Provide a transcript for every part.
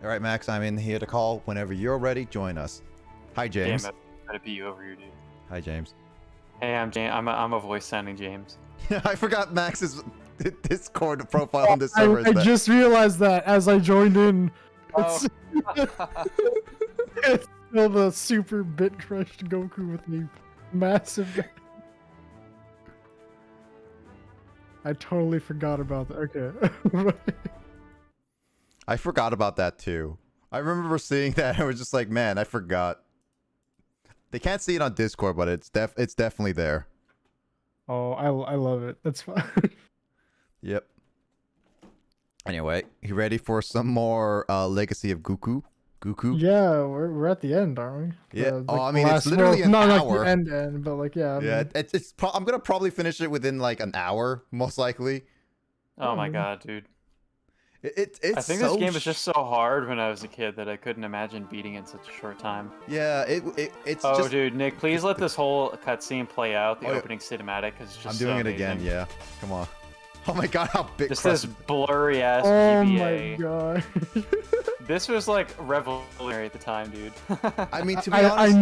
All right, Max, I'm in here to call. Whenever you're ready, join us. Hi, James. Damn it, I gotta beat you over here, dude. Hi, James. Hey, I'm James. I'm a voice sounding James. I forgot Max's Discord profile on this server. I just realized that as I joined in. Oh. It's still the super bit crushed Goku with the massive. I totally forgot about that. Okay. I forgot about that too. I remember seeing that. I was just like, man, I forgot. They can't see it on Discord, but it's definitely there. Oh, I love it. That's fine. Yep. Anyway, you ready for some more Legacy of Goku? Goku? Yeah, we're at the end, aren't we? Yeah. Like Oh, I mean, it's last- literally an not hour. Like the end, but like yeah. I Yeah, mean, I'm gonna probably finish it within like an hour, most likely. Oh my god, dude. It's I think so this game was just so hard when I was a kid that I couldn't imagine beating it in such a short time. Yeah, it's Oh, just... dude, Nick, please let this whole cutscene play out, the Oh, yeah. opening cinematic, because it's just I'm doing so it again, amazing. yeah. Come on. Oh my god, how big Just crust- this blurry ass oh GBA. my god. This was like revolutionary at the time, dude. I mean, to be I honest...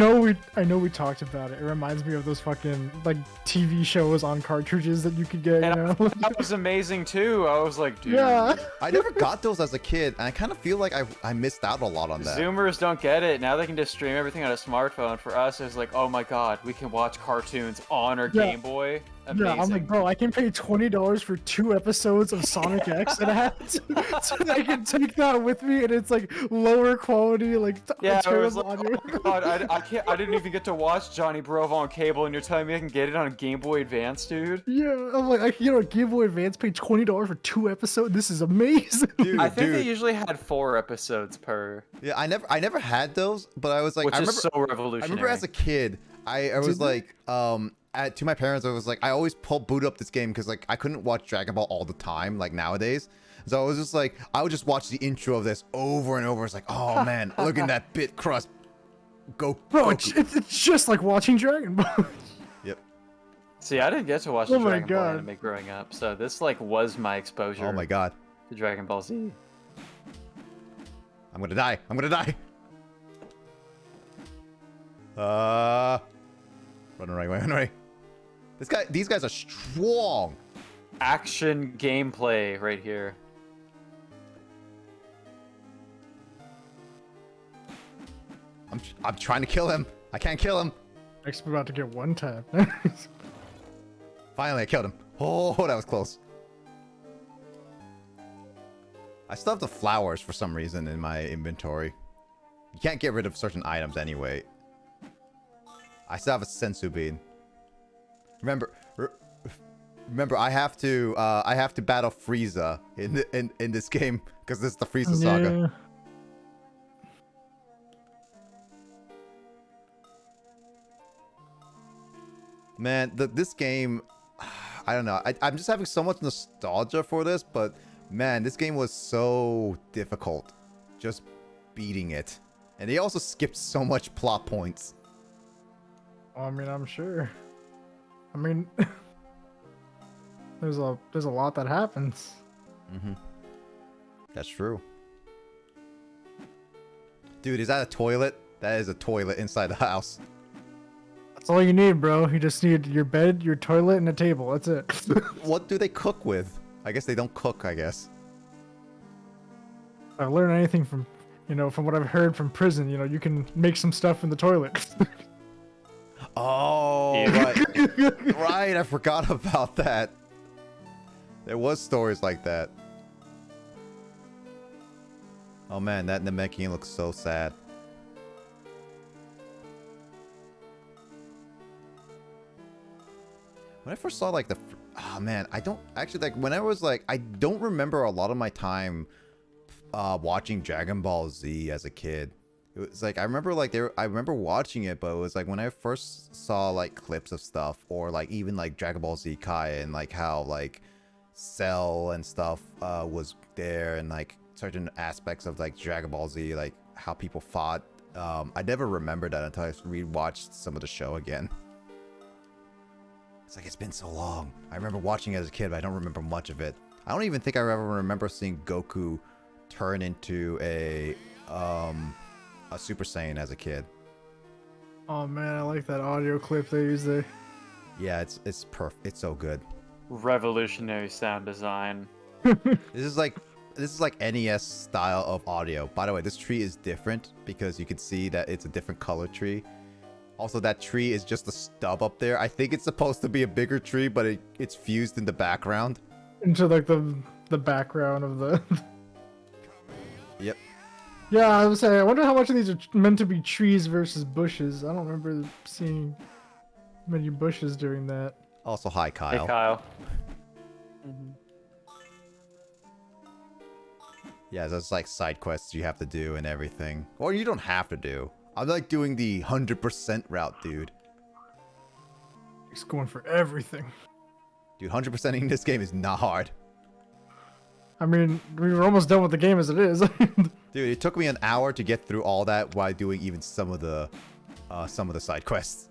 know we talked about it. It reminds me of those fucking like TV shows on cartridges that you could get. And You know? that was amazing too. I was like, dude. Yeah. I never got those as a kid, and I kind of feel like I missed out a lot on that. Zoomers don't get it. Now they can just stream everything on a smartphone. For us, it's like, oh my god, we can watch cartoons on our Yeah. Game Boy. Amazing. Yeah, I'm like, bro, I can pay $20 for 2 episodes of Sonic X, and I have to, so that I can take that with me, and it's like lower quality, like Yeah, I was terrible like, audio. oh my god, I can't. I didn't even get to watch Johnny Bravo on cable, and you're telling me I can get it on a Game Boy Advance, dude? Yeah, I'm like, I can get a Game Boy Advance, pay $20 for 2 episodes. This is amazing. Dude, I think dude. they usually had 4 episodes per, Yeah, I never had those, but I was like, which I is remember, so I revolutionary. remember as a kid, I was Did they? like, to my parents, I was like, I always boot up this game because like I couldn't watch Dragon Ball all the time, like nowadays. So I was just like, I would just watch the intro of this over and over. It's like, oh man, look at that bit crust. Go, Bro, Goku. it's just like watching Dragon Ball. Yep. See, I didn't get to watch Oh the my Dragon Ball God. anime growing up, so this like was my exposure Oh my god, to Dragon Ball Z. I'm gonna die. I'm gonna die. Run away, run away. These guys are strong. Action gameplay right here. I'm trying to kill him. I can't kill him. Next, we're about to get one tap. Finally, I killed him. Oh, that was close. I still have the flowers for some reason in my inventory. You can't get rid of certain items anyway. I still have a sensu bean. Remember, I have to battle Frieza in this game because this is the Frieza saga. Yeah. Man, this game, I don't know. I'm just having so much nostalgia for this, but man, this game was so difficult. Just beating it. And they also skipped so much plot points. I mean, I'm sure. I mean, there's a lot that happens. Mm-hmm. That's true. Dude, is that a toilet? That is a toilet inside the house. That's all you need, bro. You just need your bed, your toilet, and a table. That's it. What do they cook with? I guess they don't cook, I guess. I've learned anything from, from what I've heard from prison. You can make some stuff in the toilet. Oh, Yeah. right. Right, I forgot about that. There was stories like that. Oh man, that Namekian looks so sad. When I first saw like oh man, I don't actually like when I was like I don't remember a lot of my time watching Dragon Ball Z as a kid. It was like I remember like I remember watching it, but it was like when I first saw like clips of stuff or like even like Dragon Ball Z Kai and like how like Cell and stuff was there and like certain aspects of like Dragon Ball Z, like how people fought. I never remembered that until I rewatched some of the show again. It's like it's been so long. I remember watching it as a kid, but I don't remember much of it. I don't even think I ever remember seeing Goku turn into a Super Saiyan as a kid. Oh man, I like that audio clip they use there. Yeah, it's perfect. It's so good. Revolutionary sound design. This is like NES style of audio. By the way, this tree is different because you can see that it's a different color tree. Also, that tree is just a stub up there. I think it's supposed to be a bigger tree, but it's fused in the background. Into like the background of the. Yep. Yeah, I was saying. I wonder how much of these are meant to be trees versus bushes. I don't remember seeing many bushes during that. Also, hi, Kyle. Hey, Kyle. Yeah, there's like side quests you have to do and everything. Or you don't have to do. I'm like doing the 100% route, dude. He's going for everything. Dude, 100%ing this game is not hard. I mean, we were almost done with the game as it is. Dude, it took me an hour to get through all that while doing even some of the side quests.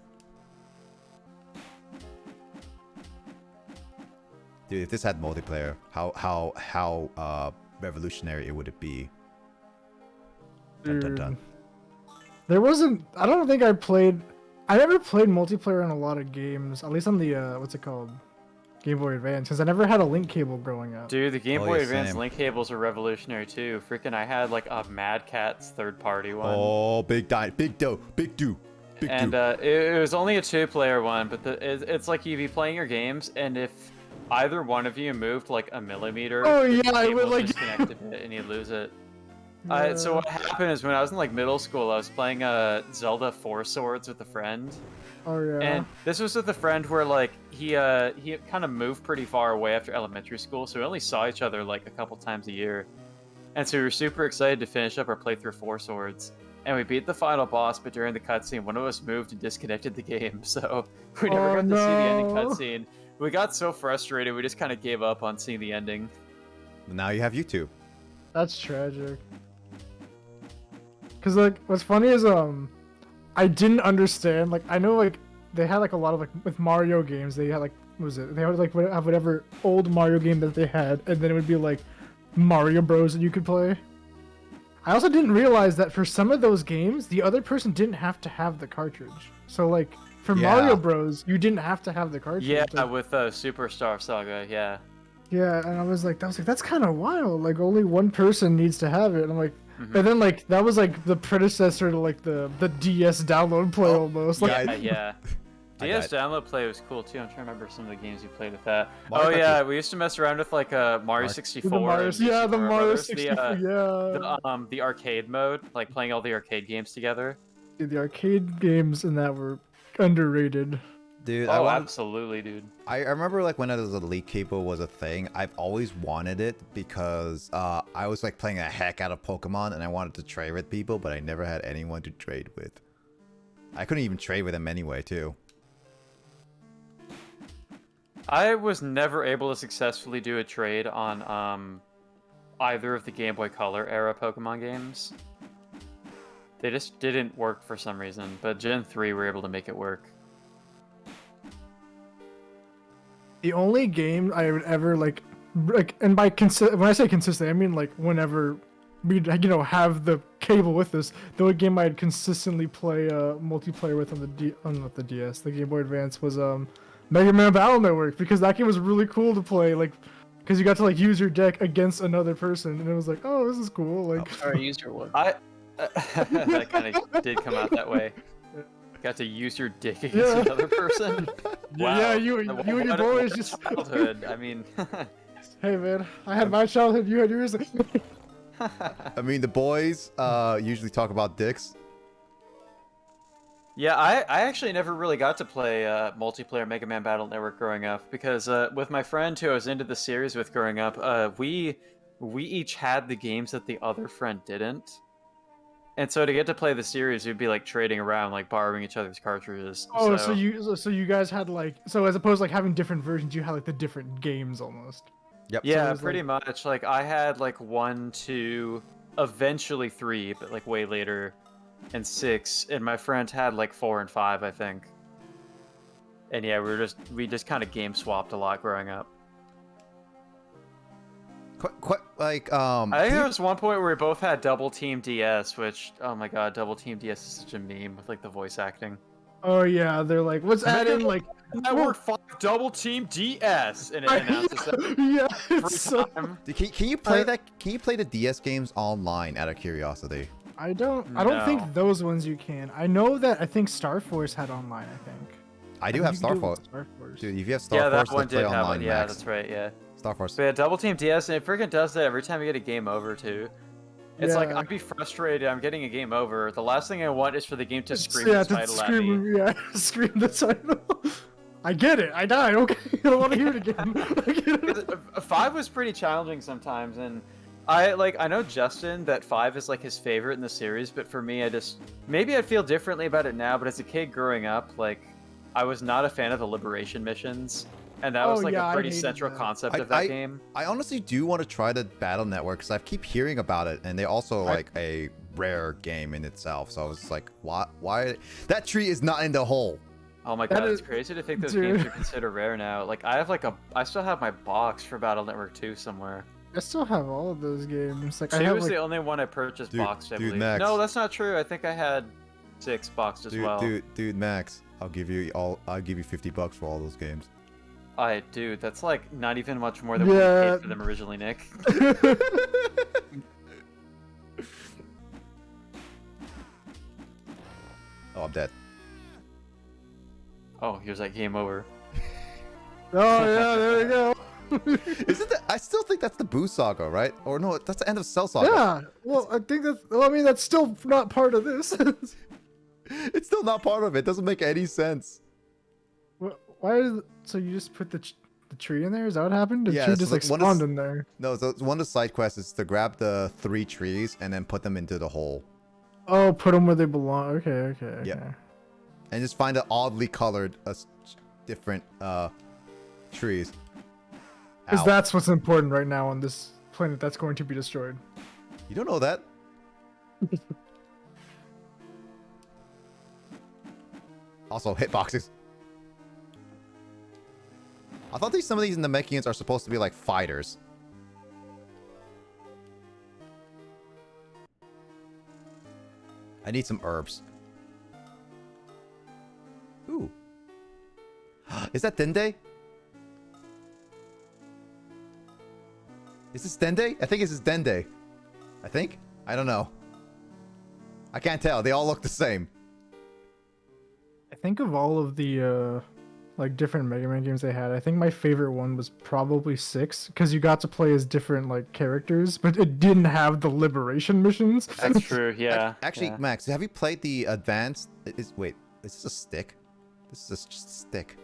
Dude, if this had multiplayer, how revolutionary it would it be? Dun, dun, dun. There wasn't. I don't think I played. I never played multiplayer in a lot of games. At least on the what's it called, Game Boy Advance, because I never had a link cable growing up. Dude, the Game Oh, Boy yeah, Advance same. link cables are revolutionary too. Freaking, I had like a Mad Catz third-party one. Oh, big do. And it was only a 2-player one, but it's like you'd be playing your games, and if either one of you moved like a millimeter, Oh, the yeah, I would, cable like- disconnected it and you'd lose it. Yeah. So what happened is when I was in like middle school, I was playing Zelda 4 Swords with a friend, Oh yeah. and this was with a friend where like he kind of moved pretty far away after elementary school, so we only saw each other like a couple times a year, and so we were super excited to finish up our playthrough of 4 Swords. And we beat the final boss, but during the cutscene, one of us moved and disconnected the game, so we never got to see the ending no. cutscene. We got so frustrated, we just kind of gave up on seeing the ending. Now you have YouTube. That's tragic. Cause like, what's funny is I didn't understand. Like, I know like they had like a lot of like with Mario games. They had like what was it? They would like have whatever old Mario game that they had, and then it would be like Mario Bros that you could play. I also didn't realize that for some of those games, the other person didn't have to have the cartridge. So like for Yeah. Mario Bros, you didn't have to have the cartridge. Yeah, Like, with Superstar Saga, yeah. yeah, and I was like, that's kind of wild. Like only one person needs to have it. And I'm like, Mhm. and then like that was like the predecessor to like the DS download play Oh, almost. Like, yeah, Yeah. I DS got download play was cool too. I'm trying to remember some of the games you played with that. Mario Oh Kart yeah, we used to mess around with like Mario 64. the Mario, and yeah, the Super Mario Brothers, 64, yeah. the arcade mode, like playing all the arcade games together. Dude, the arcade games in that were underrated. Dude, Oh, absolutely, dude. I remember like when the leak cable was a thing, I've always wanted it because I was like playing the heck out of Pokemon and I wanted to trade with people, but I never had anyone to trade with. I couldn't even trade with them anyway, too. I was never able to successfully do a trade on either of the Game Boy Color era Pokemon games. They just didn't work for some reason, but Gen 3 were able to make it work. The only game I would ever like, and by when I say consistent, I mean like whenever we have the cable with us. The only game I'd consistently play multiplayer with on the DS, the Game Boy Advance, was Mega Man Battle Network, because that game was really cool to play, like because you got to like use your deck against another person, and it was like, oh, this is cool. Like, Or use your wood. That kind of did come out that way. Got to use your dick against Yeah. another person. Wow. Yeah, you and your What a- boys what a just. childhood. I mean, Hey man, I had my childhood, you had yours. I mean, the boys usually talk about dicks. yeah, I actually never really got to play multiplayer Mega Man Battle Network growing up because with my friend who I was into the series with growing up, we each had the games that the other friend didn't. And so to get to play the series, we'd be like trading around, like borrowing each other's cartridges. Oh, so you guys had like, so as opposed to like having different versions, you had like the different games almost. Yep. Yeah, it was, pretty much. Like I had like 1, 2, eventually 3, but like way later, and 6, and my friend had like 4 and 5, I think. And yeah, we just kind of game swapped a lot growing up. like I think there was one point where we both had Double Team DS, which, oh my god, Double Team DS is such a meme with like the voice acting. Oh yeah, they're like, let's add in like Network 5 Double Team DS, and it announces that yeah, every it's so... time. can you play that? Can you play the DS games online? Out of curiosity. I don't No. think those ones you can. I know that I think Star Force had online. I think. I do have think you Star can do it Force. with Star Force. Dude, if you have Star Yeah, Force, that one let's play did have online, it. Yeah, Max. that's right. Yeah. Star Force. But yeah, Double Team DS, and it freaking does that every time you get a game over too. It's like Yeah. I'd be frustrated. I'm getting a game over. The last thing I want is for the game to scream yeah, the title at me. scream, yeah, scream the title. I get it. I died. Okay, I don't want to hear it again. I get it. 5 was pretty challenging sometimes, and I know Justin that 5 is like his favorite in the series, but for me, maybe I feel differently about it now. But as a kid growing up, like I was not a fan of the liberation missions, and that was like yeah, a I pretty hated concept that. concept of that game. I honestly do want to try the Battle Network because I keep hearing about it, and they also like a rare game in itself. So I was like, why? That tree is not in the hole. Oh my That god, is- it's crazy to think those dude. games are considered rare now. Like I still have my box for Battle Network 2 somewhere. I still have all of those games. Like 2 I have was like, the only one I purchased Dude, boxed, I dude, believe. Max. No, that's not true. I think I had 6 boxed as well. Dude, Max, I'll give you $50 for all those games. Dude, that's like not even much more than what we Yeah. paid for them originally, Nick. Oh, I'm dead. Oh, here's that game over. oh yeah, there you go. Is it? I still think that's the Boo Saga, right? Or no, that's the end of Cell Saga. Yeah. Well, I think that's. Well, I mean, that's still not part of this. It's still not part of it. Doesn't make any sense. Why? So you just put the tree in there? Is that what happened? The Yeah, tree so just like one is- spawned in there. No, so one of the side quests is to grab the 3 trees and then put them into the hole, Oh, put them where they belong. Okay. Yeah. and just find the oddly colored, different trees. Because Ow. that's what's important right now on this planet that's going to be destroyed. You don't know that. Also, hitboxes. I thought some of these Namekians are supposed to be like fighters. I need some herbs. Ooh. Is that Dende? Is this Dende? I think this is Dende. I think? I don't know. I can't tell. They all look the same. I think of all of the like different Mega Man games they had, I think my favorite one was probably 6 because you got to play as different like characters, but it didn't have the liberation missions. That's true, yeah. Actually, yeah. Max, have you played the advanced? Wait, is this a stick? This is just a stick.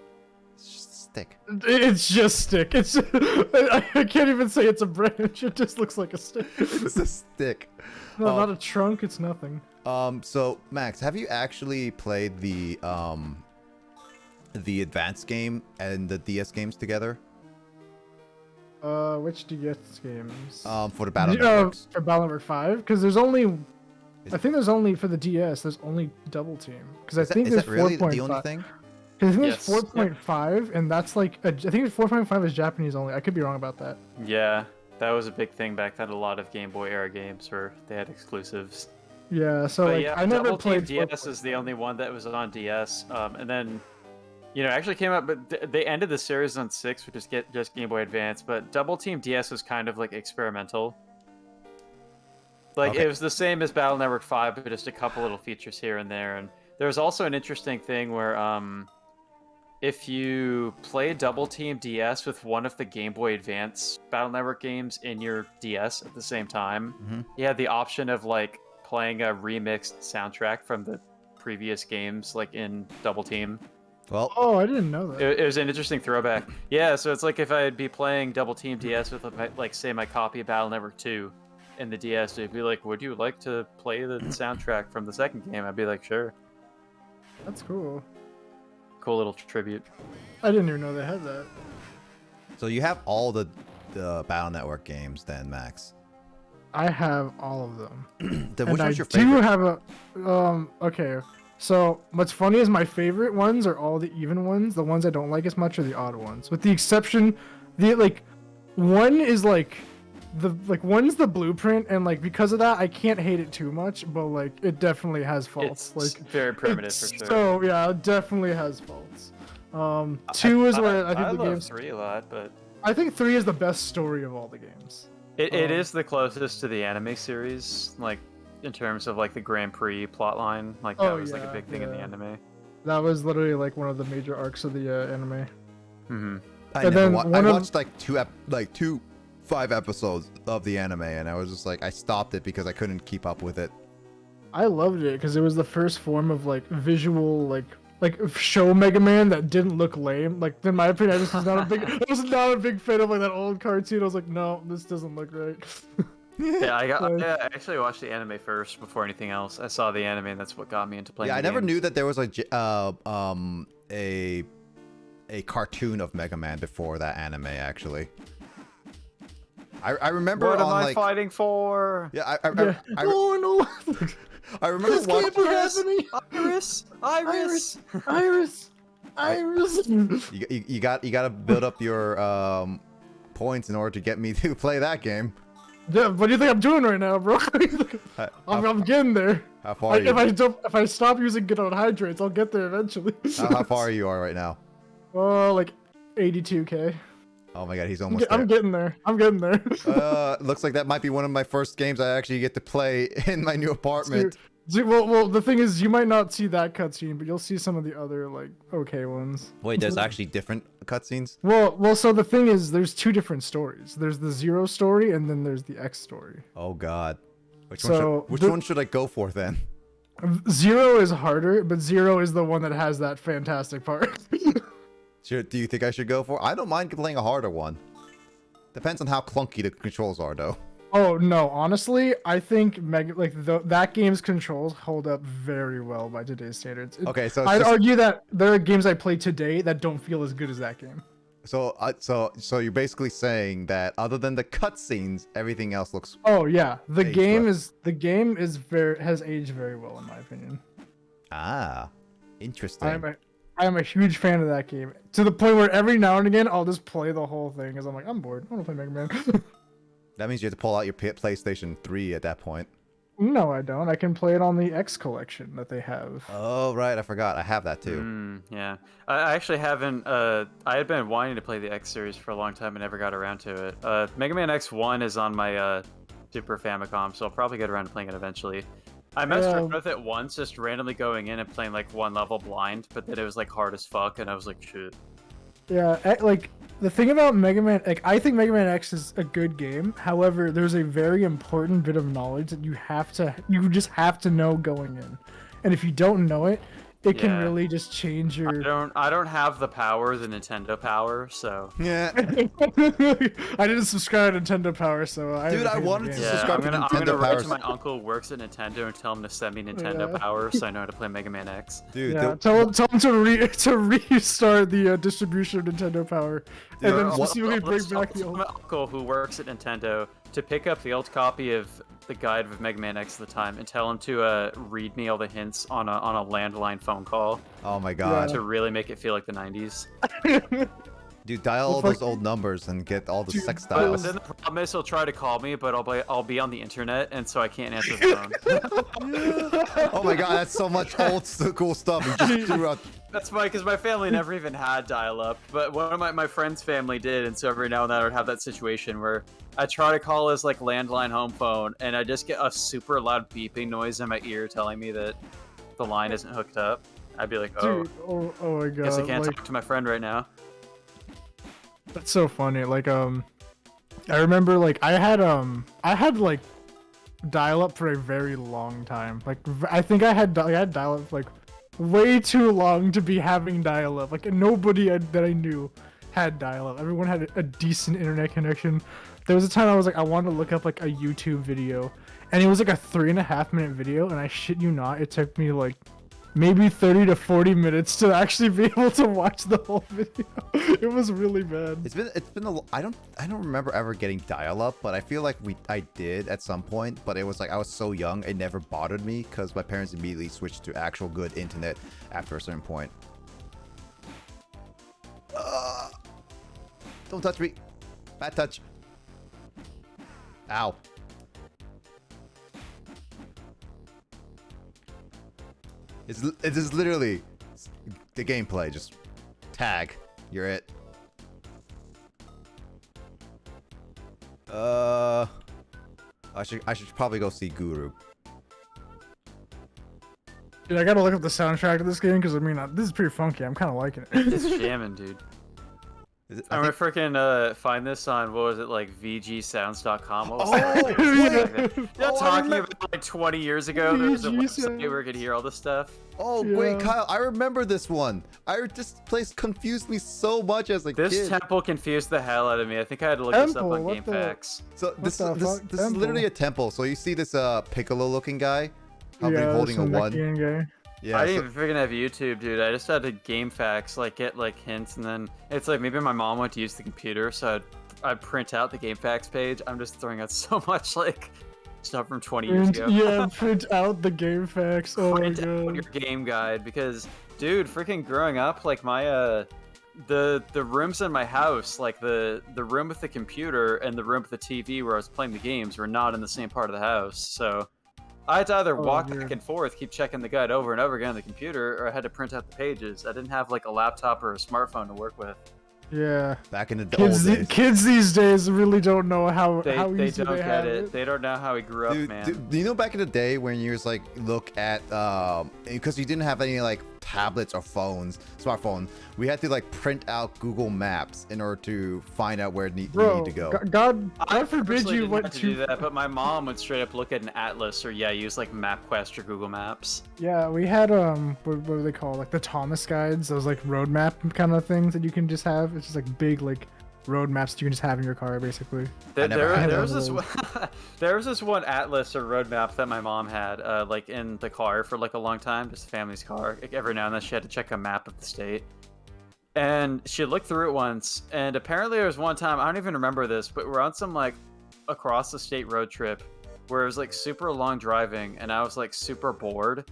It's just a stick. It's just stick. It's I can't even say it's a branch. It just looks like a stick. It's a stick. No, not a trunk. It's nothing. So Max, have you actually played the advanced game and the DS games together? Which DS games? For the Battle Networks. For Battle Network 5, because there's only. I think there's only for the DS. There's only Double Team because I think Is there's that really 4.5. the only thing? I think Yes. there's 4.5, and that's like I think it's 4.5 is Japanese only. I could be wrong about that. Yeah, that was a big thing back then. A lot of Game Boy era games where they had exclusives. Yeah, so But like yeah, I never Double Team played. DS is the only one that was on DS, and then, you know, actually came out, but they ended the series on 6, which is just Game Boy Advance. But Double Team DS was kind of like experimental. Like Okay. it was the same as Battle Network 5, but just a couple little features here and there. And there was also an interesting thing where, if you play Double Team DS with one of the Game Boy Advance Battle Network games in your DS at the same time, Mhm. you had the option of like playing a remixed soundtrack from the previous games, like in Double Team. Well, Oh, I didn't know that. It was an interesting throwback. Yeah, so it's like if I'd be playing Double Team DS with like say my copy of Battle Network 2 in the DS, it'd be like, would you like to play the soundtrack from the second game? I'd be like, sure. That's cool. Cool little tribute. I didn't even know they had that. so you have all the Battle Network games then, Max. I have all of them. Then And which I one's your do favorite? have a okay. So what's funny is my favorite ones are all the even ones. The ones I don't like as much are the odd ones. With the exception, the like one is like one's the blueprint, and like because of that, I can't hate it too much, but like it definitely has faults. It's Like very primitive it's for sure. So yeah, it definitely has faults. 2 is where I think I the love game's. 3 a lot, but I think 3 is the best story of all the games. it is the closest to the anime series, like in terms of like the Grand Prix plotline. Like that was like a big thing in the anime. That was literally like one of the major arcs of the anime. Mm-hmm. I watched like two 5 episodes of the anime, and I was just like, I stopped it because I couldn't keep up with it. I loved it because it was the first form of like visual like show Mega Man that didn't look lame. Like in my opinion, I just was not a big I was not a big fan of like that old cartoon. I was like, no, this doesn't look right. Yeah, I actually watched the anime first before anything else. I saw the anime, and that's what got me into playing. Yeah, I never games. knew that there was a cartoon of Mega Man before that anime. Actually, I remember What am on I like fighting for? yeah No. I remember This can't be happening. Iris. you got to build up your points in order to get me to play that game. Yeah, what do you think I'm doing right now, bro? I'm getting there. How far are you? If I stop using Get On Hydrates, I'll get there eventually. How far you are right now? Oh, like 82k. Oh my god, he's almost there. I'm getting there. Looks like that might be one of my first games I actually get to play in my new apartment. Well, the thing is, you might not see that cutscene, but you'll see some of the other like okay ones. Wait, there's actually different cutscenes? Well, so the thing is, there's 2 different stories. There's the Zero story, and then there's the X story. Oh god. Which Which one should I go for then? Zero is harder, but Zero is the one that has that fantastic part. Do you think I should go for? I don't mind playing a harder one. Depends on how clunky the controls are, though. Oh no, honestly, I think that game's controls hold up very well by today's standards. Okay, so I'd argue that there are games I play today that don't feel as good as that game. So you're basically saying that other than the cutscenes, everything else looks. Oh yeah, the game well. has aged very well in my opinion. Ah, interesting. I'm a huge fan of that game to the point where every now and again I'll just play the whole thing because I'm like I'm bored. I want to play Mega Man. That means you have to pull out your PlayStation 3 at that point. No, I don't. I can play it on the X collection that they have. Oh right, I forgot. I have that too. Yeah, I actually haven't. I had been wanting to play the X series for a long time and never got around to it. Mega Man X1 is on my Super Famicom, so I'll probably get around to playing it eventually. I messed around with it once, just randomly going in and playing like one level blind, but then it was like hard as fuck, and I was like, shit. Yeah, like the thing about Mega Man, like I think Mega Man X is a good game. However, there's a very important bit of knowledge that you just have to know going in, and if you don't know it, it can really just change your. I don't have the power, the Nintendo power, so. Yeah. I didn't subscribe to Nintendo Power, so I wanted to subscribe to Nintendo I'm gonna Power. write to my uncle who works at Nintendo and tell him to send me Nintendo Power so I know how to play Mega Man X. Dude, tell him to restart the distribution of Nintendo Power, and then specifically bring back the old. My uncle who works at Nintendo to pick up the old copy of the guide of Mega Man X at the time and tell him to read me all the hints on a landline phone call. Oh my god. To really make it feel like the 90s. Dude, dial all those old numbers and get all the sex dials. But then the problem is he'll try to call me, but I'll be on the internet, and so I can't answer the phone. Oh my god, that's so much old cool stuff. You just threw out. That's fine, because my family never even had dial-up, but one of my friend's family did, and so every now and then I would have that situation where I try to call his like landline home phone, and I just get a super loud beeping noise in my ear telling me that the line isn't hooked up. I'd be like, oh, Dude, oh my god. Guess I can't talk to my friend right now. That's so funny. Like I remember like I had like dial-up for a very long time. Like I think I had dial-up like way too long to be having dial-up. Like nobody that I knew had dial-up. Everyone had a decent internet connection. There was a time I was like, I wanted to look up like a YouTube video, and it was like a 3.5 minute video, and I shit you not, it took me like maybe 30 to 40 minutes to actually be able to watch the whole video. It was really bad. It's been I don't remember ever getting dial-up, but I feel like I did at some point, but it was like I was so young it never bothered me because my parents immediately switched to actual good internet after a certain point. Don't touch me. Bad touch. Ow. It is literally the gameplay. Just tag. You're it. I should probably go see Guru. Dude, I gotta look up the soundtrack of this game because I mean, this is pretty funky. I'm kind of liking it. It's jamming, dude. I'm gonna freaking find this on, what was it, like VGSounds.com? What was that? Yeah. Talking about like 20 years ago, there was a website where you could hear all this stuff. Oh Yeah. wait, Kyle, I remember this one. This place confused me so much as a kid. This temple confused the hell out of me. I think I had to look this up Temple? on What the- GameFAQs. So What this the fuck? is literally a temple. So you see this Piccolo looking guy, holding a one. Guy. Yeah. I didn't even freaking have YouTube, dude. I just had to GameFAQs, like get like hints, and then it's like maybe my mom went to use the computer, so I'd print out the GameFAQs page. I'm just throwing out so much like stuff from 20 years ago. Yeah, print out the game facts. Oh my Print out your god. game guide, because dude, freaking growing up, like my the rooms in my house, like the room with the computer and the room with the TV where I was playing the games, were not in the same part of the house. So I had to either walk dear. back and forth, keep checking the guide over and over again on the computer, or I had to print out the pages. I didn't have like a laptop or a smartphone to work with. Yeah. Back in the old days. Kids these days really don't know how They easy don't they get have it. They don't know how we grew up, man. Do you know back in the day when you was like look at because you didn't have any like tablets or smartphones, we had to like print out Google Maps in order to find out where you need to go. God I forbid personally you didn't went have to do that, but my mom would straight up look at an atlas or use like MapQuest or Google Maps. Yeah, we had what do they call, like the Thomas guides, those like road map kind of things that you can just have. It's just like big like road maps that you can just have in your car basically. never There was this one atlas or road map that my mom had like in the car for like a long time, just the family's car. Like, every now and then she had to check a map of the state. And she looked through it once, and apparently there was one time, I don't even remember this, but we're on some like across the state road trip where it was like super long driving, and I was like super bored.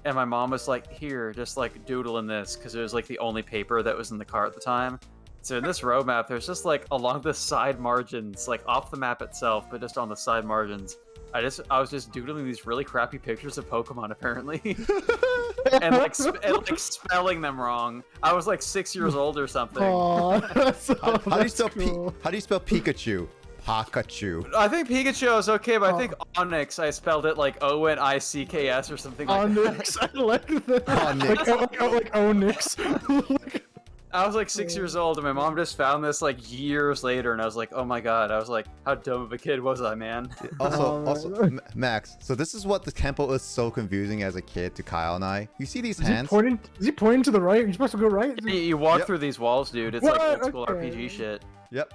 And my mom was like, here, just like doodle in this, because it was like the only paper that was in the car at the time. So in this road map, there's just like along the side margins, like off the map itself, but just on the side margins, I was just doodling these really crappy pictures of Pokemon apparently, and like spelling them wrong. I was like 6 years old or something. Oh, How do you spell Pikachu? Pikachu. I think Pikachu is okay, but I think Onyx, I spelled it like Onyx or something like that. Onyx, I like that. Onyx. Like Onyx. I was like 6 years old, and my mom just found this like years later, and I was like, oh my god. I was like, how dumb of a kid was I, man? Also, Max, so this is what the temple is so confusing as a kid to Kyle and I. You see these hands? Is he pointing to the right? You're supposed to go right? You walk Yep. through these walls, dude. It's What? like old school Okay. RPG shit. Yep.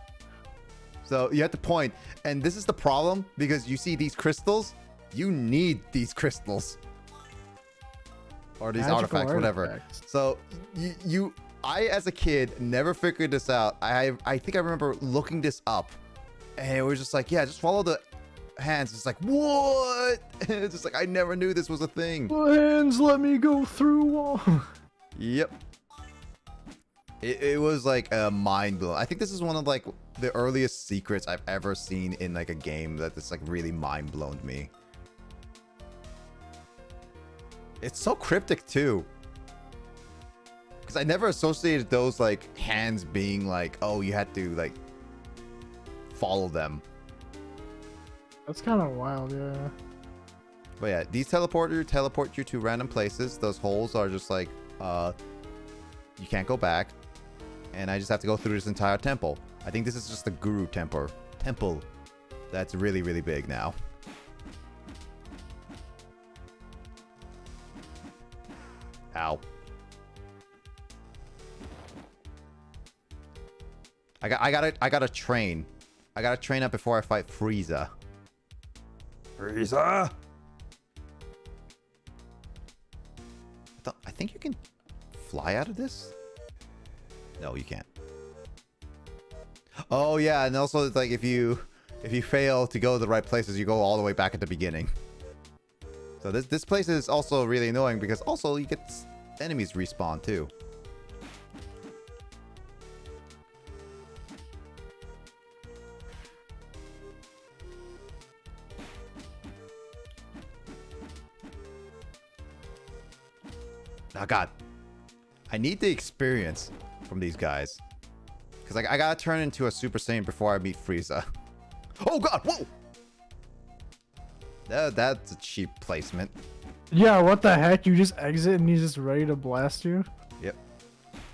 So you have to point, and this is the problem because you see these crystals. You need these crystals or these Magical artifacts, whatever. artifacts. So I as a kid never figured this out. I think I remember looking this up, and it was just like, yeah, just follow the hands. It's like, what? It's just like I never knew this was a thing. Hands, let me go through wall. Yep. It was like a mind blow. I think this is one of like the earliest secrets I've ever seen in like a game that just like really mind blown me. It's so cryptic too. Because I never associated those like hands being like, oh, you had to like follow them. That's kind of wild, yeah. But yeah, these teleport you to random places. Those holes are just like, you can't go back. And I just have to go through this entire temple. I think this is just the Guru temple. That's really, really big now. Ow. I gotta train. I gotta train up before I fight Frieza. Frieza! I think you can fly out of this? No, you can't. Oh yeah, and also it's like if you fail to go to the right places, you go all the way back at the beginning. So this place is also really annoying because also you get enemies respawn too. Oh God, I need the experience from these guys. Because like, I gotta turn into a Super Saiyan before I meet Frieza. Oh God, whoa! That's a cheap placement. Yeah, what the heck? You just exit and he's just ready to blast you? Yep.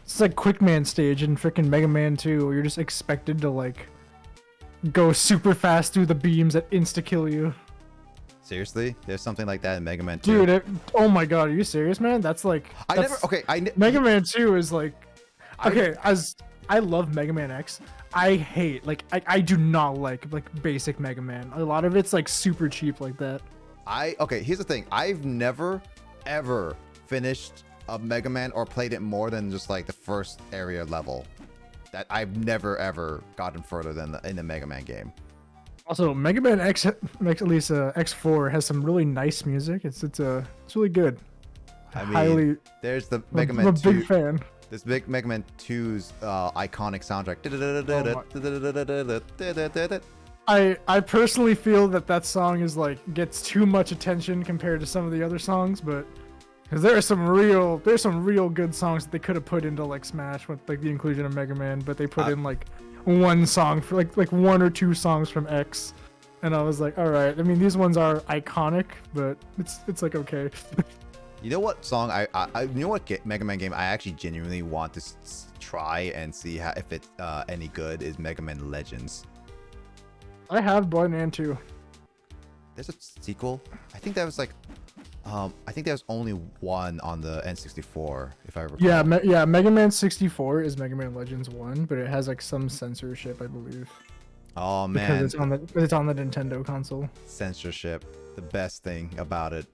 It's like Quick Man stage in freaking Mega Man 2 where you're just expected to like go super fast through the beams that insta-kill you. Seriously? There's something like that in Mega Man 2? Dude, oh my god, are you serious, man? That's like... Mega Man 2 is like... Okay, as I love Mega Man X, I hate, like, I do not like basic Mega Man. A lot of it's like super cheap like that. Okay, here's the thing. I've never, ever finished a Mega Man or played it more than just like the first area level. That I've never, ever gotten further than in the Mega Man game. Also, Mega Man X, at least X4, has some really nice music. It's really good. I mean, there's the Mega Man 2. I'm a big fan. This big Mega Man 2's iconic soundtrack. I personally feel that song is like gets too much attention compared to some of the other songs, but because there's some real good songs that they could have put into like Smash with like the inclusion of Mega Man, but they put in like one song for like one or two songs from X, and I was like, all right. I mean, these ones are iconic, but it's like okay. You know what song you know what Mega Man game I actually genuinely want to try and see if it's any good is Mega Man Legends. I have Blood and 2. There's a sequel. I think that was like I think there was only one on the N64 if I recall. Yeah, Mega Man 64 is Mega Man Legends 1, but it has like some censorship, I believe. Oh man. Because it's on the Nintendo console. Censorship, the best thing about it.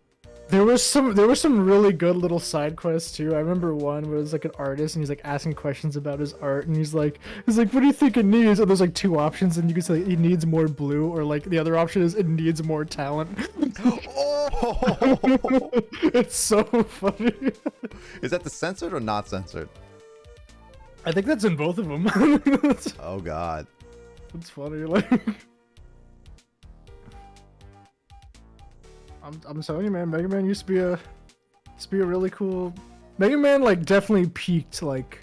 There was some really good little side quests too. I remember one where it was like an artist and he's like asking questions about his art and he's like, what do you think it needs? And there's like two options and you can say it needs more blue, or like the other option is it needs more talent. Oh! It's so funny. Is that the censored or not censored? I think that's in both of them. Oh God. It's funny, like. I'm telling you, man, Mega Man used to be a really cool. Mega Man like definitely peaked, like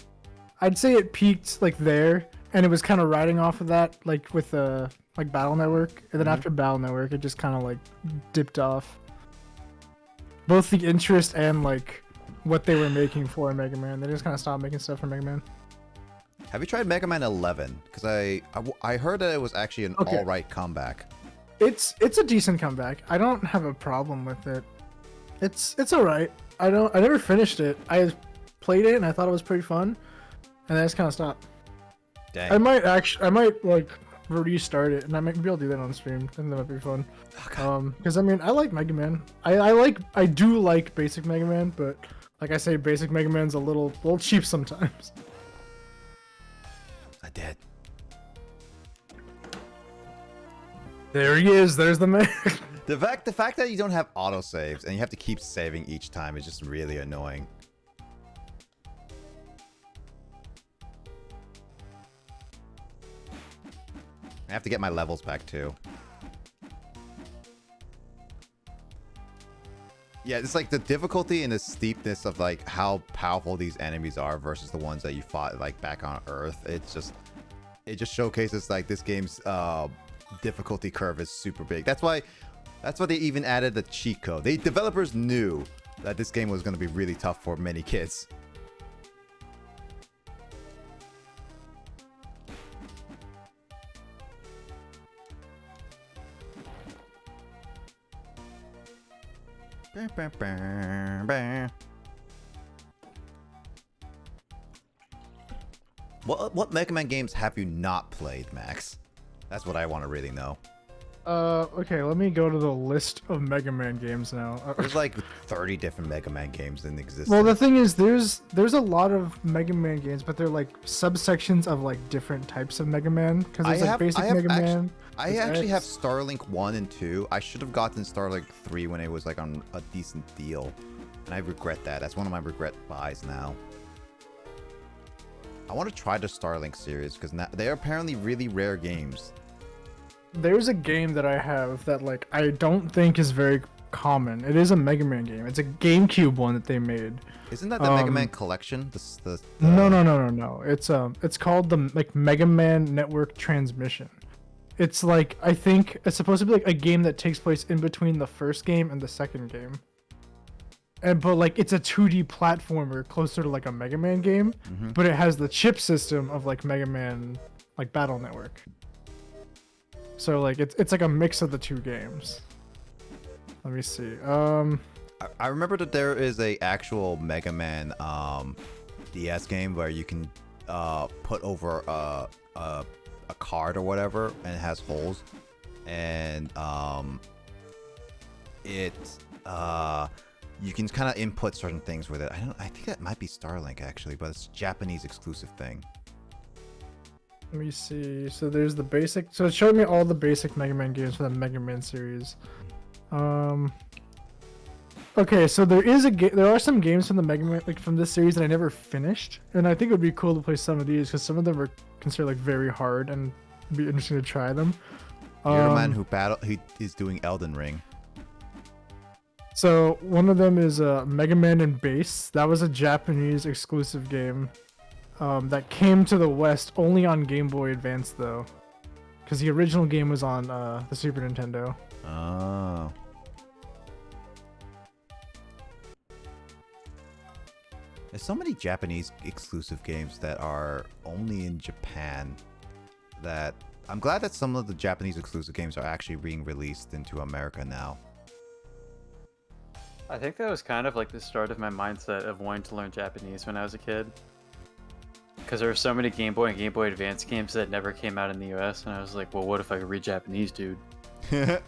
I'd say it peaked like there, and it was kind of riding off of that, like with like Battle Network, and then after Battle Network, it just kind of like dipped off. Both the interest and like what they were making for Mega Man, they just kind of stopped making stuff for Mega Man. Have you tried Mega Man 11? Because I heard that it was actually an alright comeback. It's a decent comeback. I don't have a problem with it. It's alright. I never finished it. I played it and I thought it was pretty fun, and I just kind of stopped. Dang. I might like restart it, and maybe I'll do that on stream. I think that might be fun. Because I mean, I like Mega Man. I do like basic Mega Man, but like I say, basic Mega Man's a little cheap sometimes. I did. There he is. There's the man. The fact that you don't have autosaves and you have to keep saving each time is just really annoying. I have to get my levels back too. Yeah, it's like the difficulty and the steepness of like how powerful these enemies are versus the ones that you fought like back on Earth. It just showcases like this game's difficulty curve is super big. That's why they even added the cheat code. The developers knew that this game was going to be really tough for many kids. What Mega Man games have you not played, Max? That's what I want to really know. Okay, let me go to the list of Mega Man games now. There's like 30 different Mega Man games in existence. Well, the thing is, there's a lot of Mega Man games, but they're like subsections of like different types of Mega Man. Because there's like basic Mega Man. I actually have Starlink 1 and 2. I should have gotten Starlink 3 when it was like on a decent deal. And I regret that. That's one of my regret buys now. I want to try the Starlink series because they're apparently really rare games. There's a game that I have that like I don't think is very common. It is a Mega Man game. It's a GameCube one that they made. Isn't that the Mega Man collection? No. It's called the like Mega Man Network Transmission. It's like, I think it's supposed to be like a game that takes place in between the first game and the second game. But like it's a 2D platformer closer to like a Mega Man game, but it has the chip system of like Mega Man like Battle Network. So like it's like a mix of the two games. Let me see. I remember that there is a actual Mega Man DS game where you can put over a card or whatever, and it has holes, and you can kind of input certain things with it. I think that might be Starlink actually, but it's a Japanese exclusive thing. Let me see. So there's the basic. So it showed me all the basic Mega Man games for the Mega Man series. Okay, so there are some games from the Mega Man, like from this series, that I never finished, and I think it would be cool to play some of these because some of them are considered like very hard and it'd be interesting to try them. You're the man who is doing Elden Ring. So one of them is Mega Man and Bass. That was a Japanese exclusive game that came to the West only on Game Boy Advance though, because the original game was on the Super Nintendo. Oh. There's so many Japanese exclusive games that are only in Japan that I'm glad that some of the Japanese exclusive games are actually being released into America now. I think that was kind of like the start of my mindset of wanting to learn Japanese when I was a kid. Because there were so many Game Boy and Game Boy Advance games that never came out in the US, and I was like, well, what if I could read Japanese, dude? And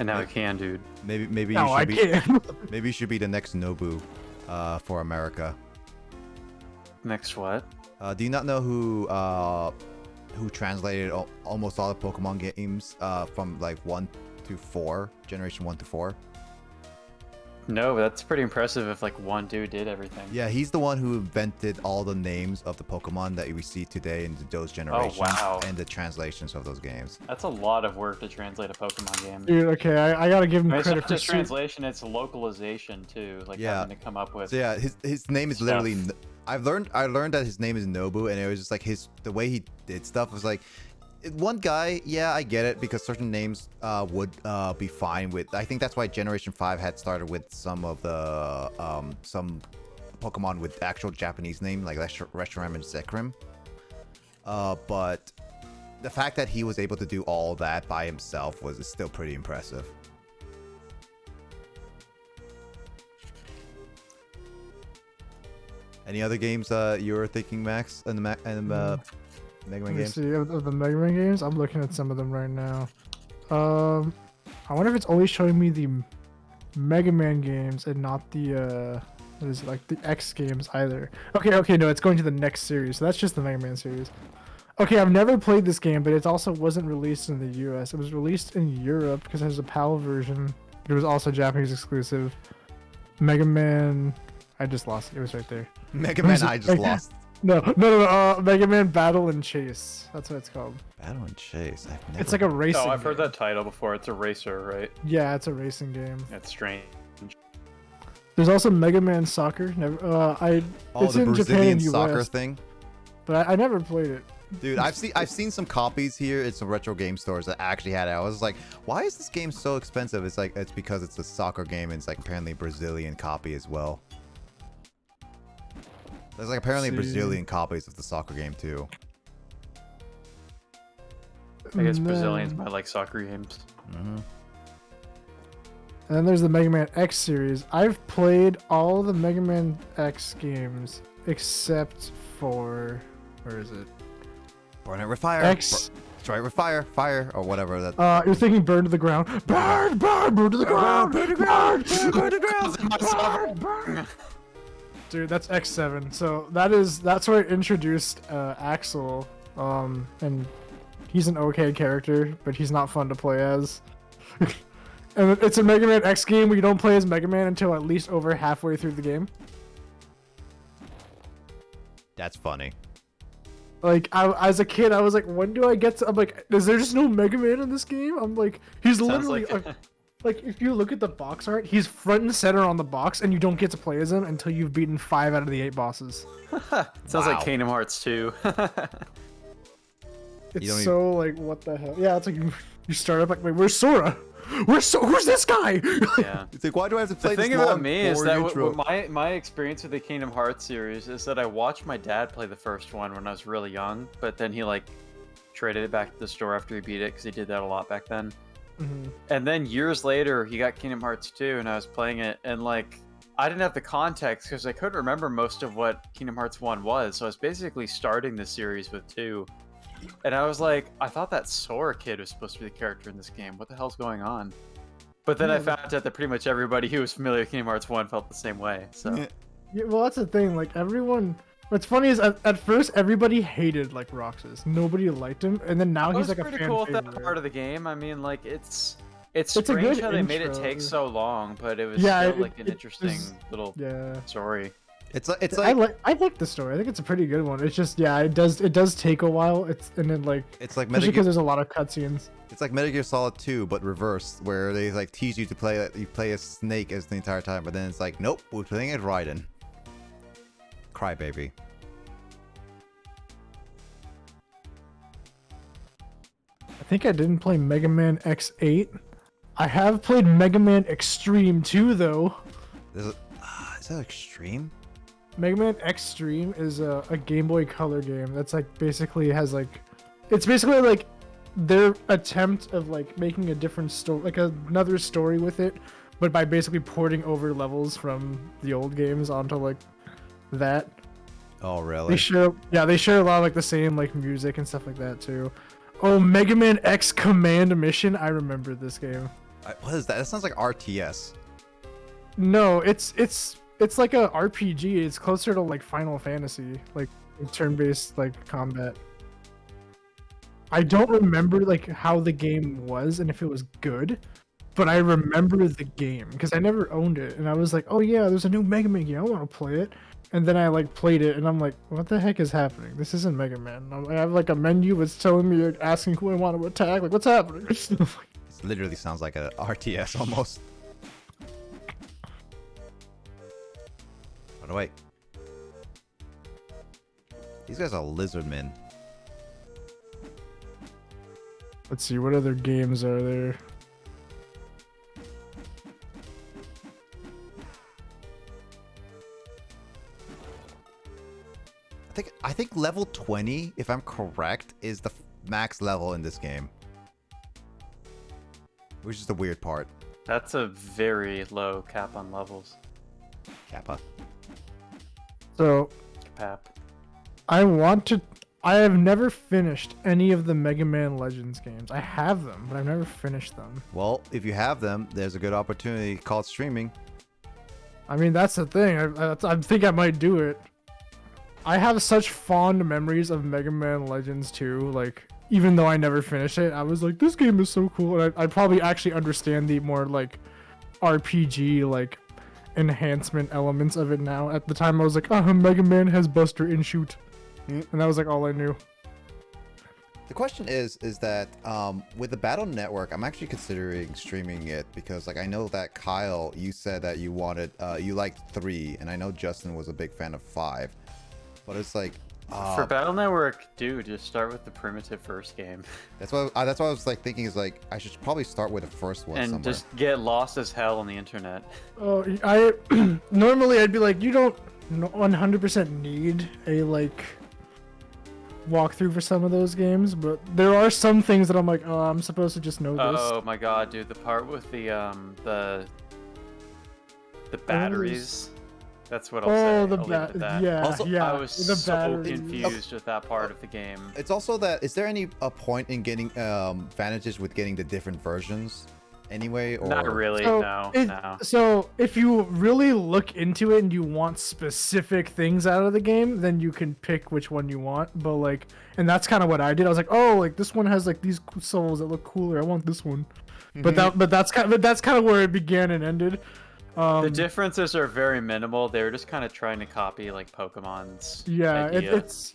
now I can, dude. Maybe No, I can't. Maybe you should be the next Nobu for America. Next what? Do you not know who translated almost all the Pokemon games from like 1 to 4, generation 1 to 4? No, but that's pretty impressive if like one dude did everything. Yeah, he's the one who invented all the names of the Pokemon that we see today in those generations. Oh, wow. And the translations of those games. That's a lot of work to translate a Pokemon game. Dude, okay, I gotta give him It's credit not for just translation, it's localization too. Like having to come up with. So yeah, his name is stuff. literally. I learned that his name is Nobu, and it was just like the way he did stuff was like. One guy, yeah, I get it, because certain names would be fine with. I think that's why Generation 5 had started with some of the some Pokemon with actual Japanese name, like Reshiram and Zekrom. But the fact that he was able to do all that by himself is still pretty impressive. Any other games you were thinking, Max, and the Mega Man games? See, of the Mega Man games, I'm looking at some of them right now. I wonder if it's only showing me the Mega Man games and not the what is it, like the X games either. Okay, no, it's going to the next series, so that's just the Mega Man series. Okay, I've never played this game, but it also wasn't released in the US. It was released in Europe because it has a PAL version. It was also Japanese exclusive. Mega Man, I just lost it. It was right there. Mega Man, I just lost. No. Mega Man Battle and Chase. That's what it's called. Battle and Chase. It's like a racing. Oh, I've heard game. that title before. It's a racer, right? Yeah, it's a racing game. That's strange. There's also Mega Man Soccer. Never. It's the in Japan Brazilian and soccer US, thing. but I never played it. Dude, I've seen some copies here in some retro game stores that actually had it. I was like, why is this game so expensive? It's like it's because it's a soccer game and it's like apparently a Brazilian copy as well. There's like apparently Brazilian copies of the soccer game too. I guess And Brazilians then- might like soccer games. And then there's the Mega Man X series. I've played all the Mega Man X games except for, where is it? Burn it with fire. X. Try it with fire, or whatever that. You're thinking burn to the ground. Burn to the ground. Burn to the ground. Burn. Dude, that's X7. So that's where it introduced Axel. And he's an okay character, but he's not fun to play as. And it's a Mega Man X game where you don't play as Mega Man until at least over halfway through the game. That's funny. Like, as a kid, I was like, when do I get to... I'm like, is there just no Mega Man in this game? I'm like, he's Sounds literally... like like if you look at the box art, he's front and center on the box, and you don't get to play as him until you've beaten 5 out of the 8 bosses. Sounds like Kingdom Hearts 2. It's so like, what the hell? Yeah, it's like you start up like, wait, where's Sora? Who's this guy? Yeah. It's like, why do I have to play The this thing long, about me is boring that intro? my experience with the Kingdom Hearts series is that I watched my dad play the first one when I was really young, but then he like traded it back to the store after he beat it because he did that a lot back then. And then years later, he got Kingdom Hearts 2, and I was playing it, and like I didn't have the context because I couldn't remember most of what Kingdom Hearts 1 was, so I was basically starting the series with 2. And I was like, I thought that Sora kid was supposed to be the character in this game. What the hell's going on? But then I found out that pretty much everybody who was familiar with Kingdom Hearts 1 felt the same way. So Yeah, well, that's the thing. Like everyone, what's funny is at first everybody hated like Roxas. Nobody liked him, and then now he's like a fan pretty cool with that favorite. part of the game. I mean, like it's a strange good how they made it intro. take so long, but it was Yeah, still like an it interesting was- little Yeah. story. It's like I like the story. I think it's a pretty good one. It's just it does take a while. And then like it's like especially Metal because Gear, there's a lot of cutscenes. it's like Metal Gear Solid 2, but reversed, where they like tease you to play a Snake as the entire time, but then it's like, nope, we're playing as Raiden. Crybaby. I think I didn't play Mega Man X8. I have played Mega Man Extreme 2 though. Is that Extreme? Mega Man Extreme is a Game Boy Color game that's like basically has like, it's basically like their attempt of like making a different story, like another story with it, but by basically porting over levels from the old games onto like that. Oh, They really? share a lot of like the same like music and stuff like that too. Oh, Mega Man X Command Mission, I remember this game. What is that? That sounds like RTS. No, it's like a RPG. It's closer to like Final Fantasy, like turn-based like combat. I don't remember like how the game was and if it was good, but I remember the game because I never owned it, and I was like, oh yeah, there's a new Mega Man game, I want to play it. And then I like played it, and I'm like, what the heck is happening? This isn't Mega Man. I have like a menu that's telling me, like, asking who I want to attack. Like, what's happening? It literally sounds like a RTS almost. Oh, wait. These guys are lizard men. Let's see, what other games are there? I think level 20, if I'm correct, is the max level in this game. Which is the weird part. That's a very low cap on levels. Kappa. So, Cap. I have never finished any of the Mega Man Legends games. I have them, but I've never finished them. Well, if you have them, there's a good opportunity called streaming. I mean, that's the thing. I think I might do it. I have such fond memories of Mega Man Legends 2. Like, even though I never finished it, I was like, this game is so cool. And I'd probably actually understand the more like RPG like enhancement elements of it now. At the time, I was like, oh, Mega Man has Buster and shoot, and that was like all I knew. The question is that with the Battle Network, I'm actually considering streaming it because, like, I know that Kyle, you said that you wanted, you liked 3, and I know Justin was a big fan of 5, but it's like For Battle Network, dude, just start with the primitive first game. that's what I was like thinking is like I should probably start with the first one And somewhere. just get lost as hell on the internet. Oh, I normally I'd be like, you don't 100% need a like walkthrough for some of those games, but there are some things that I'm like, oh, I'm supposed to just know this. Oh my god, dude, the part with the batteries. That's what I'll say. Oh, I'll leave it at that. yeah, Also, yeah. I was the so batteries. confused with that part of the game. It's also that is there any point in getting advantages with getting the different versions anyway, or Not really, So, no. So if you really look into it and you want specific things out of the game, then you can pick which one you want. But like, and that's kind of what I did. I was like, oh, like this one has like these souls that look cooler. I want this one. But that's kind of where it began and ended. The differences are very minimal. They were just kind of trying to copy like Pokemon's Yeah, idea. it's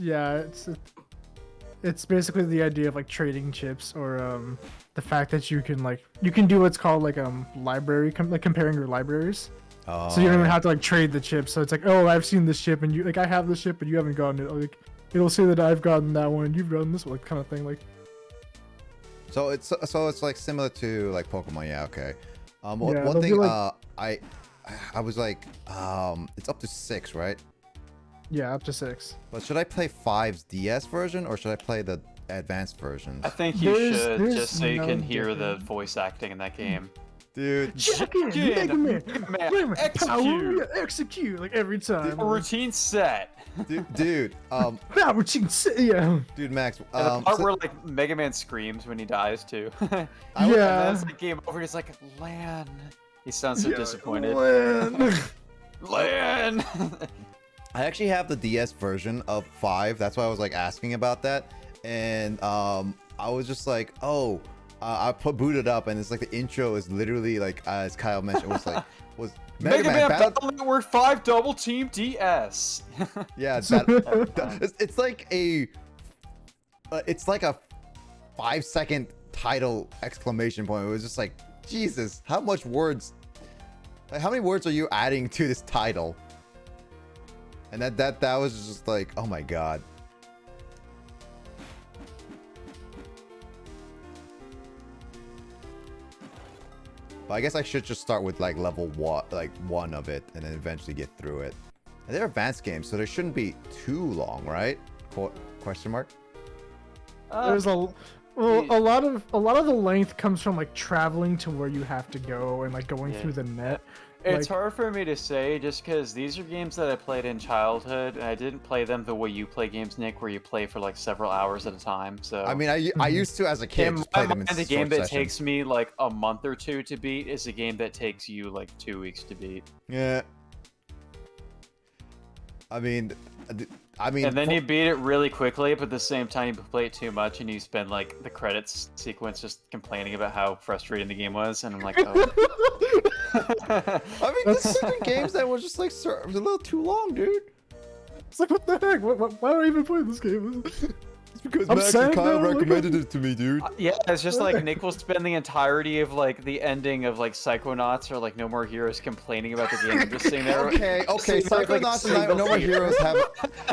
it's basically the idea of like trading chips or the fact that you can do what's called like library like comparing your libraries. Oh, So you don't even yeah. have to like trade the chips. So it's like, oh, I've seen this chip and you like I have this chip but you haven't gotten it. Like it'll say that I've gotten that one, you've gotten this one, like, kind of thing. Like So it's like similar to like Pokemon. Yeah, okay. Yeah, One they'll thing be like- I was like, it's up to 6, right? yeah, up to 6. But should I play 5's DS version or should I play the advanced versions? I think you should, There's just so you no can hear the difference. voice acting in that game. Dude, Chicken, Chicken, Mega Man, execute. power, execute, like every time. Routine set. dude, Power, chicken, yeah. dude, Max, And the part so- where like Mega Man screams when he dies too. I And would- Yeah. then it's like game over. He's like, Lan. He sounds so Yeah, disappointed. Lan. Lan. I actually have the DS version of 5. That's why I was like asking about that. And I was just like, oh, I booted up and it's like the intro is literally like, as Kyle mentioned, was Mega Man Battle. Battle Network 5 Double Team DS. Yeah, it's like a 5-second title exclamation point. It was just like, Jesus, how much words? Like, how many words are you adding to this title? And that was just like, oh my god. But I guess I should just start with like level 1 of it, and then eventually get through it. And they're advanced games, so they shouldn't be too long, right? Question mark. There's a lot of the length comes from like traveling to where you have to go and like going Yeah. through the net. It's Like- hard for me to say just because these are games that I played in childhood, and I didn't play them the way you play games, Nick, where you play for like several hours at a time. So I mean, I used to as a kid in just my play them in mind, the short game that sessions. takes me like a month or 2 to beat is a game that takes you like 2 weeks to beat. Yeah. I mean, And then you beat it really quickly, but at the same time you play it too much and you spend like the credits sequence just complaining about how frustrating the game was, and I'm like, oh. I mean, there's certain games that were just like a little too long, dude. It's like, what the heck? Why do I even play this game? It's because I'm Max sad and Kyle now, like- recommended it to me, dude. Yeah, it's just like Nick will spend the entirety of like the ending of like Psychonauts or like No More Heroes complaining about the game. I'm just sitting there. Okay, sitting there with, like, a Psychonauts and single No More tear. Heroes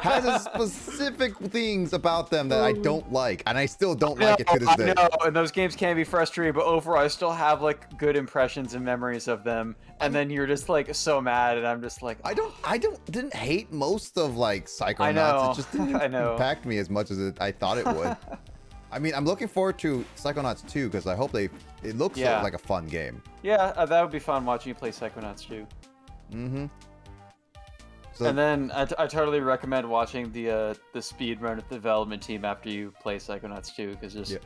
has specific things about them that I don't like, and I still don't like it to this I day. know, and those games can be frustrating, but overall, I still have like good impressions and memories of them. And then you're just like so mad, and I'm just like, I didn't hate most of like Psychonauts. I know, It just didn't I know. impact me as much as I thought it would. I mean, I'm looking forward to Psychonauts 2 because I hope it looks Yeah. like a fun game. yeah, that would be fun watching you play Psychonauts 2. Mm-hmm. So, And then I totally recommend watching the speed run of the development team after you play Psychonauts 2, because just Yeah.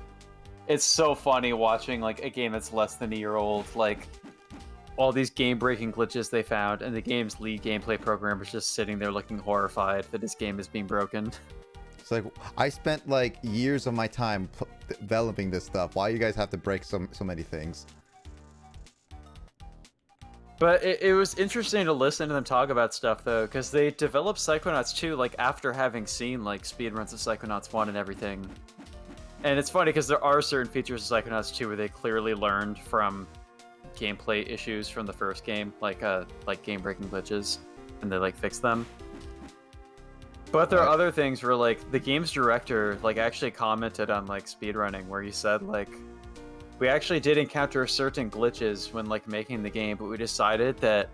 it's so funny watching like a game that's less than a year old, like all these game-breaking glitches they found, and the game's lead gameplay programmer's just sitting there looking horrified that his game is being broken. it's like I spent like years of my time developing this stuff. Why you guys have to break so many things? But it was interesting to listen to them talk about stuff though, because they developed Psychonauts 2 like after having seen like speedruns of Psychonauts 1 and everything. And it's funny because there are certain features of Psychonauts 2 where they clearly learned from gameplay issues from the first game, like game-breaking glitches, and they like fixed them. But there are other things where like the game's director like actually commented on like speedrunning, where he said like, we actually did encounter certain glitches when like making the game, but we decided that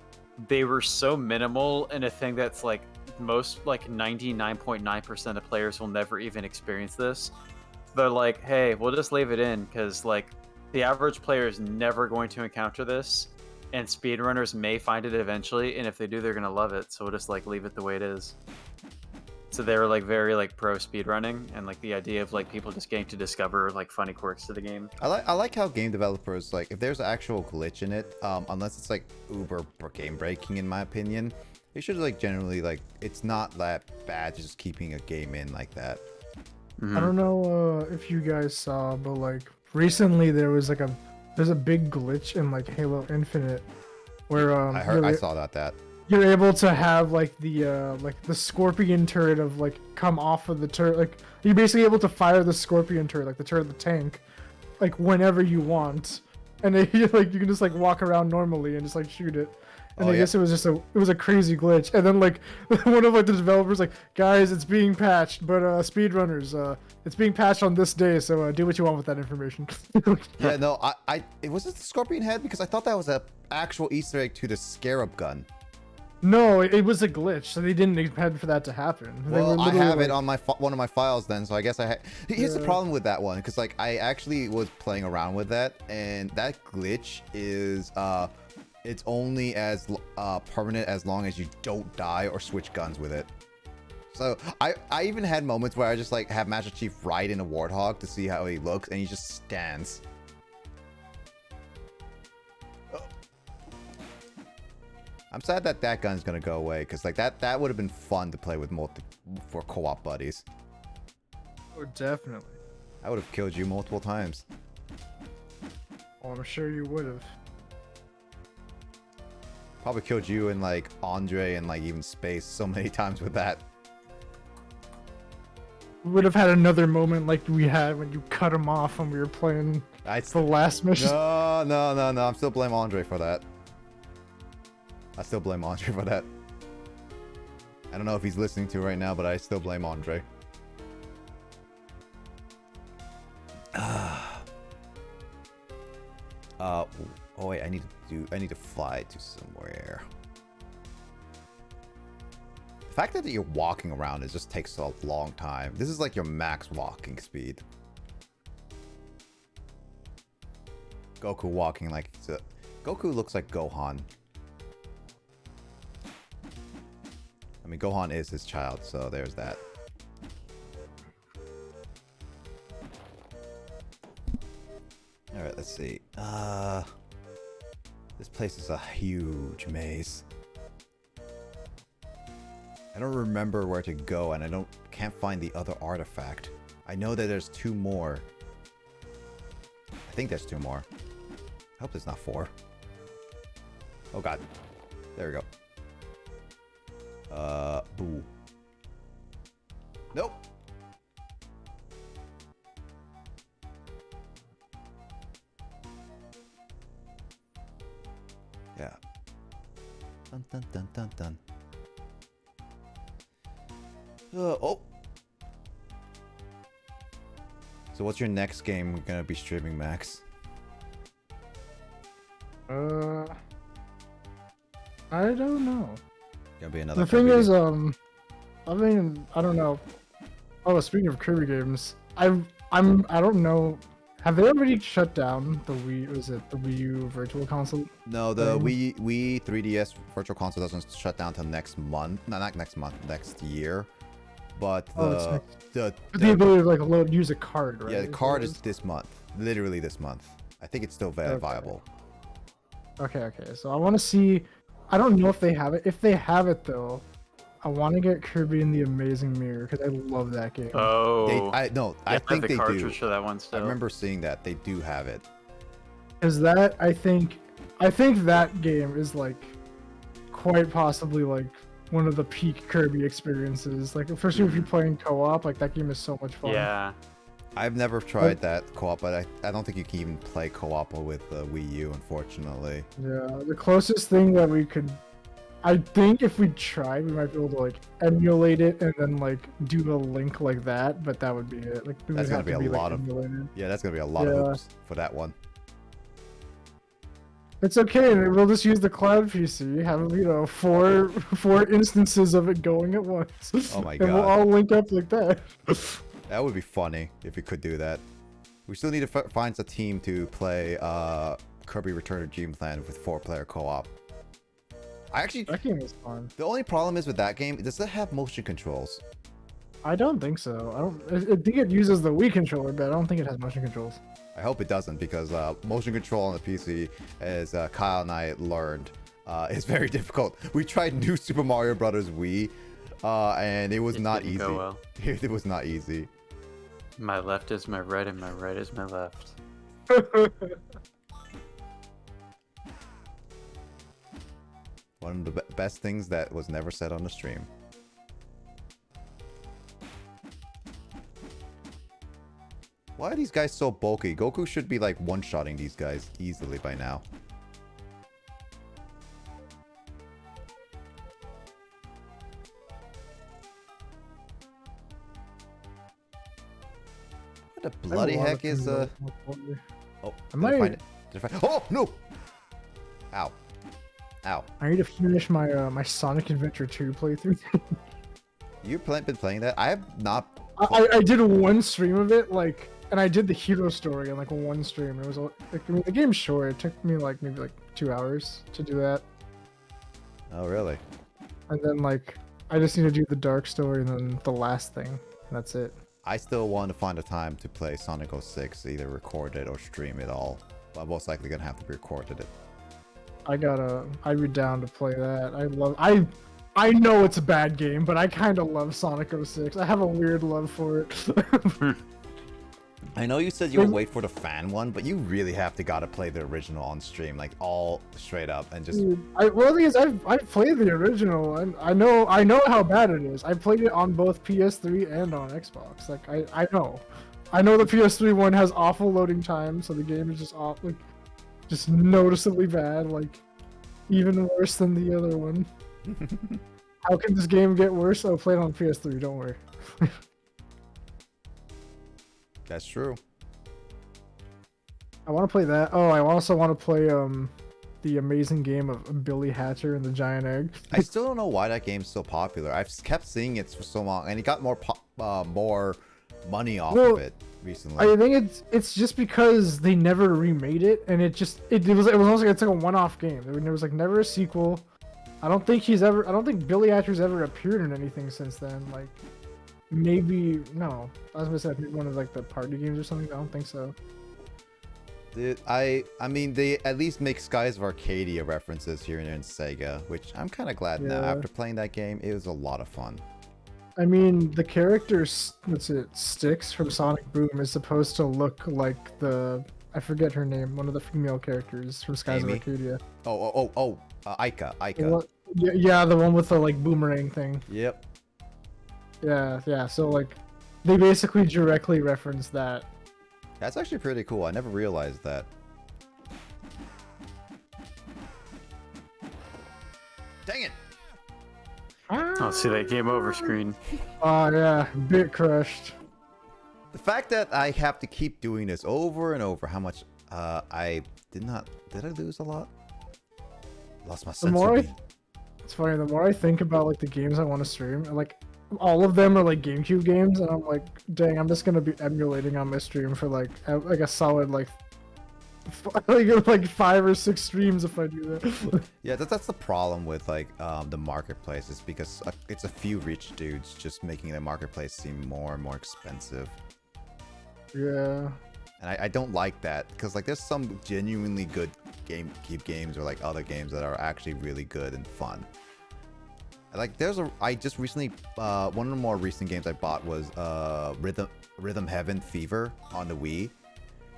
they were so minimal and a thing that's like most like 99.9% of players will never even experience this. They're like, hey, we'll just leave it in because like the average player is never going to encounter this, and speedrunners may find it eventually, and if they do, they're gonna love it. So we'll just like leave it the way it is. So they were like very like pro speedrunning, and like the idea of like people just getting to discover like funny quirks to the game. I like how game developers, like, if there's an actual glitch in it, unless it's like uber game breaking, in my opinion, they should like generally like it's not that bad just keeping a game in like that. I don't know if you guys saw, but like recently there's a big glitch in like Halo Infinite where I saw that. you're able to have like the scorpion turret of like come off of the turret. Like you're basically able to fire the scorpion turret, like the turret of the tank, like whenever you want, and then you can just like walk around normally and just like shoot it. And I guess it was a crazy glitch. And then like one of like the developers like, guys, it's being patched, but speedrunners, it's being patched on this day, so do what you want with that information. Yeah, no, it was it the scorpion head because I thought that was a actual Easter egg to the scarab gun. No, it was a glitch, so they didn't intend for that to happen. Well, I have it on my one of my files then, so I guess here's the problem with that one, because like I actually was playing around with that, and that glitch is it's only as permanent as long as you don't die or switch guns with it. So I even had moments where I just like have Master Chief ride in a warthog to see how he looks, and he just stands. I'm sad that that gun's gonna go away, because like that would have been fun to play with for co-op buddies. Oh, definitely. I would have killed you multiple times. Oh, I'm sure you would have. Probably killed you and like Andre and like even Space so many times with that. We would have had another moment like we had when you cut him off when we were playing the last mission. No. I'm still blame Andre for that. I still blame Andre for that. I don't know if he's listening to right now, but I still blame Andre. Oh wait, I need to fly to somewhere. The fact that you're walking around, it just takes a long time. This is like your max walking speed. Goku walking like Goku looks like Gohan. I mean, Gohan is his child, so there's that. Alright, let's see. This place is a huge maze. I don't remember where to go, and I can't find the other artifact. I know that there's 2 more. I think there's 2 more. I hope there's not 4. Oh god. There we go. Boo. Nope. Yeah. Dun dun dun dun dun. Oh. So what's your next game gonna be streaming, Max? I don't know. Gonna be another. The thing is, I mean, I don't know. Oh, speaking of Kirby games, I don't know. Have they already shut down the Wii? Was it the Wii U Virtual Console? No, the Wii 3DS Virtual Console doesn't shut down till next month. No, not next month. Next year. But the ability to like use a card, right? Yeah, the card is this month. Literally this month. I think it's still viable. Okay. So I want to see. I don't know if they have it. If they have it though, I want to get Kirby in the Amazing Mirror because I love that game. Oh. I think the they cartridge do. for that one still. I remember seeing that they do have it. Is that I think that game is like quite possibly like one of the peak Kirby experiences. Like especially if you're playing co-op, like that game is so much fun. Yeah. I've never tried that co-op, but I don't think you can even play co-op with the Wii U, unfortunately. Yeah, the closest thing that we could, I think if we tried, we might be able to like emulate it and then like do a link like that, but that would be it. Like that's gonna be a lot of that's gonna be a lot of hoops for that one. It's okay. We'll just use the cloud PC. Have four instances of it going at once. Oh my god! And we'll all link up like that. That would be funny if we could do that. We still need to find a team to play Kirby Return to Dreamland with 4-player co-op. That game is fun. The only problem is with that game, does it have motion controls? I don't think so. I think it uses the Wii controller, but I don't think it has motion controls. I hope it doesn't, because motion control on the PC, as Kyle and I learned, is very difficult. We tried New Super Mario Bros. Wii, and it was not easy. Go well. It was not easy. My left is my right, and my right is my left. One of the best things that was never said on the stream. Why are these guys so bulky? Goku should be like one-shotting these guys easily by now. What the bloody heck is Oh, I might find it. Did I find... Oh no! Ow. Ow. I need to finish my my Sonic Adventure 2 playthrough. You've been playing that? I have not. I did one stream of it, like, and I did the hero story in like one stream. It was like, I mean, the game's short. It took me like maybe like 2 hours to do that. Oh really? And then like I just need to do the dark story and then the last thing. And that's it. I still want to find a time to play Sonic 06, either record it or stream it all. But I'm most likely gonna have to record it. I'd be down to play that. I know it's a bad game, but I kind of love Sonic 06. I have a weird love for it. I know you said you would wait for the fan one, but you really gotta play the original on stream, like all straight up and just. Dude, well, the thing is, I've played the original, and I know how bad it is. I played it on both PS3 and on Xbox. Like I know the PS3 one has awful loading times, so the game is just like just noticeably bad, like even worse than the other one. How can this game get worse? Oh, play it on PS3. Don't worry. That's true. I want to play that. Oh, I also want to play the amazing game of Billy Hatcher and the Giant Egg. I still don't know why that game's so popular. I've kept seeing it for so long, and it got more money off of it recently. I think it's just because they never remade it, and it was almost like it's like a one-off game. There was like never a sequel. I don't think Billy Hatcher's ever appeared in anything since then. Like maybe no. I was gonna say one of like the party games or something. I don't think so. I mean, they at least make Skies of Arcadia references here and there in Sega, which I'm kind of glad now. After playing that game, it was a lot of fun. I mean, the character, Styx from Sonic Boom is supposed to look like I forget her name, one of the female characters from Skies of Arcadia. Aika. Yeah, the one with the like boomerang thing. Yep. Yeah. So like, they basically directly reference that. That's actually pretty cool. I never realized that. Dang it! Oh, see that game over screen. Oh yeah, bit crushed. The fact that I have to keep doing this over and over, how much did I lose a lot? Lost my sense of being. It's funny, the more I think about like the games I want to stream, like all of them are like GameCube games, and I'm like, dang, I'm just gonna be emulating on my stream for like a solid like 5 or 6 streams if I do that. Yeah, that's the problem with like the marketplace, is because it's a few rich dudes just making the marketplace seem more and more expensive. Yeah. And I don't like that, because like there's some genuinely good GameCube games or like other games that are actually really good and fun. Like I just recently one of the more recent games I bought was Rhythm Heaven Fever on the Wii.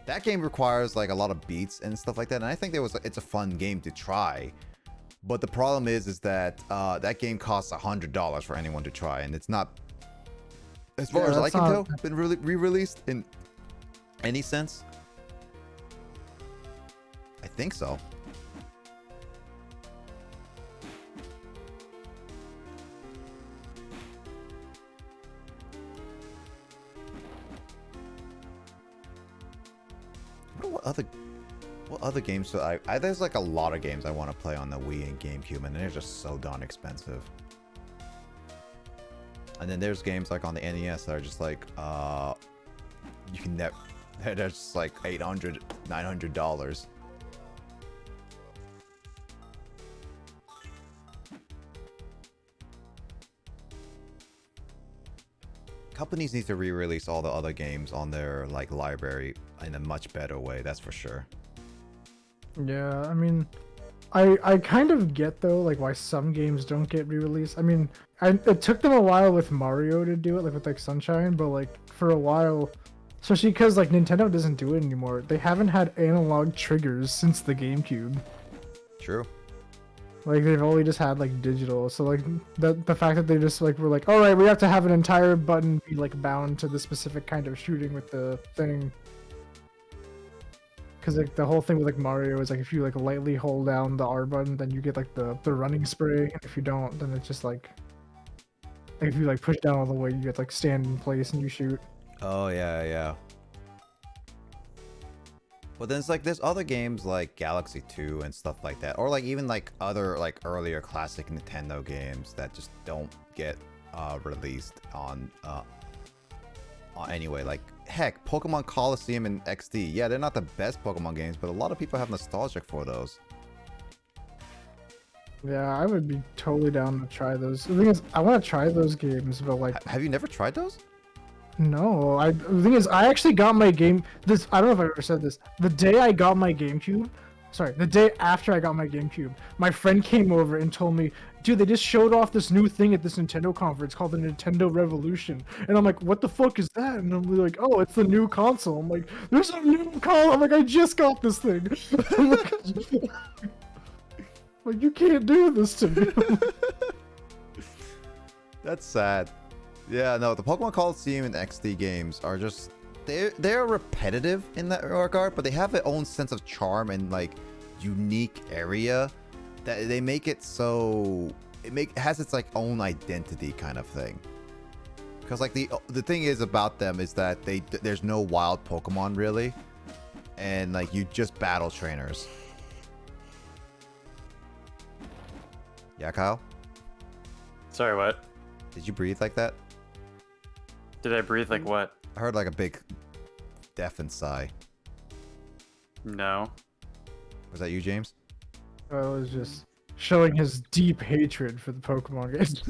That game requires like a lot of beats and stuff like that, and I think it's a fun game to try. But the problem is that that game costs $100 for anyone to try, and it's not, as far as I can tell, been really re-released in any sense. I think so. What other games? So there's like a lot of games I want to play on the Wii and GameCube, and they're just so darn expensive. And then there's games like on the NES that are just like you can never. They're just like $800, $900. Companies need to re-release all the other games on their like library in a much better way, that's for sure. Yeah, I mean, I kind of get though like why some games don't get re-released. I mean, it took them a while with Mario to do it, like with like Sunshine, but like for a while, especially because like Nintendo doesn't do it anymore. They haven't had analog triggers since the GameCube. True. Like they've only just had like digital, so like the fact that they just like were like, all right, we have to have an entire button be like bound to the specific kind of shooting with the thing. Because like the whole thing with like Mario is like if you like lightly hold down the R button, then you get like the running spray. And if you don't, then it's just like if you like push down all the way, you get like stand in place and you shoot. Oh yeah, yeah. But then it's like there's other games like Galaxy 2 and stuff like that, or like even like other like earlier classic Nintendo games that just don't get released on anyway. Like heck, Pokemon Colosseum and XD. Yeah, they're not the best Pokemon games, but a lot of people have nostalgia for those. Yeah, I would be totally down to try those. The thing is, I want to try those games, but like, Have you never tried those? no. The thing is, I actually got my game. This I don't know if I ever said this. The day I got my GameCube, sorry, the day after I got my GameCube, my friend came over and told me, dude, they just showed off this new thing at this Nintendo conference called the Nintendo Revolution. And I'm like, what the fuck is that? And I'm like, oh, it's the new console. I'm like, there's a new console. I'm like, I just got this thing. I'm like, you can't do this to me. That's sad. Yeah, no, the Pokemon Colosseum and XD games are just they're repetitive in that regard, but they have their own sense of charm and like unique area that they make it so it has its like own identity kind of thing. Because like the thing is about them is that there's no wild Pokemon really, and like you just battle trainers. Yeah, Kyle? Sorry, what? Did you breathe like that? Did I breathe like what? I heard like a big deafened sigh. No. Was that you, James? I was just showing his deep hatred for the Pokemon games.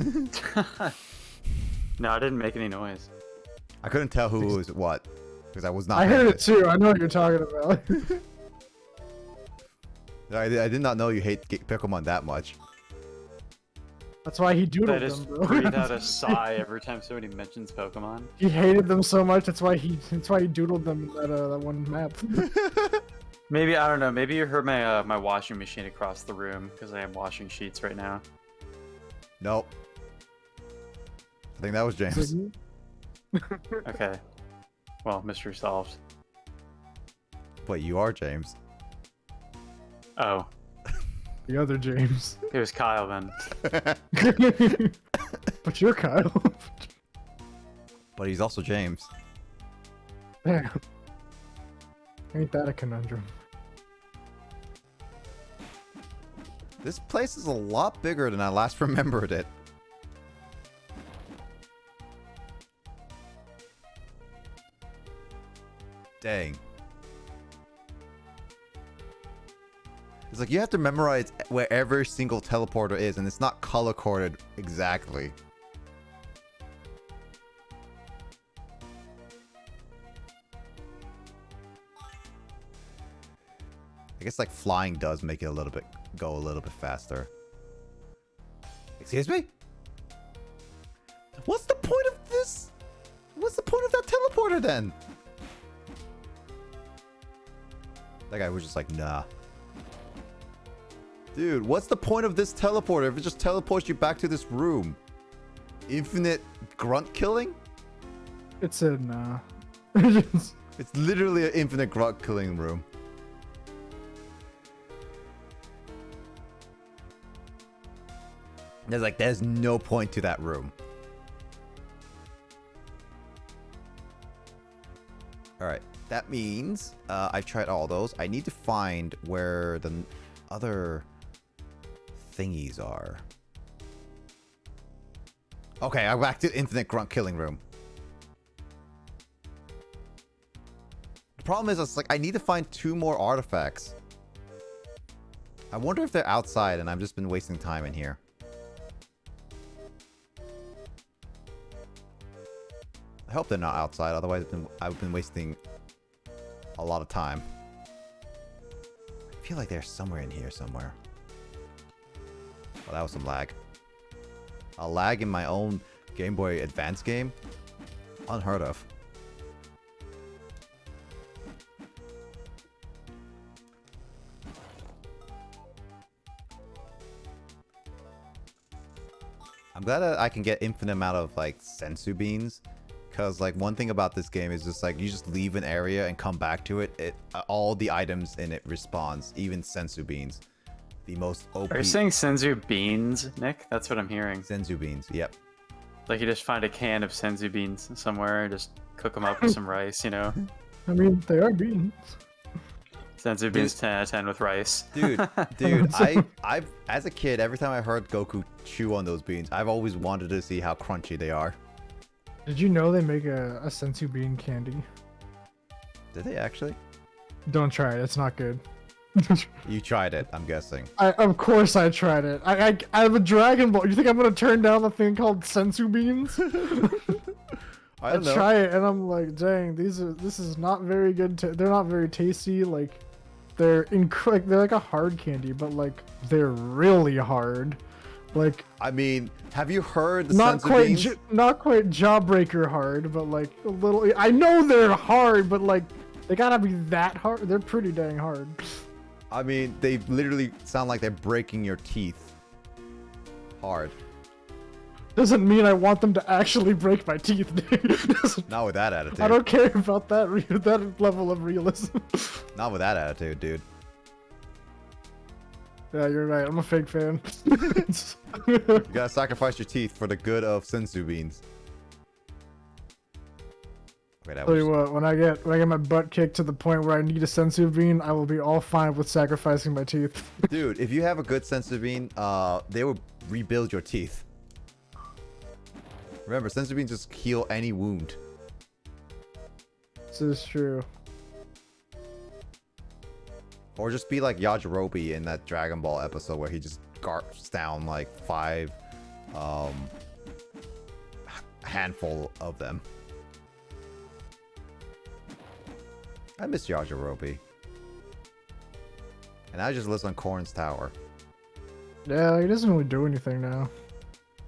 No, I didn't make any noise. I couldn't tell who was what because I was not. I heard it too. I know what you're talking about. I did not know you hate Pokemon that much. That's why he I doodled just them, bro. breathe out a sigh every time somebody mentions Pokemon. He hated them so much. That's why he doodled them in that one map. Maybe, I don't know, maybe you heard my my washing machine across the room because I am washing sheets right now. Nope. I think that was James. Okay. Well, mystery solved. But you are James. Oh, The other James. it was Kyle then. But you're Kyle. But he's also James. Damn. Ain't that a conundrum? This place is a lot bigger than I last remembered it. Dang. It's like you have to memorize where every single teleporter is, and it's not color coded exactly. I guess like flying does make it go a little bit faster. Excuse me? What's the point of this? What's the point of that teleporter then? That guy was just like, nah. Dude, what's the point of this teleporter if it just teleports you back to this room? Infinite grunt killing? It's a nah. It's literally an infinite grunt killing room. There's no point to that room. Alright, that means I've tried all those. I need to find where the other thingies are. Okay, I'm back to the infinite grunt killing room. The problem is, it's like I need to find 2 more artifacts. I wonder if they're outside and I've just been wasting time in here. I hope they're not outside, otherwise I've been wasting a lot of time. I feel like they're somewhere in here somewhere. Well, that was some lag. A lag in my own Game Boy Advance game? Unheard of. I'm glad that I can get infinite amount of like sensu beans, because like one thing about this game is just like you just leave an area and come back to it. All the items in it respawns, even sensu beans. The most OP. Are you saying senzu beans, Nick? That's what I'm hearing. Senzu beans? Yep. Like you just find a can of senzu beans somewhere and just cook them up with some rice, you know? I mean, they are beans. Senzu beans 10 out of 10 with rice. Dude, I've as a kid, every time I heard Goku chew on those beans, I've always wanted to see how crunchy they are. Did you know they make a sensu bean candy? Did they actually? Don't try it. It's not good. You tried it, I'm guessing. Of course I tried it. I have a Dragon Ball. You think I'm gonna turn down the thing called sensu beans? I don't know. Try it and I'm like, dang, this is not very good. They're not very tasty. Like, they're like a hard candy, but like they're really hard. Like, I mean, have you heard the not sensu quite beans? not quite jawbreaker hard, but like a little. I know they're hard, but like they gotta be that hard. They're pretty dang hard. I mean, they literally sound like they're breaking your teeth. Hard. Doesn't mean I want them to actually break my teeth, dude. Not with that attitude. I don't care about that level of realism. Not with that attitude, dude. Yeah, you're right. I'm a fake fan. You gotta sacrifice your teeth for the good of sensu beans. Okay, that Tell was... you what, when I get my butt kicked to the point where I need a sensu bean, I will be all fine with sacrificing my teeth. Dude, if you have a good sensu bean, they will rebuild your teeth. Remember, sensu beans just heal any wound. This is true. Or just be like Yajirobe in that Dragon Ball episode where he just garps down like 5 handful of them. I miss Yajirobe. And I just lives on Corn's Tower. Yeah, he doesn't really do anything now.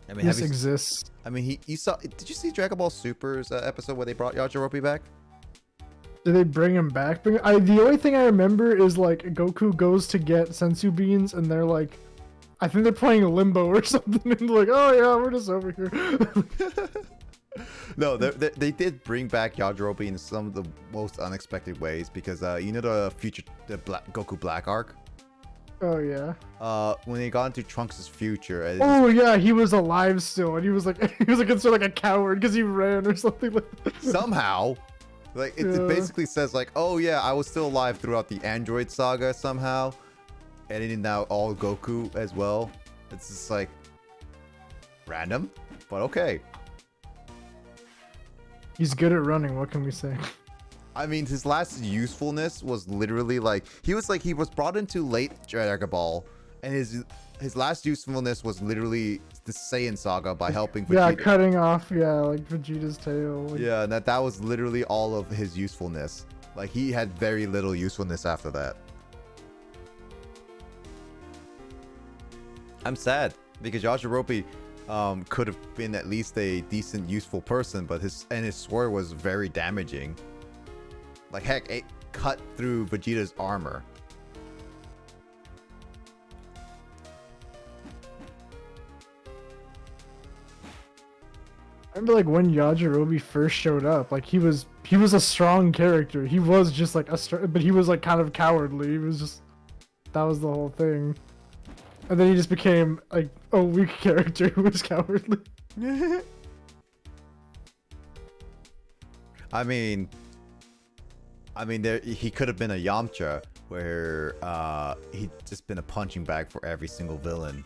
I He mean, just exists. I mean, you saw. Did you see Dragon Ball Super's episode where they brought Yajirobe back? Did they bring him back? The only thing I remember is like Goku goes to get sensu beans, and they're like, I think they're playing Limbo or something, and they're like, oh yeah, we're just over here. No, they did bring back Yajirobe in some of the most unexpected ways because you know the Goku Black arc. Oh yeah. When they got into Trunks' future. Oh yeah, he was alive still, and he was like considered like a coward because he ran or something like that. Somehow, like it basically says like, oh yeah, I was still alive throughout the Android saga somehow, and it is now all Goku as well. It's just like random, but okay. He's good at running. What can we say? I mean, his last usefulness was literally like he was brought into late Dragon Ball, and his last usefulness was literally the Saiyan saga by helping Vegeta. Yeah, cutting off, like Vegeta's tail. Like... Yeah, and that was literally all of his usefulness. Like he had very little usefulness after that. I'm sad because Yajirobe could have been at least a decent, useful person, but his sword was very damaging. Like heck, it cut through Vegeta's armor. I remember like when Yajirobe first showed up, like he was a strong character. He was just like but he was like kind of cowardly. He was just that was the whole thing. And then he just became like a weak character who was cowardly. I mean, he could have been a Yamcha, where he'd just been a punching bag for every single villain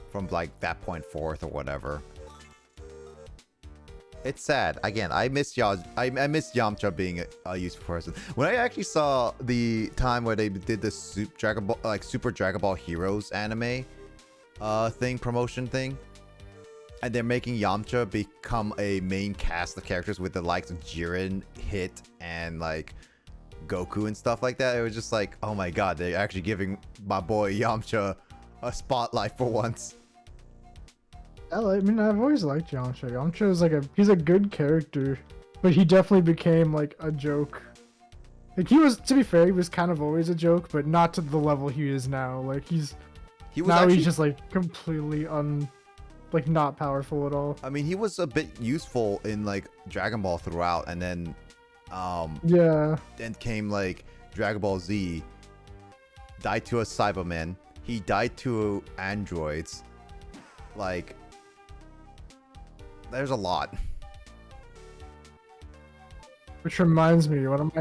from like that point forth or whatever. It's sad. Again, I miss Yamcha being a useful person. When I actually saw the time where they did the Super Dragon Ball Heroes anime promotion thing, and they're making Yamcha become a main cast of characters with the likes of Jiren, Hit, and like Goku and stuff like that. It was just like, oh my god, they're actually giving my boy Yamcha a spotlight for once. I mean, I've always liked Yamcha. Yamcha is he's a good character, but he definitely became like a joke. Like he was, to be fair, he was kind of always a joke, but not to the level he is now. Like he's He was now actually, he's just like completely like not powerful at all. I mean, he was a bit useful in like Dragon Ball throughout, and then Yeah. then came like Dragon Ball Z. Died to a Cyberman. He died to androids. Like, there's a lot. Which reminds me, some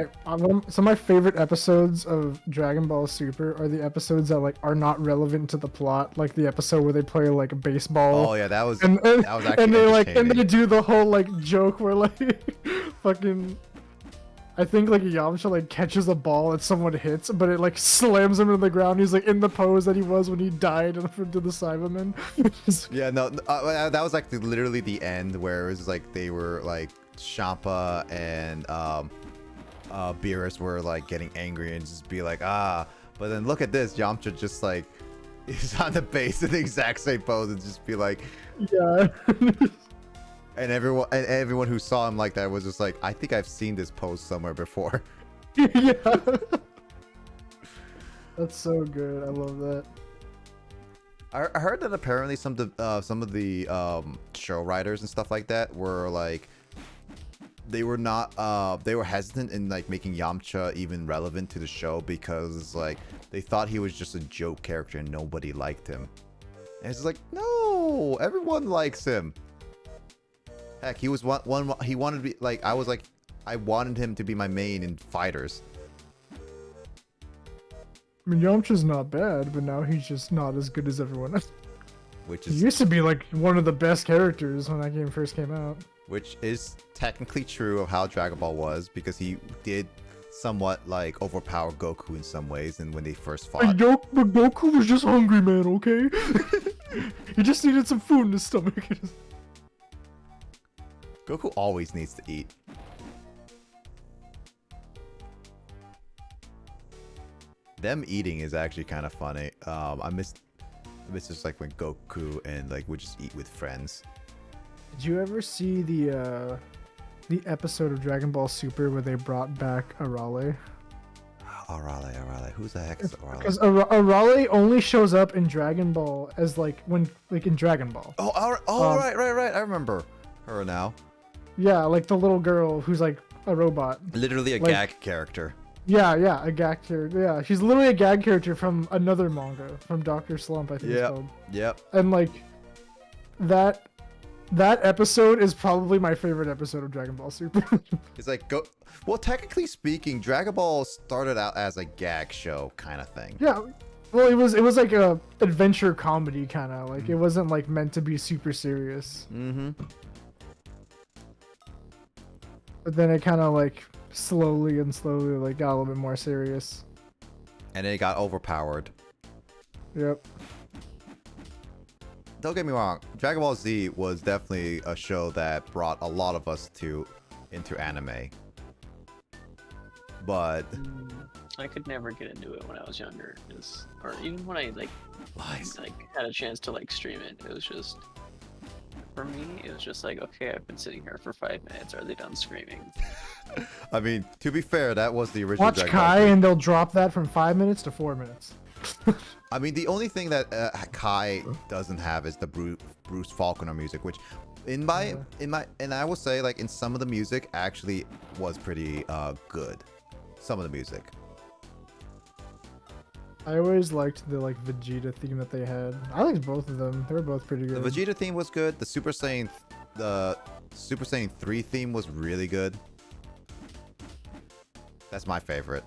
of my favorite episodes of Dragon Ball Super are the episodes that like are not relevant to the plot, like the episode where they play like baseball. Oh yeah, that was and actually and they like and entertaining. they do the whole like joke where like fucking I think like Yamcha like catches a ball that someone hits, but it like slams him into the ground. He's like in the pose that he was when he died in front of the Cybermen. Yeah, no, that was like literally the end where it was like they were like Champa and Beerus were like getting angry and just be like, ah, but then look at this, Yamcha just like is on the base in the exact same pose and just be like, Yeah. and everyone who saw him like that was just like, I think I've seen this pose somewhere before. Yeah. That's so good. I love that. I heard that apparently some of the show writers and stuff like that were like, they were not they were hesitant in like making Yamcha even relevant to the show because like they thought he was just a joke character and nobody liked him. And it's like, no, everyone likes him. Heck, he was one he wanted to be like, I was like, I wanted him to be my main in Fighters. I mean, Yamcha's not bad, but now he's just not as good as everyone else. Which He is used to be like one of the best characters when that game first came out. technically true of how Dragon Ball was, because he did somewhat like overpower Goku in some ways, and when they first fought. But Goku was just hungry, man, okay? He just needed some food in his stomach. Goku always needs to eat. Them eating is actually kind of funny. I miss just like when Goku and like would just eat with friends. Did you ever see the episode of Dragon Ball Super where they brought back Arale? Arale. Who's the heck is Arale? Because Arale only shows up in Dragon Ball as like in Dragon Ball. Right. I remember her now. Yeah, like the little girl who's like a robot. Literally a Like- gag character. Yeah, a gag character. Yeah, she's literally a gag character from another manga, from Dr. Slump, I think it's called. Yep. And like that episode is probably my favorite episode of Dragon Ball Super. It's like well, technically speaking, Dragon Ball started out as a gag show kind of thing. Yeah, well, it was like a adventure comedy kind of like, it wasn't like meant to be super serious. Mm-hmm. But then it kind of like slowly like got a little bit more serious. And then it got overpowered. Yep. Don't get me wrong, Dragon Ball Z was definitely a show that brought a lot of us into anime. But I could never get into it when I was younger, or even when I lies. had a chance to like stream it. It was just, for me, it was just like, okay, I've been sitting here for 5 minutes. Are they done screaming? I mean, to be fair, that was the original Watch Dragon Ball Kai Z. and they'll drop that from 5 minutes to 4 minutes. I mean, the only thing that Kai doesn't have is the Bruce Faulconer music, which and I will say, like, in some of the music actually was pretty good. Some of the music. I always liked the like Vegeta theme that they had. I liked both of them. They were both pretty good. The Vegeta theme was good. The Super Saiyan 3 theme was really good. That's my favorite.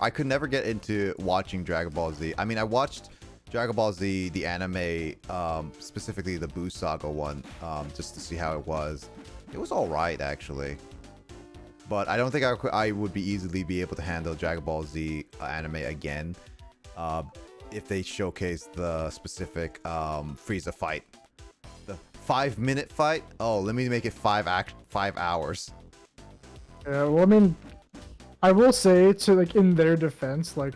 I could never get into watching Dragon Ball Z. I mean, I watched Dragon Ball Z, the anime, specifically the Buu Saga one, just to see how it was. It was alright, actually. But I don't think I would easily be able to handle Dragon Ball Z anime again, if they showcase the specific Frieza fight. The 5-minute fight? Oh, let me make it 5 hours. Yeah, well, I mean, I will say, to like in their defense, like,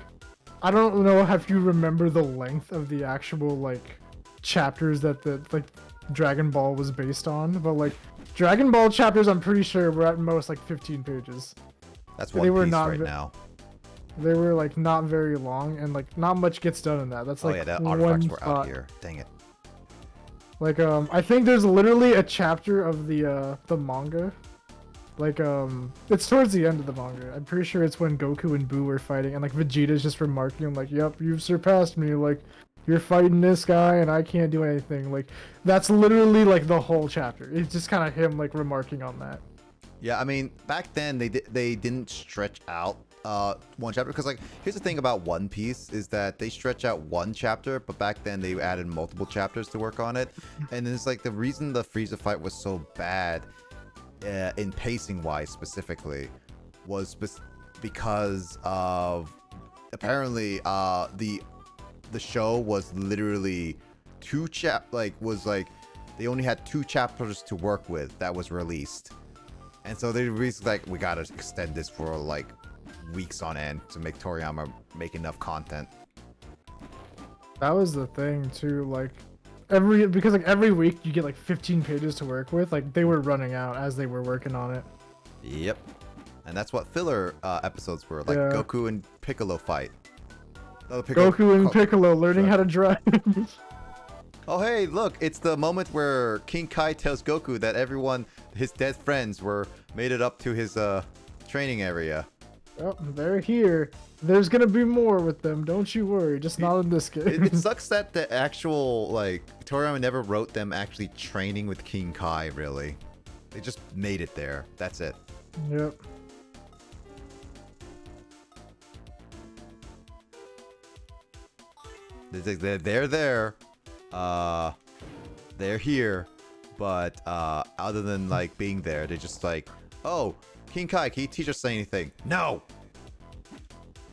I don't know if you remember the length of the actual like chapters that the like Dragon Ball was based on, but like Dragon Ball chapters, I'm pretty sure were at most like 15 pages. That's They One were Piece not right ve- now. They were like not very long, and like not much gets done in that. That's Oh like yeah, the one artifacts were out thought. here. Dang it. Like I think there's literally a chapter of the manga. Like it's towards the end of the manga. I'm pretty sure it's when Goku and Boo are fighting, and like Vegeta's just remarking like, "Yep, you've surpassed me. Like you're fighting this guy, and I can't do anything." Like that's literally like the whole chapter. It's just kind of him like remarking on that. Yeah, I mean, back then they didn't stretch out one chapter, because like here's the thing about One Piece is that they stretch out one chapter, but back then they added multiple chapters to work on it, and it's like the reason the Frieza fight was so bad in pacing wise specifically was because of apparently the show was literally they only had 2 chapters to work with that was released. And so they basically like, we gotta extend this for like weeks on end to make Toriyama make enough content. That was the thing too. Like because like every week you get like 15 pages to work with. Like they were running out as they were working on it. Yep. And that's what filler episodes were, like Yeah. Goku and Piccolo fight. Goku and Piccolo learning how to drive. Oh hey, look, it's the moment where King Kai tells Goku that everyone, his dead friends, made it up to his training area. Oh, they're here. There's gonna be more with them. Don't you worry. Just not in this game. It sucks that the actual, like, Toriyama never wrote them actually training with King Kai, really. They just made it there. That's it. Yep. They're there. They're here. But other than, like, being there, they're just like, oh, King Kai, can you teach us anything? No!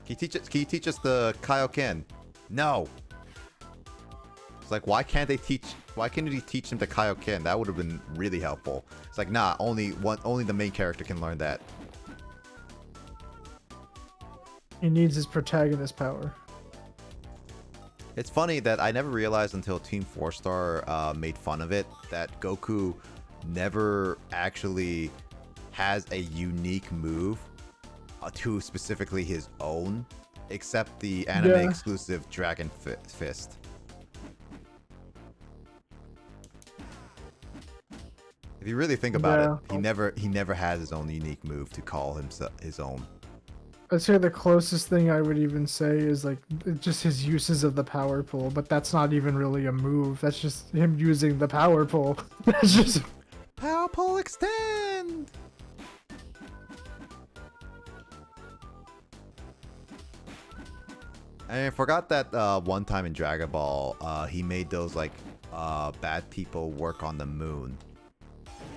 Can you teach us the Kaioken? No! It's like, why can't he teach them the Kaioken? That would have been really helpful. It's like, nah, only the main character can learn that. He needs his protagonist power. It's funny that I never realized until Team 4-Star made fun of it that Goku never actually has a unique move to specifically his own, except the anime exclusive Dragon Fist. If you really think about it, he never has his own unique move to call himself his own. I'd say the closest thing I would even say is like just his uses of the power pole, but that's not even really a move. That's just him using the power pole. That's just Power pole extend. I forgot that one time in Dragon Ball, he made those like bad people work on the moon.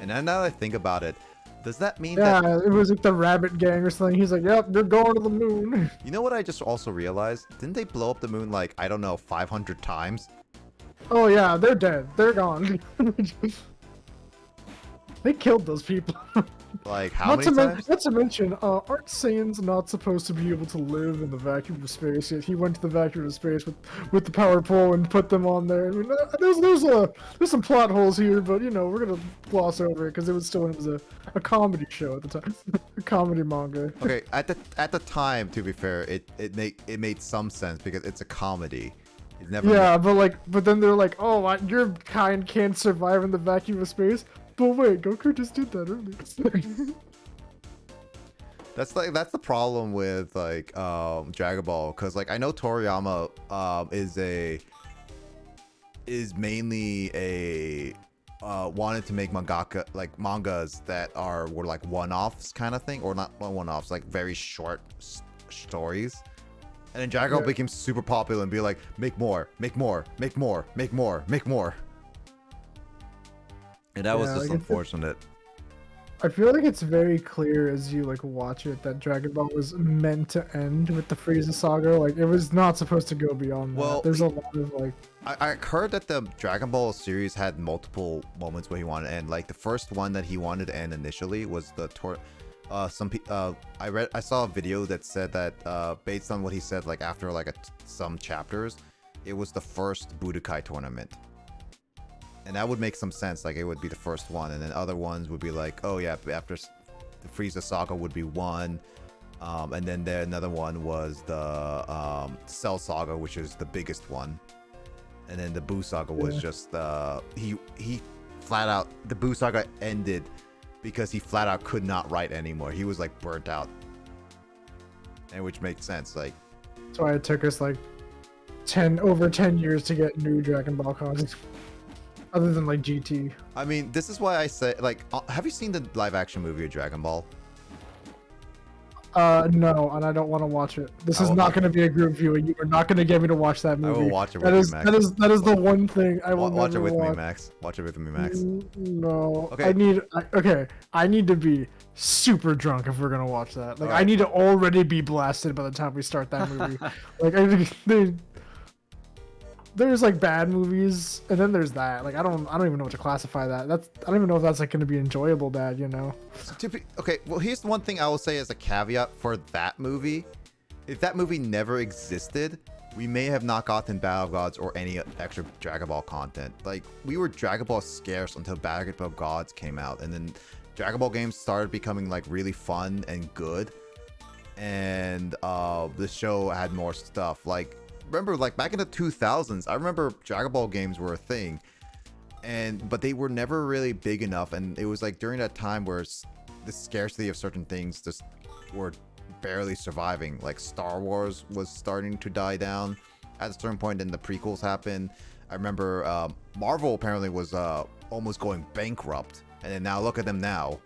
And now that I think about it, does that mean that... it was like the rabbit gang or something. He's like, yep, they're going to the moon. You know what I just also realized? Didn't they blow up the moon like, I don't know, 500 times? Oh yeah, they're dead. They're gone. They killed those people. Like, how many times? Not to mention, aren't Saiyans not supposed to be able to live in the vacuum of space? Yet he went to the vacuum of space with the power pole and put them on there. I mean, there's some plot holes here, but you know we're gonna gloss over it because it was a comedy show at the time, a comedy manga. Okay, at the time, to be fair, it made some sense because it's a comedy. It never Yeah, but then they're like, oh, your kind can't survive in the vacuum of space. But wait, Goku just did that earlier. That's the problem with like Dragon Ball, because like I know Toriyama is mainly a wanted to make mangas that were like one-offs kind of thing, or not one-offs, like very short stories. And then Dragon Ball became super popular and be like, make more, make more, make more, make more, make more. And that was just unfortunate. I feel like it's very clear as you like watch it that Dragon Ball was meant to end with the Frieza saga. Like it was not supposed to go beyond that. Well, there's a lot of like. I heard that the Dragon Ball series had multiple moments where he wanted to end. Like the first one that he wanted to end initially was the I saw a video that said that based on what he said, like after like some chapters, it was the first Budokai tournament. And that would make some sense, like it would be the first one, and then other ones would be like, oh yeah, after the Frieza saga would be 1, And then another one was the Cell Saga, which is the biggest one. And then the Boo Saga was just he flat out, the Boo Saga ended because he flat out could not write anymore. He was like burnt out, and which makes sense. Like That's why it took us like over 10 years to get new Dragon Ball content, other than like GT. I mean, this is why I say, like, have you seen the live action movie of Dragon Ball? No, and I don't want to watch it. This is not going to be a group viewing. You are not going to get me to watch that movie. I will watch it with you, Max. That is the one thing I will watch it never with watch. me, Max. Watch it with me, Max. No. Okay. I need to be super drunk if we're gonna watch that. Like, I need to already be blasted by the time we start that movie. Like, there's like bad movies, and then there's that. Like, I don't even know what to classify that. I don't even know if that's like gonna be enjoyable bad, you know? Okay, well, here's one thing I will say as a caveat for that movie. If that movie never existed, we may have not gotten Battle of Gods or any extra Dragon Ball content. Like, we were Dragon Ball scarce until Battle of Gods came out, and then Dragon Ball games started becoming like really fun and good, and the show had more stuff. Like, remember, like back in the 2000s, I remember Dragon Ball games were a thing, but they were never really big enough, and it was like during that time where the scarcity of certain things just were barely surviving. Like Star Wars was starting to die down at a certain point, and the prequels happened. I remember Marvel apparently was almost going bankrupt, and then now look at them now.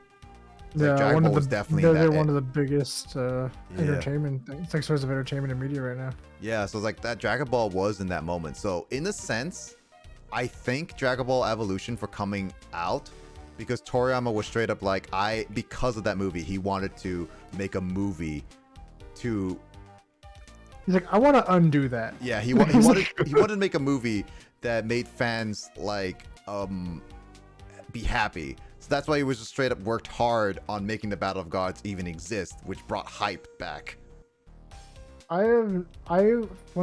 Yeah, Dragon Ball was definitely they're one of the biggest entertainment things. It's like source of entertainment and media right now. Yeah, so it's like that Dragon Ball was in that moment. So in a sense, I think Dragon Ball Evolution for coming out, because Toriyama was straight up like, because of that movie, he wanted to make a movie to... He's like, I want to undo that. Yeah, he wanted to make a movie that made fans like be happy. So that's why he was just straight up worked hard on making the Battle of Gods even exist, which brought hype back. One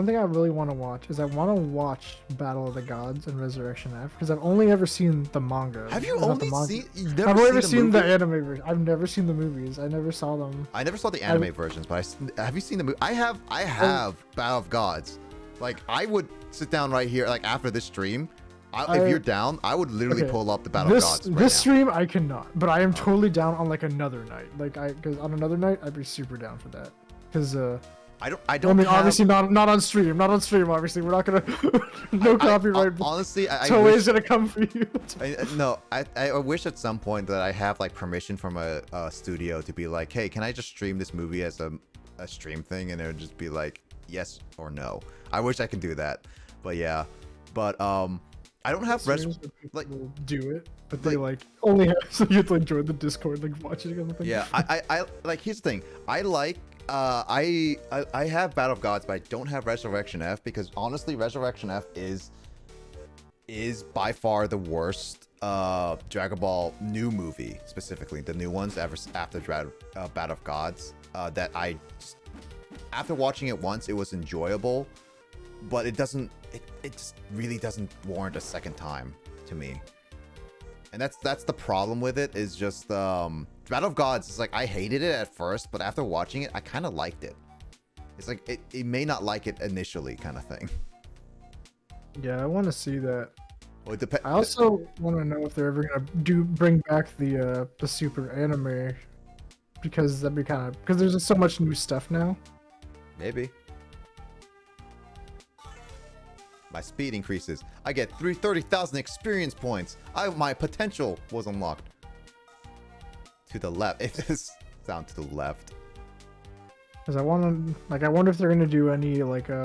thing I really want to watch is I want to watch Battle of the Gods and Resurrection F, because I've only ever seen the manga. Have you only seen? I've only ever seen the anime version. I've never seen the movies. I never saw them. I never saw the anime versions, but have you seen the movie? I have Battle of Gods. Like, I would sit down right here, like after this stream. If you're down, I would literally pull up the Battle of Gods right this now. stream I cannot, but I am totally down on like another night. Because on another night I'd be super down for that. Because I mean, obviously not on stream. Not on stream. Obviously, we're not gonna. No copyright. Honestly, Toei's gonna come for you. I wish at some point that I have like permission from a studio to be like, hey, can I just stream this movie as a stream thing, and it would just be like yes or no. I wish I could do that, but yeah, I don't have like do it, but they like only have so you have to like join the Discord, like watch it or something. Yeah, I like. Here's the thing. I like. I have Battle of Gods, but I don't have Resurrection F, because honestly, Resurrection F is by far the worst Dragon Ball new movie, specifically the new ones ever after Battle of Gods. That I just, after watching it once, it was enjoyable, but it doesn't. It just really doesn't warrant a second time to me. And that's the problem with it, is just Battle of Gods is like, I hated it at first, but after watching it, I kind of liked it. It's like it may not like it initially, kind of thing. Yeah, I want to see that. Well, it I also want to know if they're ever gonna bring back the super anime, because that'd be because there's just so much new stuff now. Maybe. My speed increases. I get 30,000 experience points. My potential was unlocked. To the left. It is down to the left. Because I wonder if they're gonna do any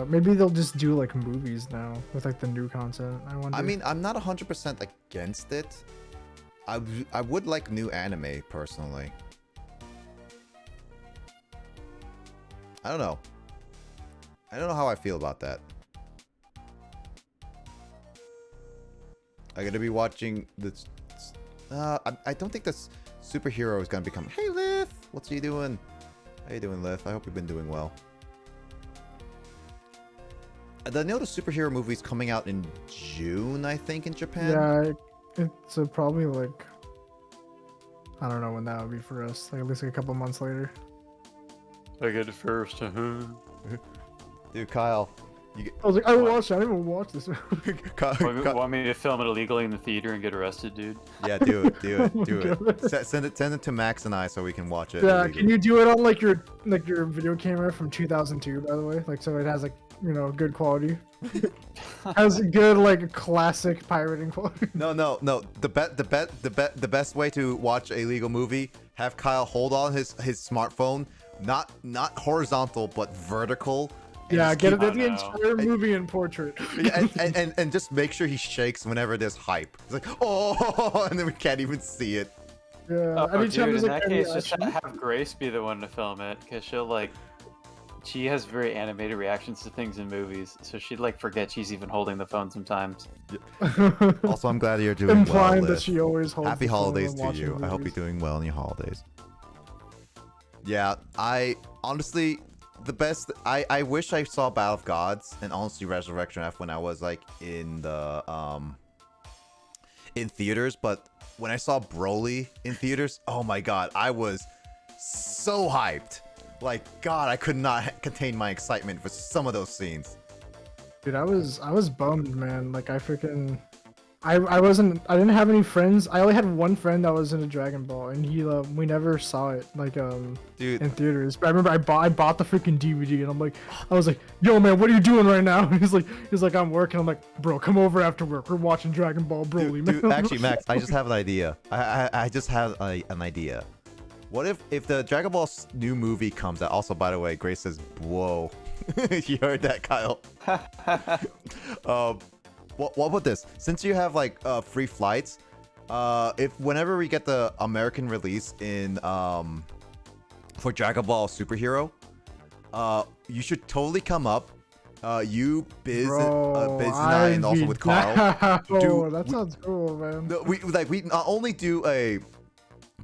maybe they'll just do like movies now with like the new content. I mean, I'm not 100% against it. I would like new anime personally. I don't know. I don't know how I feel about that. I'm gonna be watching this. I don't think this superhero is gonna become. Hey, Lith, what's you doing? How you doing, Lith? I hope you've been doing well. I know the superhero movie's coming out in June, I think, in Japan. Yeah, it's probably like, I don't know when that would be for us. Like at least like a couple months later. I get it first. Dude, Kyle, you get, I was like, I watched it. I didn't even watch this. Want me to film it illegally in the theater and get arrested, dude? yeah, do it, do it, Oh my do it. God. Send it to Max and I so we can watch it. Yeah, illegally. can you do it on like your video camera from 2002, by the way? Like, so it has like, you know, good quality. Has good like classic pirating quality. No. The best way to watch a legal movie: have Kyle hold on his smartphone, not horizontal but vertical. And Yeah, just get keep- it the no. entire movie in portrait. Yeah, and just make sure he shakes whenever there's hype. It's like, oh, and then we can't even see it. Yeah, Oh, anytime dude, there's in like that any case, just action. have Grace be the one to film it, because she has very animated reactions to things in movies, so she'd like forget she's even holding the phone sometimes. Also, I'm glad you're doing Implying well. that she always holds Happy the phone holidays when to watching you. I hope you're movies. doing well in your holidays. Yeah, I honestly, the best. I wish I saw Battle of Gods and honestly Resurrection F when I was like in the in theaters, but when I saw Broly in theaters, oh my god, I was so hyped. Like, God, I could not contain my excitement for some of those scenes. Dude, I was bummed, man. Like I freaking, I didn't have any friends. I only had one friend that was into Dragon Ball, and we never saw it like Dude, in theaters. But I remember I bought the freaking DVD, and I was like, yo man, what are you doing right now? And he's like, I'm working. I'm like, bro, come over after work. We're watching Dragon Ball Broly, man. dude, actually, Max, I just have an idea. I just have an idea. What if the Dragon Ball new movie comes out? Also, by the way, Grace says, "Whoa," you heard that, Kyle? What about this? Since you have like free flights, if whenever we get the American release in for Dragon Ball Superhero, you should totally come up. You, Biz, Bro, Biz and I, and also with Carl. Oh, that sounds cool, man. No, we not only do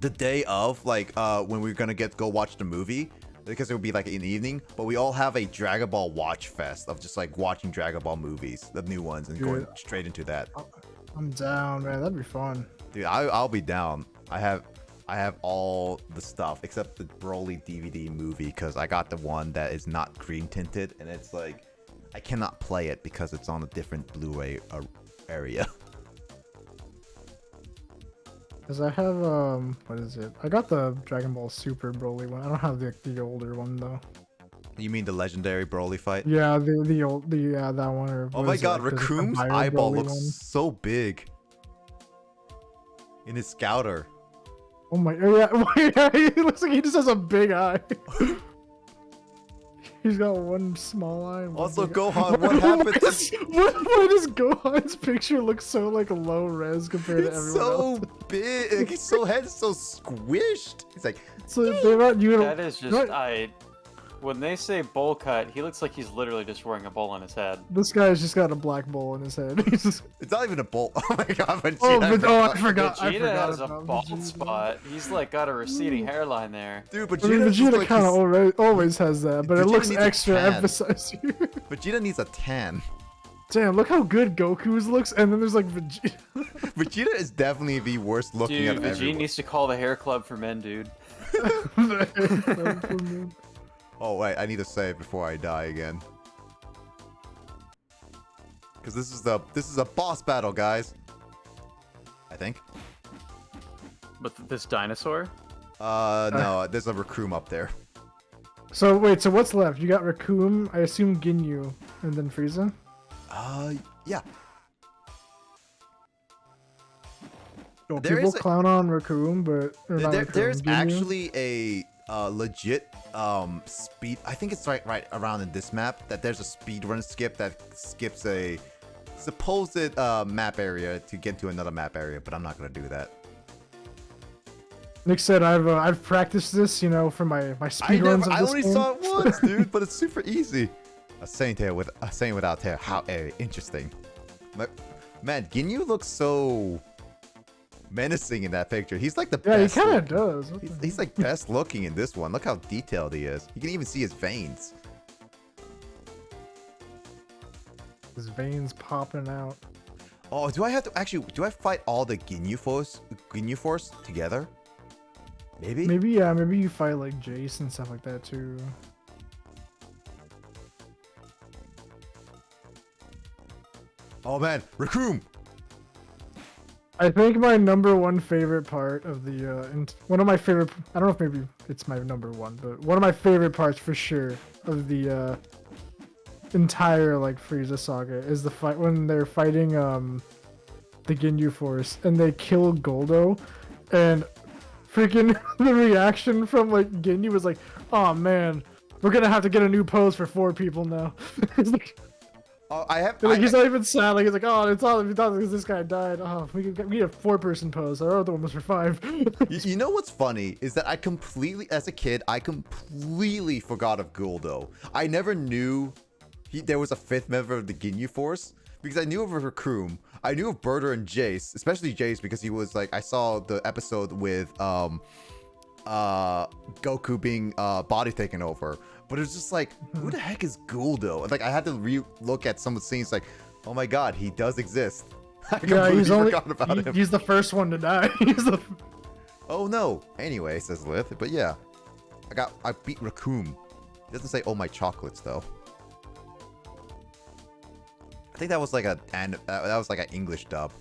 the day of when we're gonna go watch the movie, because it would be like in the evening, but we all have a Dragon Ball watch fest of just like watching Dragon Ball movies, the new ones, and going straight into that. I'm down, man. That'd be fun. Dude, I'll be down. I have all the stuff except the Broly DVD movie because I got the one that is not green tinted, and it's like I cannot play it because it's on a different Blu-ray area. Cause I have what is it? I got the Dragon Ball Super Broly one. I don't have the older one though. You mean the legendary Broly fight? Yeah, that one. Or Oh what my is it, god, like, the Raccoon's Bio eyeball Broly looks one? so big in his scouter. Oh my, oh yeah, he looks like he just has a big eye. He's got one small eye. and one Also, big eye. Gohan, what happened to... Why does Gohan's picture look so like low res compared to It's everyone so else? big. Like, his head is so squished. He's like, So they're not you. That is just when they say bowl cut, he looks like he's literally just wearing a bowl on his head. This guy's just got a black bowl in his head. He's just... it's not even a bolt. Oh my god, Vegeta. I forgot. I Vegeta forgot has a about bald Vegeta. spot. He's like got a receding hairline there. Dude, I mean, Vegeta, just Vegeta like kind of his- always has that, but it Vegeta looks needs a extra tan. emphasized here. Vegeta needs a tan. Damn, look how good Goku's looks, and then there's like Vegeta. Vegeta is definitely the worst looking Dude, of Vegeta everyone. needs to call the hair club for men, dude. Oh wait, I need to save before I die again. Because this is a boss battle, guys. I think. With this dinosaur? No, there's a Raccoon up there. So wait, so what's left? You got Raccoon, I assume Ginyu, and then Frieza. Yeah. Yo, There people is a- clown on Raccoon, but or not Raccoon, There's Ginyu. actually a legit speed. I think it's right around in this map that there's a speedrun skip that skips a supposed map area to get to another map area, but I'm not gonna do that. Nick said I've practiced this, you know, for my speed runs of I this only game. saw it once, dude, but it's super easy. A saint without hair. How interesting. Man, Ginyu looks so menacing in that picture. He's like the Yeah, he best. kind of does. What the He's like best looking in this one. Look how detailed he is. You can even see his veins. His veins popping out. Oh, do I fight all the Ginyu Force together? Maybe? Maybe, yeah, maybe you fight like Jace and stuff like that too. Oh man, Raccoon! I think my number one favorite part of the, one of my favorite, I don't know if maybe it's my number one, but one of my favorite parts for sure of the, entire, like, Frieza saga is the fight when they're fighting, the Ginyu Force and they kill Goldo and freaking the reaction from, like, Ginyu was like, oh man, we're gonna have to get a new pose for 4 people now. It's like, Oh, I have. like, he's not even sad. Like, he's like, oh, it's all because this guy died. Oh, we need a 4-person pose. Our other one was for 5. You know what's funny is that I completely, as a kid, I completely forgot of Guldo. I never knew there was a 5th member of the Ginyu Force because I knew of Raccoon. I knew of Birder and Jace, especially Jace because he was like, I saw the episode with Goku being body taken over. But it was just like, who the heck is Guldo? Like, I had to re-look at some of the scenes like, oh my god, he does exist. I completely forgot about him. He's the first one to die. He's the... Oh no. Anyway, says Lith. But yeah, I beat Raccoon. It doesn't say, oh my chocolates, though. I think that was like that was like an English dub.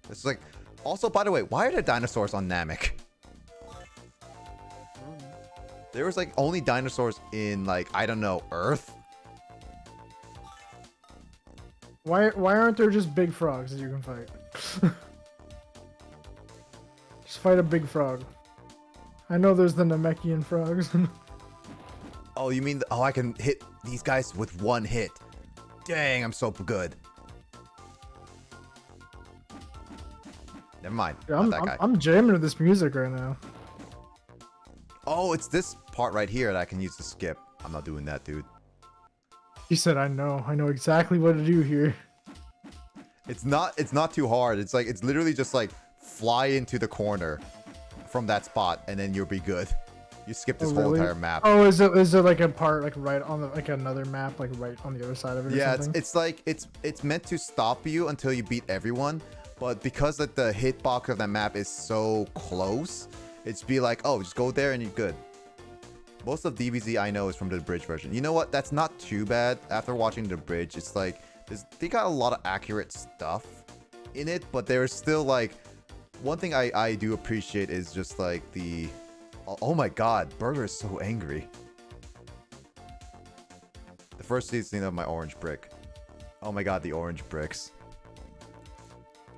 It's like, also, by the way, why are there dinosaurs on Namek? There was like only dinosaurs in like, I don't know, Earth? Why aren't there just big frogs that you can fight? Just fight a big frog. I know there's the Namekian frogs. Oh, you mean, I can hit these guys with 1 hit. Dang, I'm so good. Never mind. Yeah, I'm jamming to this music right now. Oh, it's this part right here that I can use to skip. I'm not doing that, dude. He said, I know exactly what to do here. It's not too hard. It's like, it's literally just like fly into the corner from that spot and then you'll be good. You skip this whole entire map. Oh, is it like a part like right on the, like another map like right on the other side of it? Yeah, or something? it's like it's meant to stop you until you beat everyone, but because like the hitbox of that map is so close, it's be like, oh, just go there and you're good. Most of DBZ I know is from the bridge version. You know what? That's not too bad. After watching the bridge, it's like they got a lot of accurate stuff in it, but there's still like one thing I do appreciate is just like the oh my god, Burger is so angry. The first season of my orange brick. Oh my god, the orange bricks.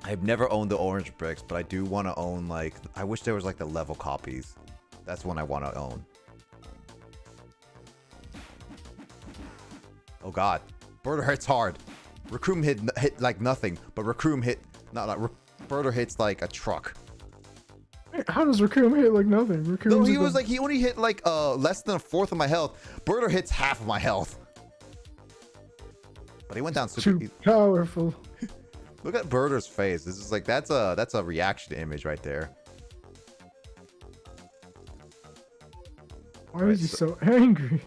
I've never owned the orange bricks, but I do want to own like, I wish there was like the level copies. That's one I want to own. Oh god, Birder hits hard. Raccoon hit like nothing, but Raccoon hit Birder hits like a truck. How does Raccoon hit like nothing? No, he was like, he only hit like less than 1/4 of my health. Birder hits half of my health. But he went down super too powerful. Look at Birder's face. This is like, that's a reaction image right there. Why is he so angry?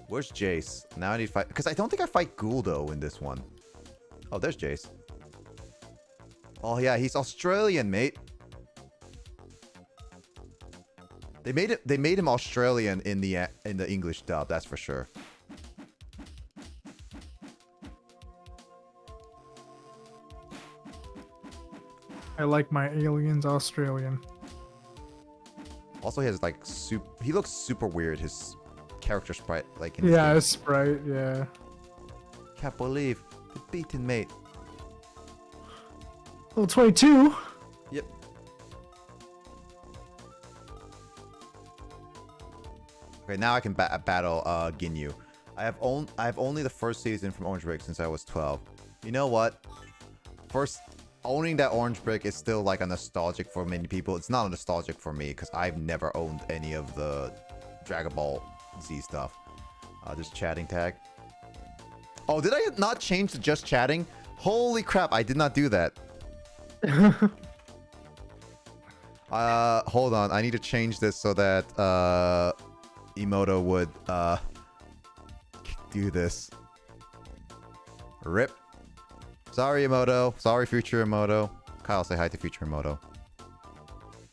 Where's Jace? Now I need to fight, because I don't think I fight Guldo in this one. Oh, there's Jace. Oh yeah, he's Australian, mate. They made him Australian in the English dub, that's for sure. I like my aliens Australian. Also, he has like he looks super weird. His character sprite, like in his Yeah, game. his sprite, yeah. Can't believe the beaten, mate. Level 22. Yep. Okay, now I can battle Ginyu. I have only the first season from Orange Brick since I was 12. You know what? Owning that orange brick is still like a nostalgic for many people. It's not a nostalgic for me because I've never owned any of the Dragon Ball Z stuff. Just chatting tag. Oh, did I not change to just chatting? Holy crap, I did not do that. Hold on. I need to change this so that Emoto would do this. Rip. Sorry, Emoto. Sorry, future Emoto. Kyle, say hi to future Emoto.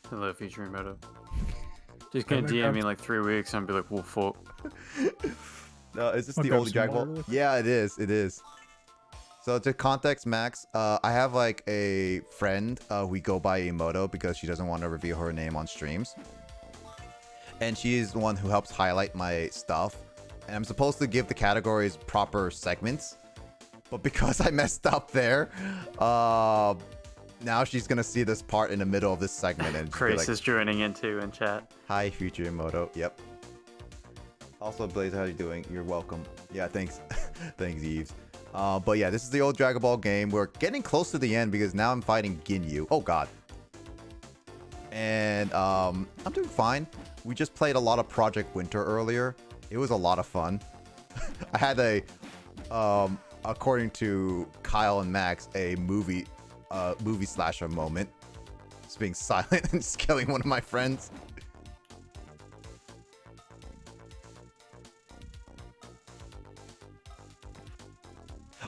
Hello, future Moto. She's gonna DM me in like 3 weeks and I'll be like, well, fuck. No, is this I'll the grab old some Dragon more Ball? real quick. Yeah, it is. It is. So to context Max, I have like a friend we go by Emoto because she doesn't want to reveal her name on streams. And she's the one who helps highlight my stuff. And I'm supposed to give the categories proper segments. But because I messed up there, now she's gonna see this part in the middle of this segment and just be Chris like, is joining in too in chat. hi, future Emoto. Yep. Also, Blaze, how you doing? You're welcome. Yeah, thanks. Thanks, Eves. But yeah, this is the old Dragon Ball game. We're getting close to the end because now I'm fighting Ginyu. Oh, God. And I'm doing fine. We just played a lot of Project Winter earlier. It was a lot of fun. I had a, according to Kyle and Max, a movie slasher moment. Just being silent and just killing one of my friends.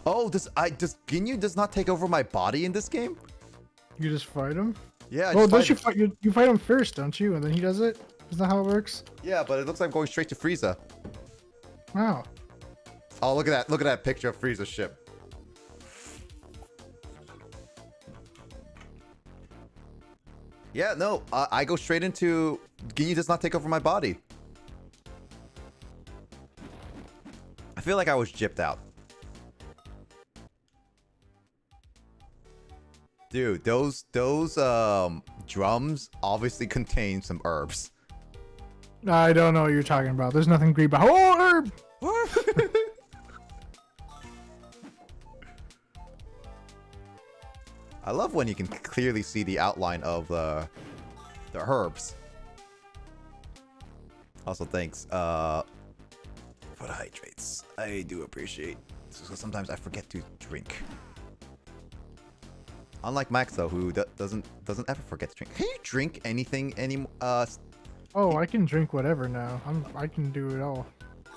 Oh, does Ginyu does not take over my body in this game? You just fight him? Yeah, I Well, just don't fight you him. fight you fight him first, don't you? And then he does it? Isn't that how it works? Yeah, but it looks like I'm going straight to Frieza. Wow. Oh, look at that! Look at that picture of Frieza's ship. Yeah, no, I go straight into Ginyu does not take over my body. I feel like I was gypped out. Dude, those drums obviously contain some herbs. I don't know what you're talking about. There's nothing green behind. Oh, herb! I love when you can clearly see the outline of the herbs. Also, thanks for the hydrates. I do appreciate. So sometimes I forget to drink. Unlike Max though, who doesn't ever forget to drink. Can you drink anything anymore? Oh, I can drink whatever now. I can do it all.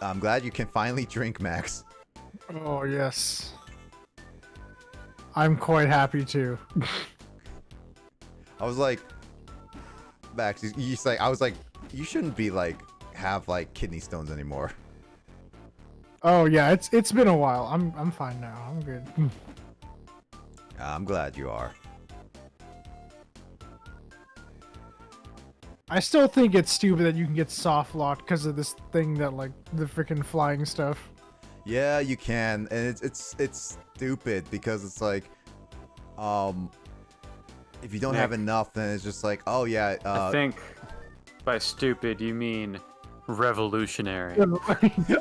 I'm glad you can finally drink, Max. Oh yes. I'm quite happy to. I was like, Max, you say I was like, you shouldn't be like have like kidney stones anymore. Oh yeah, it's been a while. I'm fine now. I'm good. I'm glad you are. I still think it's stupid that you can get soft locked because of this thing that like the freaking flying stuff. Yeah, you can, and it's stupid because it's like, if you don't have Nick. enough, then it's just like, oh yeah, I think by stupid you mean revolutionary.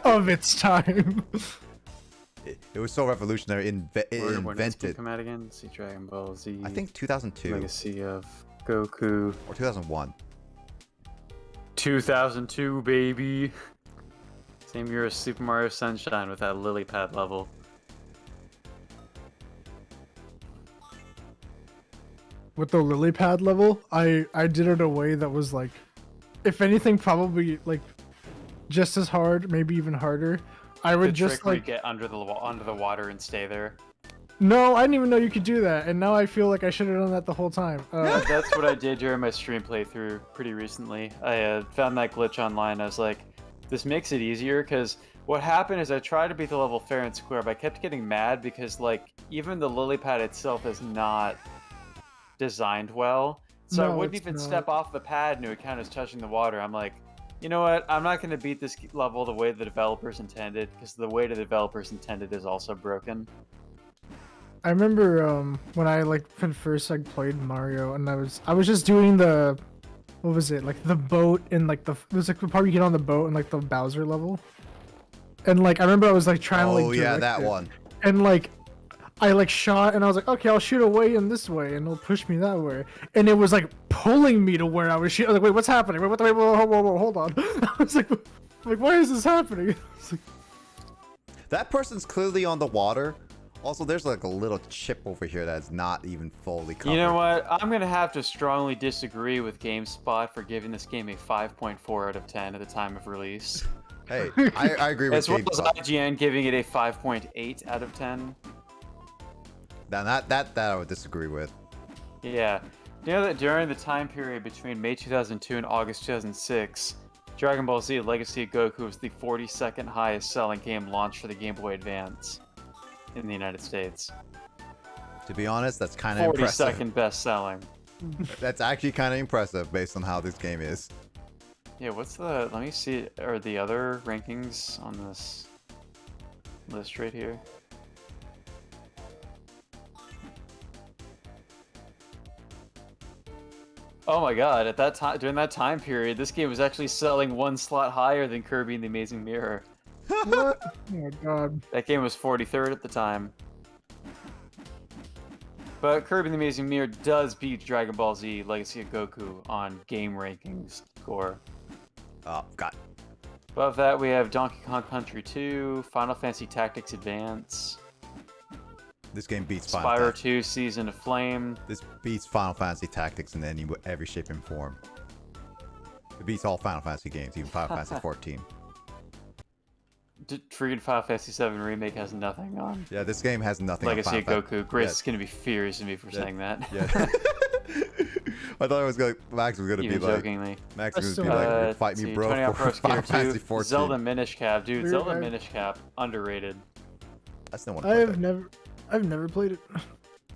Of its time. it was so revolutionary, When did this game invented. come out again? See Dragon Ball Z. I think 2002 Legacy of Goku. or 2001. 2002, baby. Same year as Super Mario Sunshine with that lily pad level. With the lily pad level, I did it in a way that was like, if anything, probably like just as hard, maybe even harder. I would The just trick where you like, get under the water and stay there. no, I didn't even know you could do that, and now I feel like I should have done that the whole time. That's what I did during my stream playthrough pretty recently. I found that glitch online. I was like, this makes it easier because what happened is I tried to beat the level fair and square, but I kept getting mad because like even the lily pad itself is not designed well. So I No, wouldn't it's even not. step off the pad and it would count as touching the water. I'm like, you know what? I'm not going to beat this level the way the developers intended because the way the developers intended is also broken. I remember when I like first like played Mario, and I was just doing the, what was it, like the boat and like it was like the part you get on the boat and like the Bowser level, and like I remember I was like trying to like Oh yeah, direct that it, one. and like I like shot and I was like, okay, I'll shoot away in this way and it'll push me that way, and it was like pulling me to where I was shooting. I was like, wait, what's happening? Wait, whoa, hold on. I was like, why is this happening? I was like, That person's clearly on the water. Also, there's like a little chip over here that's not even fully covered. You know what? I'm going to have to strongly disagree with GameSpot for giving this game a 5.4 out of 10 at the time of release. Hey, I agree with As well as GameSpot. IGN giving it a 5.8 out of 10. Now that I would disagree with. Yeah. You know that during the time period between May 2002 and August 2006, Dragon Ball Z Legacy of Goku was the 42nd highest selling game launched for the Game Boy Advance in the United States. To be honest, that's kind of impressive. 42nd best selling. That's actually kind of impressive based on how this game is. Yeah, what's the... Let me see. Are the other rankings on this list right here? Oh my god, at that time, during that time period, this game was actually selling one slot higher than Kirby and the Amazing Mirror. What? Oh my god. That game was 43rd at the time. But Kirby and the Amazing Mirror does beat Dragon Ball Z Legacy of Goku on game rankings score. Oh, God. Above that, we have Donkey Kong Country 2, Final Fantasy Tactics Advance, This game beats Final Spyro Fantasy. 2 Season of Flame. This beats Final Fantasy Tactics in every shape and form. It beats all Final Fantasy games, even Final Fantasy 14. Freaking Final Fantasy 7 Remake has nothing on Yeah, this game has nothing on Legacy of Final Goku. Grace is going to be furious at me for Yeah. saying that. Yeah. I thought it was gonna. Max was gonna Even be like. jokingly. Max was That's gonna be so- like, "Fight me, see, bro." 20 Hour For Pro Skater Final 2, Fantasy 14. Zelda Minish Cap. Dude, Weird, Zelda I- Minish Cap, underrated. That's no one. I've never played it.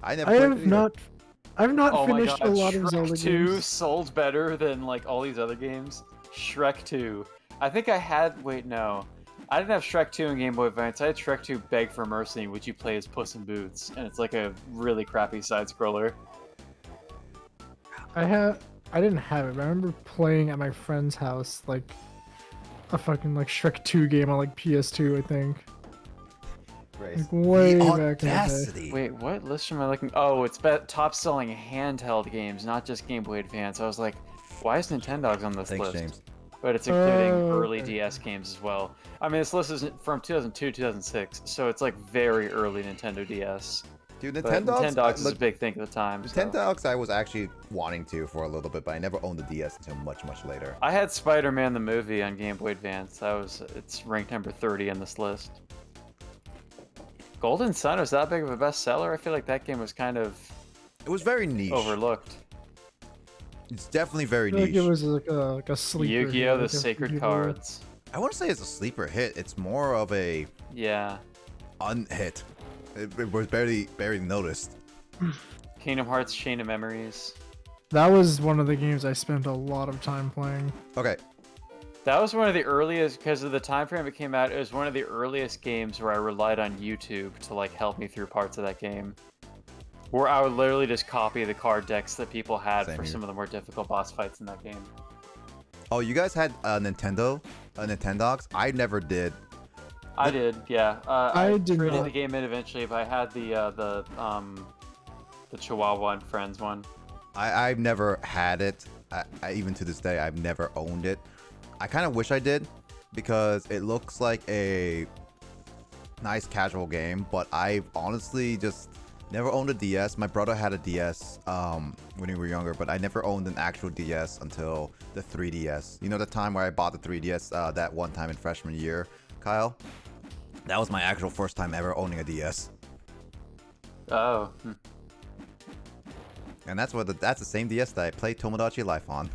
I never. I played have it either. not. I've not Oh my finished god, a lot of Shrek Zelda 2 games. sold better than like all these other games. Shrek 2. I think I had, wait, no. I didn't have Shrek 2 in Game Boy Advance. I had Shrek 2 Beg for Mercy, which you play as Puss in Boots, and it's like a really crappy side-scroller. I didn't have it, but I remember playing at my friend's house like a fucking like Shrek 2 game on like PS2, I think. Grace. Like way The back in the day. audacity. Wait, what list am I looking? Oh, it's top-selling handheld games, not just Game Boy Advance. I was like, why is Nintendogs on this Thanks, list? James. But it's including Oh, early okay. DS games as well. I mean, this list is from 2002, 2006, so it's like very early Nintendo DS. Dude, But Nintendogs. Nintendogs is a big thing at the time. So. Nintendogs, I was actually wanting to for a little bit, but I never owned the DS until much, much later. I had Spider-Man the movie on Game Boy Advance. It's ranked number 30 in this list. Golden Sun was that big of a bestseller? I feel like that game was kind of It was very niche. overlooked. It's definitely very I feel like niche. it was like a sleeper. Yu-Gi-Oh! like The a Sacred Yu-Gi-Oh! Cards. I want to say it's a sleeper hit. It's more of a Yeah. unhit. It was barely noticed. Kingdom Hearts Chain of Memories. That was one of the games I spent a lot of time playing. Okay, That was one of the earliest, because of the time frame it came out, it was one of the earliest games where I relied on YouTube to like help me through parts of that game. Where I would literally just copy the card decks that people had Same for here. some of the more difficult boss fights in that game. oh, you guys had a Nintendogs? I never did. I did, yeah. I did traded not. the game in eventually, but I had the Chihuahua and Friends one. I've never had it. Even to this day, I've never owned it. I kind of wish I did, because it looks like a nice casual game, but I've honestly just never owned a DS. My brother had a DS when we were younger, but I never owned an actual DS until the 3DS. You know the time where I bought the 3DS that one time in freshman year, Kyle? That was my actual first time ever owning a DS. Oh. And that's the same DS that I played Tomodachi Life on.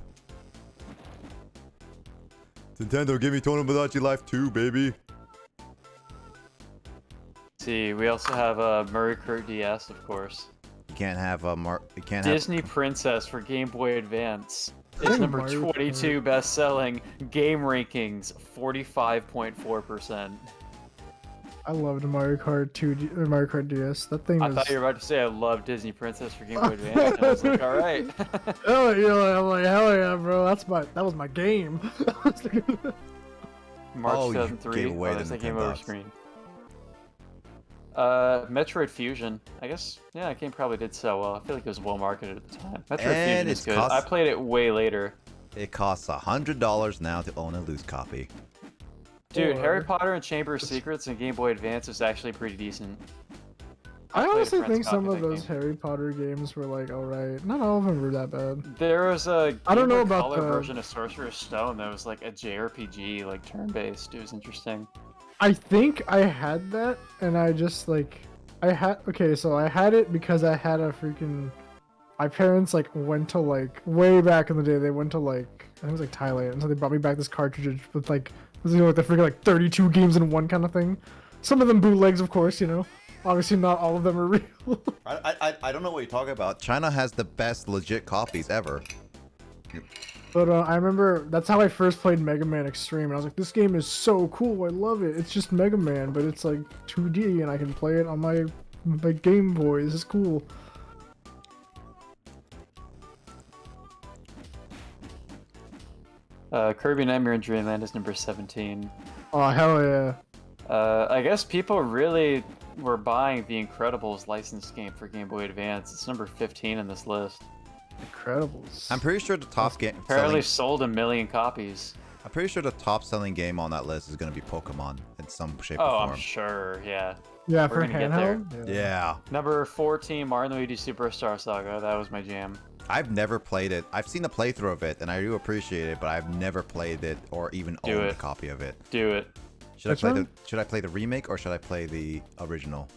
Nintendo, give me Tomodachi Life 2, baby. See, we also have Murray Kurt DS, of course. You can't have you can't Disney Princess for Game Boy Advance I is think number Mario 22 best-selling. Game rankings 45.4%. I loved Mario Kart 2, Mario Kart DS. That thing I was. thought you were about to say I love Disney Princess for Game Boy Advance. And I was like, all right. Oh, you know, I'm like, hell yeah, bro. That was my game. March Oh, you 2003. gave away the There's that game over Nintendogs. screen. Metroid Fusion. I guess, yeah, that game probably did sell well. I feel like it was well marketed at the time. Metroid And Fusion is it's good. cost- I played it way later. It costs $100 now to own a loose copy. Dude, Or- Harry Potter and Chamber of Secrets and Game Boy Advance was actually pretty decent. I played a honestly friend's think some copy of that those game. Harry Potter games were like alright. Not all of them were that bad. There was a I don't Game know Boy about Color the- version of Sorcerer's Stone that was like a JRPG, like turn-based. It was interesting. I think I had that, and I just like So I had it because I had a freaking. My parents like went to like way back in the day. They went to like I think it was like Thailand, so they brought me back this cartridge with like like the freaking like 32 games in one kind of thing. Some of them bootlegs, of course. Obviously not all of them are real. I don't know what you're talking about. China has the best legit copies ever. But I remember that's how I first played Mega Man Extreme, and I was like, this game is so cool. I love it. It's just Mega Man, but it's like 2D, and I can play it on my Game Boy. This is cool. Kirby Nightmare in Dreamland is number 17. Oh hell yeah! I guess people really were buying the Incredibles licensed game for Game Boy Advance. It's number 15 in this list. Incredibles. I'm pretty sure the top game. Apparently sold 1 million copies. I'm pretty sure the top selling game on that list is going to be Pokemon in some shape or Oh, form. I'm sure, yeah. Yeah, We're for gonna get there. handheld. Yeah. Number 14, Mario & Luigi Superstar Saga. That was my jam. I've never played it. I've seen a playthrough of it, and I do appreciate it, but I've never played it or even Do owned a it. copy of it. Do it. Which one? Should I play the remake or should I play the original?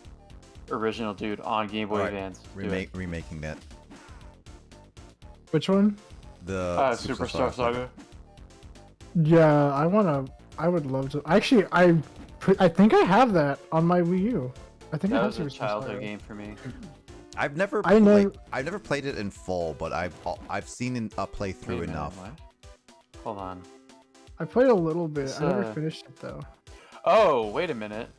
Original, dude, on Game Boy Alright, Advance. Do it. Remaking that. Which one? The Superstar Saga. Yeah, I would love to. Actually, I think I have that on my Wii U. I think I That have was a Superstar childhood Saga. game for me. I've never played it in full, but I've seen a playthrough Wait a minute, enough. what? Hold on. I played a little bit. It's, I never finished it though. Oh, wait a minute.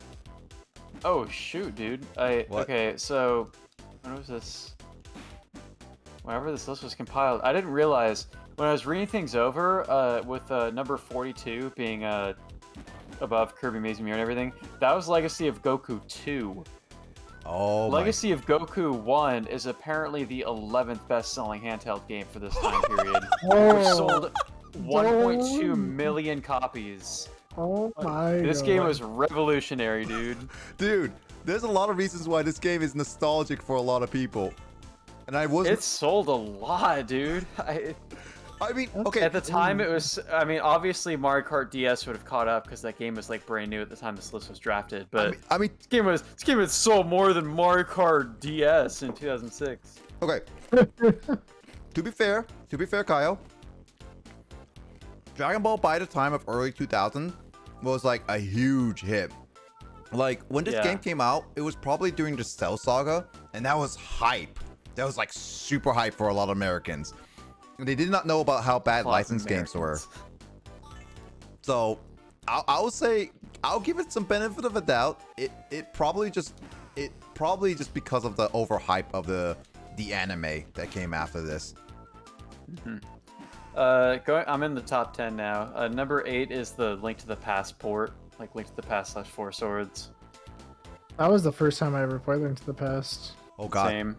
Oh, shoot, dude. What? Okay, so when was this? Whenever this list was compiled, I didn't realize when I was reading things over, with number 42 being above Kirby Amazing Mirror and everything, that was Legacy of Goku 2. Oh Legacy of Goku 1 is apparently the 11th best-selling handheld game for this time period, which sold 1.2 million copies. Oh my This god. game was revolutionary, dude. Dude, there's a lot of reasons why this game is nostalgic for a lot of people. And I wasn't. It sold a lot, dude. I mean, okay. At the time, it was. I mean, obviously, Mario Kart DS would have caught up because that game was like brand new at the time this list was drafted. But I mean, this game had sold more than Mario Kart DS in 2006. okay. To be fair, Kyle, Dragon Ball by the time of early 2000 was like a huge hit. Like when this Yeah. game came out, it was probably during the Cell Saga, and that was hype. That was like super hype for a lot of Americans. They did not know about how bad Plus licensed games were. So I would say I'll give it some benefit of a doubt. It probably just because of the overhype of the anime that came after this. I'm in the top 10 now. Number 8 is the Link to the Past port, like Link to the Past / Four Swords. That was the first time I ever played Link to the Past. Oh god. Same.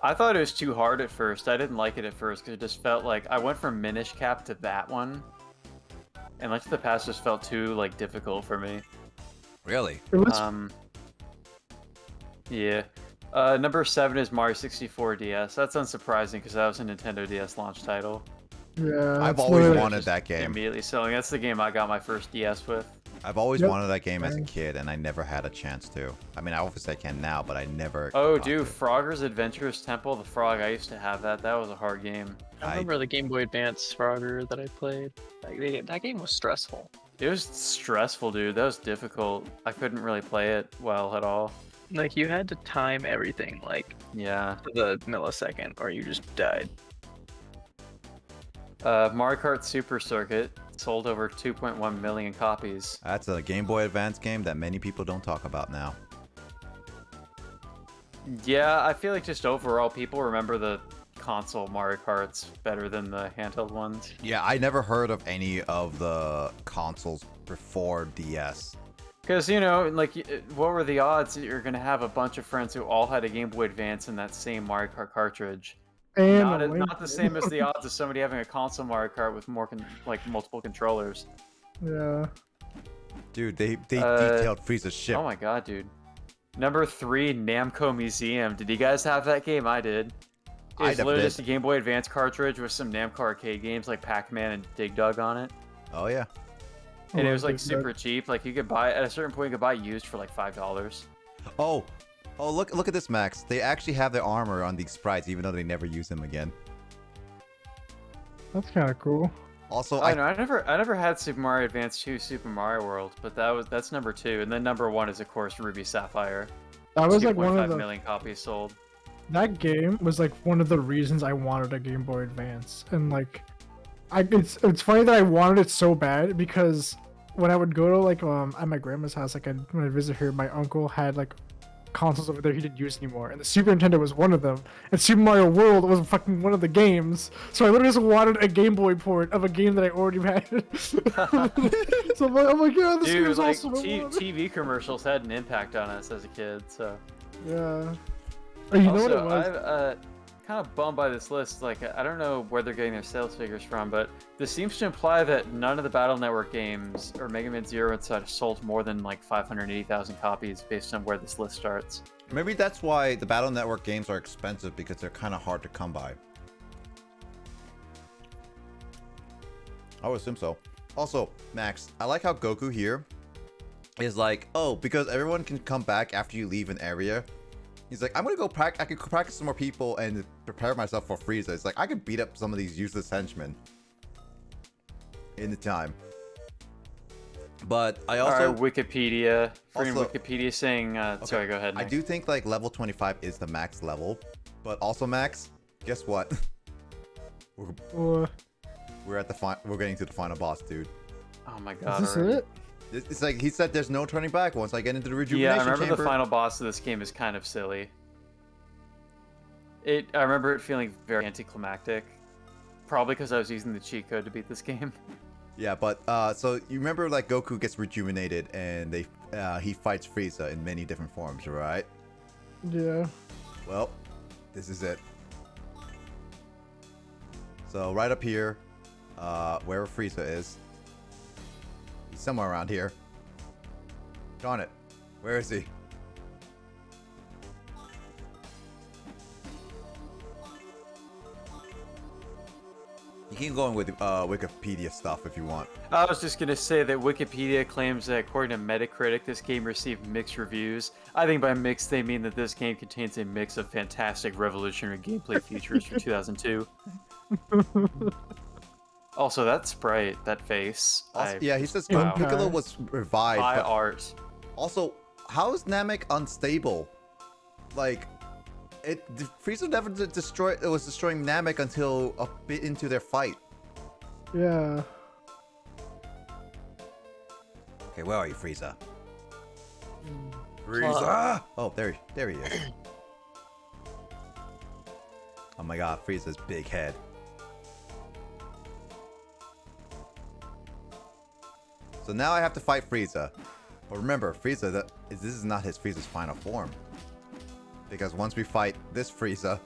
I thought it was too hard at first. I didn't like it at first because it just felt like I went from Minish Cap to that one, and Link to the Past just felt too like difficult for me. Really? It was Yeah. Number 7 is Mario 64 DS. That's unsurprising because that was a Nintendo DS launch title. yeah. I've it's always literally- wanted that game. Immediately selling. That's the game I got my first DS with. I've always Yep. wanted that game as a kid, and I never had a chance to. I mean, obviously I can now, but I never. Oh, got dude, to. Frogger's Adventurous Temple, the Frog. I used to have that. That was a hard game. I remember the Game Boy Advance Frogger that I played. That game was stressful. It was stressful, dude. That was difficult. I couldn't really play it well at all. Like, you had to time everything, like, Yeah. to the millisecond, or you just died. Mario Kart Super Circuit sold over 2.1 million copies. That's a Game Boy Advance game that many people don't talk about now. Yeah, I feel like just overall people remember the console Mario Karts better than the handheld ones. Yeah, I never heard of any of the consoles before DS. Because, you know, like, what were the odds that you're going to have a bunch of friends who all had a Game Boy Advance in that same Mario Kart cartridge? And Not the same as the odds of somebody having a console Mario Kart with more, multiple controllers. Yeah. Dude, they detailed Frieza's ship. Oh my god, dude. Number 3, Namco Museum. Did you guys have that game? I did. I It's never literally did. just a Game Boy Advance cartridge with some Namco arcade games like Pac-Man and Dig Dug on it. Oh yeah. And it Oh, was like Dig Dug. super cheap. Like you could buy at a certain point, you could buy used for like $5. Oh, Oh, look at this, Max. They actually have their armor on these sprites, even though they never use them again. That's kind of cool. Also, I know I never had Super Mario Advance 2 Super Mario World, but that's number 2, and then number 1 is of course Ruby Sapphire. That was like one of 2.5 the. million copies sold. That game was like one of the reasons I wanted a Game Boy Advance, and like, it's funny that I wanted it so bad because when I would go to like at my grandma's house, like when I visit her, my uncle had like consoles over there he didn't use anymore, and the Super Nintendo was one of them, and Super Mario World was fucking one of the games. So I literally just wanted a Game Boy port of a game that I already had. So I'm like, yeah, this game Dude, is like awesome. I want it. TV commercials had an impact on us as a kid, so. Yeah. Oh, you know what it Also, was? I'm kind of bummed by this list. Like, I don't know where they're getting their sales figures from, but this seems to imply that none of the Battle Network games or Mega Man Zero and such sold more than like 580,000 copies based on where this list starts. maybe that's why the Battle Network games are expensive, because they're kind of hard to come by. I would assume so. Also, Max, I like how Goku here is like, oh, because everyone can come back after you leave an area. He's like, I'm gonna go I can practice some more people and prepare myself for Frieza. It's like, I could beat up some of these useless henchmen in the time. But I also... Alright, Wikipedia. Freedom Also- Wikipedia saying, sorry, go ahead, I Nick. do think like level 25 is the max level. But also, Max, guess what? We're at the we're getting to the final boss, dude. Oh my god, Is this already. it? It's like he said there's no turning back once I get into the rejuvenation Yeah, I remember chamber. the final boss of this game is kind of silly. I remember it feeling very anticlimactic. Probably because I was using the cheat code to beat this game. Yeah, but so you remember like Goku gets rejuvenated and he fights Frieza in many different forms, right? Yeah. Well, this is it. So right up here, wherever Frieza is, he's somewhere around here. Darn it, where is he? You can go in with Wikipedia stuff if you want. I was just gonna say that Wikipedia claims that according to Metacritic, this game received mixed reviews. I think by mixed they mean that this game contains a mix of fantastic revolutionary gameplay features from 2002. Also, that sprite, that face, Also, yeah, he says wow. Piccolo was revived. High But art. also, how is Namek unstable? Like, Frieza never was destroying Namek until a bit into their fight. Yeah. Okay, where are you, Frieza? Frieza! Oh, there he is. Oh my god, Frieza's big head. So now I have to fight Frieza. But remember, Frieza, this is not Frieza's final form. Because once we fight this Frieza...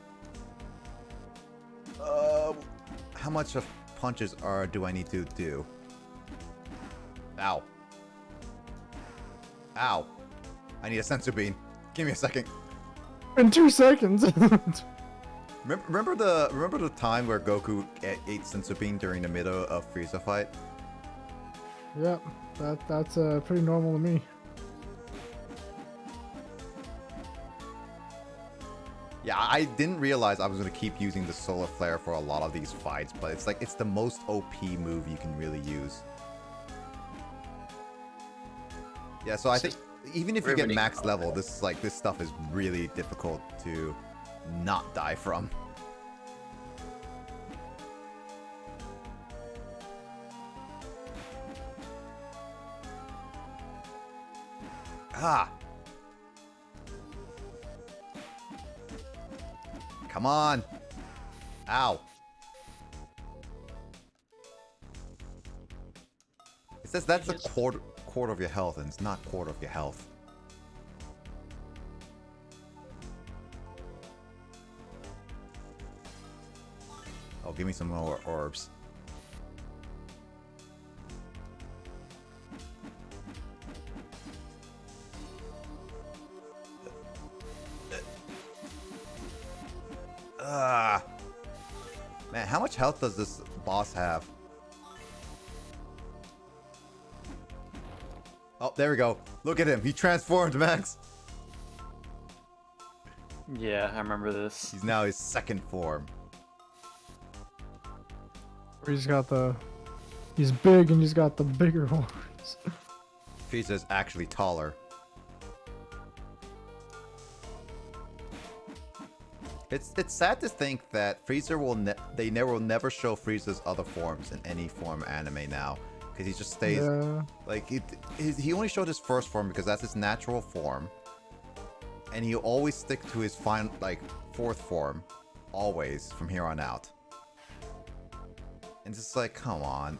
how much of punches do I need to do? Ow. Ow. I need a sensu bean. Give me a second. In 2 seconds. Remember the time where Goku ate sensu bean during the middle of Frieza fight? Yep. That's pretty normal to me. Yeah, I didn't realize I was going to keep using the Solar Flare for a lot of these fights, but it's the most OP move you can really use. Yeah, so I think even if you get riveting max combat. level, this stuff is really difficult to not die from. Ah! Come on! Ow! It says that's a quarter of your health, and it's not quarter of your health. Oh, give me some more orbs. Ah, man, how much health does this boss have? Oh, there we go. Look at him. He transformed, Max. Yeah, I remember this. He's now his second form. Where he's got the. He's big and he's got the bigger horns. Frieza's actually taller. It's sad to think that Frieza will never show Frieza's other forms in any form of anime now, because he just stays like he only showed his first form because that's his natural form, and he'll always stick to his fourth form, always from here on out. And it's just like, come on,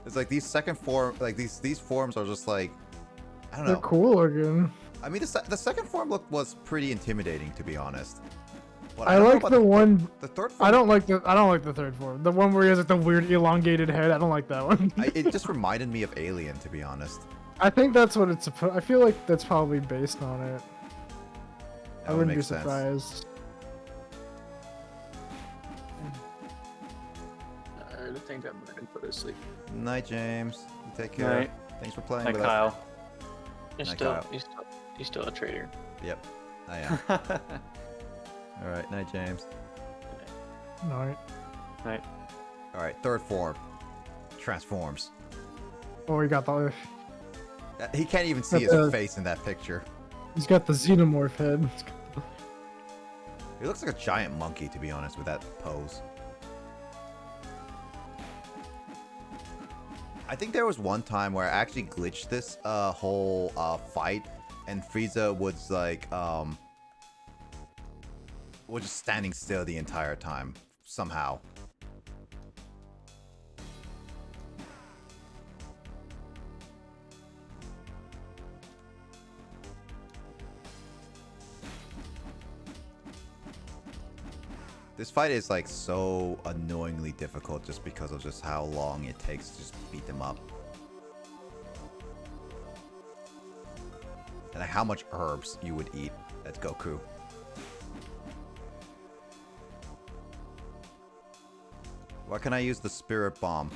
it's like these second form, like these forms are just like, I don't know. They're cool looking. I mean, the second form look was pretty intimidating, to be honest. But I don't know like about the one. The third form. I don't like the third form. The one where he has like the weird elongated head. I don't like that one. It just reminded me of Alien, to be honest. I think that's what it's supposed. I feel like that's probably based on it. That I would wouldn't be make sense. surprised. I think I'm gonna go to sleep. Night, James. You take care. Night. Thanks for playing Like with Kyle. You're Night, still, Kyle. you're still a traitor. us. Yep, I am. All right, night, James. No. Right. All right, third form. Transforms. Oh, he got the. He can't even see his face in that picture. He's got the xenomorph head. He looks like a giant monkey, to be honest, with that pose. I think there was one time where I actually glitched this whole fight, and Frieza was like was just standing still the entire time somehow. This fight is like so annoyingly difficult just because of just how long it takes to just beat them up. And like how much herbs you would eat as Goku. Why can I use the spirit bomb?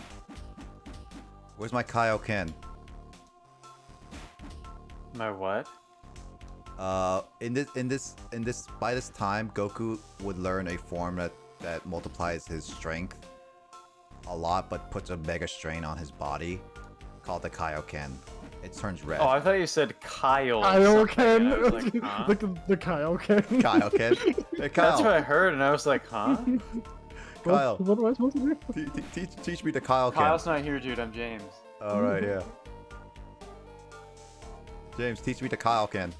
Where's my Kaioken? My what? By this time, Goku would learn a form that multiplies his strength a lot, but puts a mega strain on his body, called the Kaioken. It turns red. Oh, I thought you said Kyle. Kaioken. something. I was like, huh? the Kaioken. Kaioken. Hey, Kyle. That's what I heard, and I was like, huh? Kyle. What am I supposed to do? Teach me the Kaioken. Kyle's not here, dude. I'm James. All right, yeah. James, teach me the Kaioken.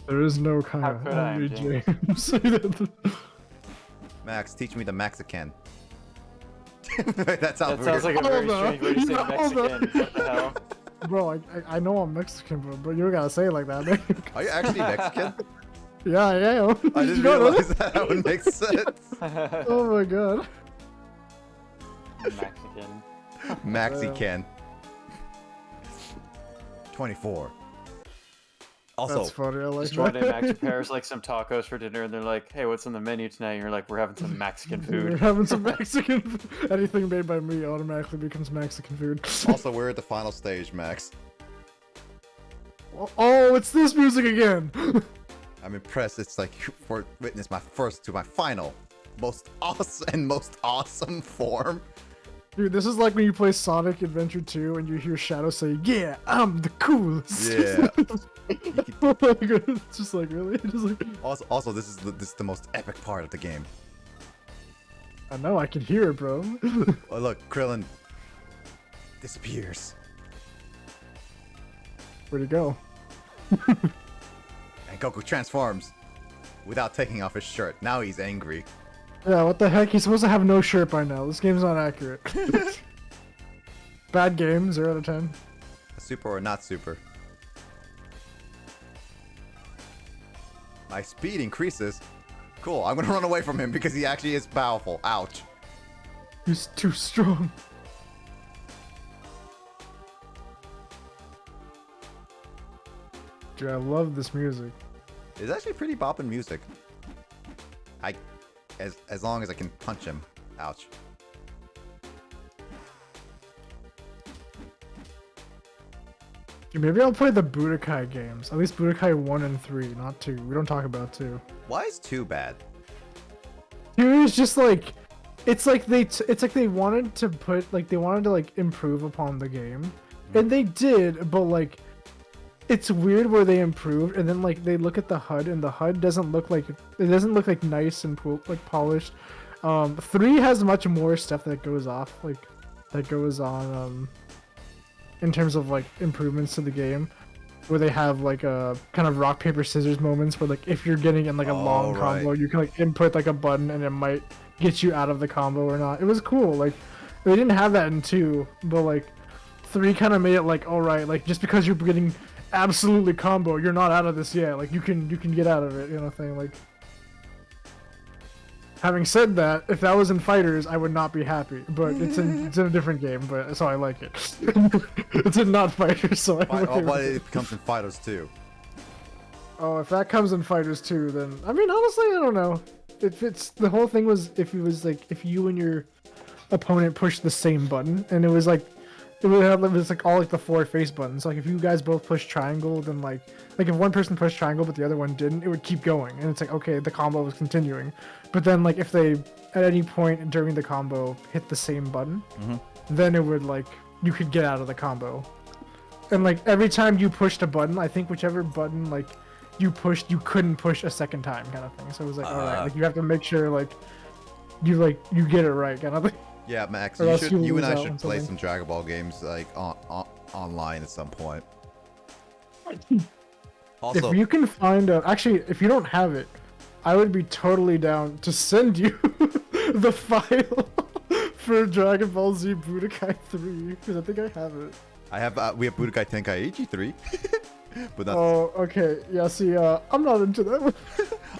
There is no Kyle. How could I, Only James? James. Max, teach me the Mexican. That sounds That sounds like a very Hold on. strange way to say Hold Mexican. on. What the hell? Bro, I know I'm Mexican, but you don't gotta say it like that, man. Are you actually Mexican? Yeah, I am. I You didn't don't know realize that would make sense. Oh my god. Mexican. Mexican. 24. Also, That's funny. I like Just one day, Max that. prepares like some tacos for dinner, and they're like, "Hey, what's on the menu tonight?" And you're like, "We're having some Mexican We're food." having some Mexican food. Anything made by me automatically becomes Mexican food. also, we're at the final stage, Max. Oh, it's this music again. I'm impressed. It's like for witness my final, most awesome form. Dude, this is like when you play Sonic Adventure 2 and you hear Shadow say, "Yeah, I'm the coolest." Yeah. Oh my god, it's just like, really? Just like, Also, this is the most epic part of the game. I know, I can hear it, bro. Oh look, Krillin disappears, Where'd he go? and Goku transforms without taking off his shirt. Now he's angry. Yeah, what the heck? He's supposed to have no shirt by now. This game's not accurate. Bad game, 0 out of 10. Super or not super? My speed increases. Cool, I'm gonna run away from him because he actually is powerful. Ouch. He's too strong. Dude, I love this music. It's actually pretty bopping music. As long as I can punch him. Ouch. Maybe I'll play the Budokai games. At least Budokai 1 and 3, not 2. We don't talk about 2. Why is 2 bad? 2 is just like, it's like they wanted to improve upon the game, and they did, but like, it's weird where they improved, and then like they look at the HUD, and the HUD doesn't look like nice and polished. 3 has much more stuff that goes on in terms of like improvements to the game, where they have like a kind of rock paper scissors moments where like if you're getting in like a long combo, you can like input like a button and it might get you out of the combo or not. It was cool. Like they didn't have that in 2, but like 3 kind of made it like, all right, like just because you're getting absolutely combo, you're not out of this yet. Like you can get out of it, you know, thing. Like, having said that, if that was in Fighters, I would not be happy. But it's in a different game, but so I like it. It's in not Fighters, so I like Why it. it comes in Fighters too? Oh, if that comes in Fighters too, then I mean, honestly, I don't know. If it's the whole thing was if you and your opponent pushed the same button, and it was like all like the 4 face buttons. Like if you guys both push triangle, then like if one person pushed triangle but the other one didn't, it would keep going, and it's like, okay, the combo was continuing. But then like if they at any point during the combo hit the same button, then it would like you could get out of the combo. And like every time you pushed a button, I think whichever button like you pushed, you couldn't push a second time, kind of thing. So it was like, all right, like you have to make sure like you get it right, kind of thing. Yeah, Max, Or else you and I lose out should on play something. some Dragon Ball games like online at some point. Also, If you can find actually, if you don't have it, I would be totally down to send you the file for Dragon Ball Z Budokai 3, because I think I have it. we have Budokai Tenkaichi 3, but that's Oh, okay. Yeah, see, I'm not into that one.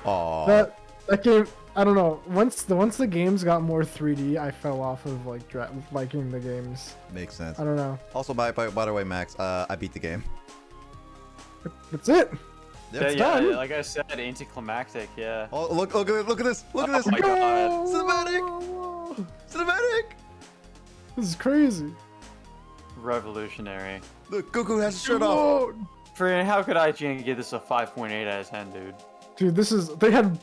aw. That game, I don't know. Once the games got more 3D, I fell off of like liking the games. Makes sense. I don't know. Also, by the way, Max, I beat the game. That's it. Yep. It's yeah, done. like I said, anticlimactic. Yeah. Oh, look at this! Look at this! Oh my God. Cinematic! Cinematic! This is crazy. Revolutionary. Look, Goku has his shirt off. Whoa. For how could IGN give this a 5.8 out of 10, dude? Dude, they had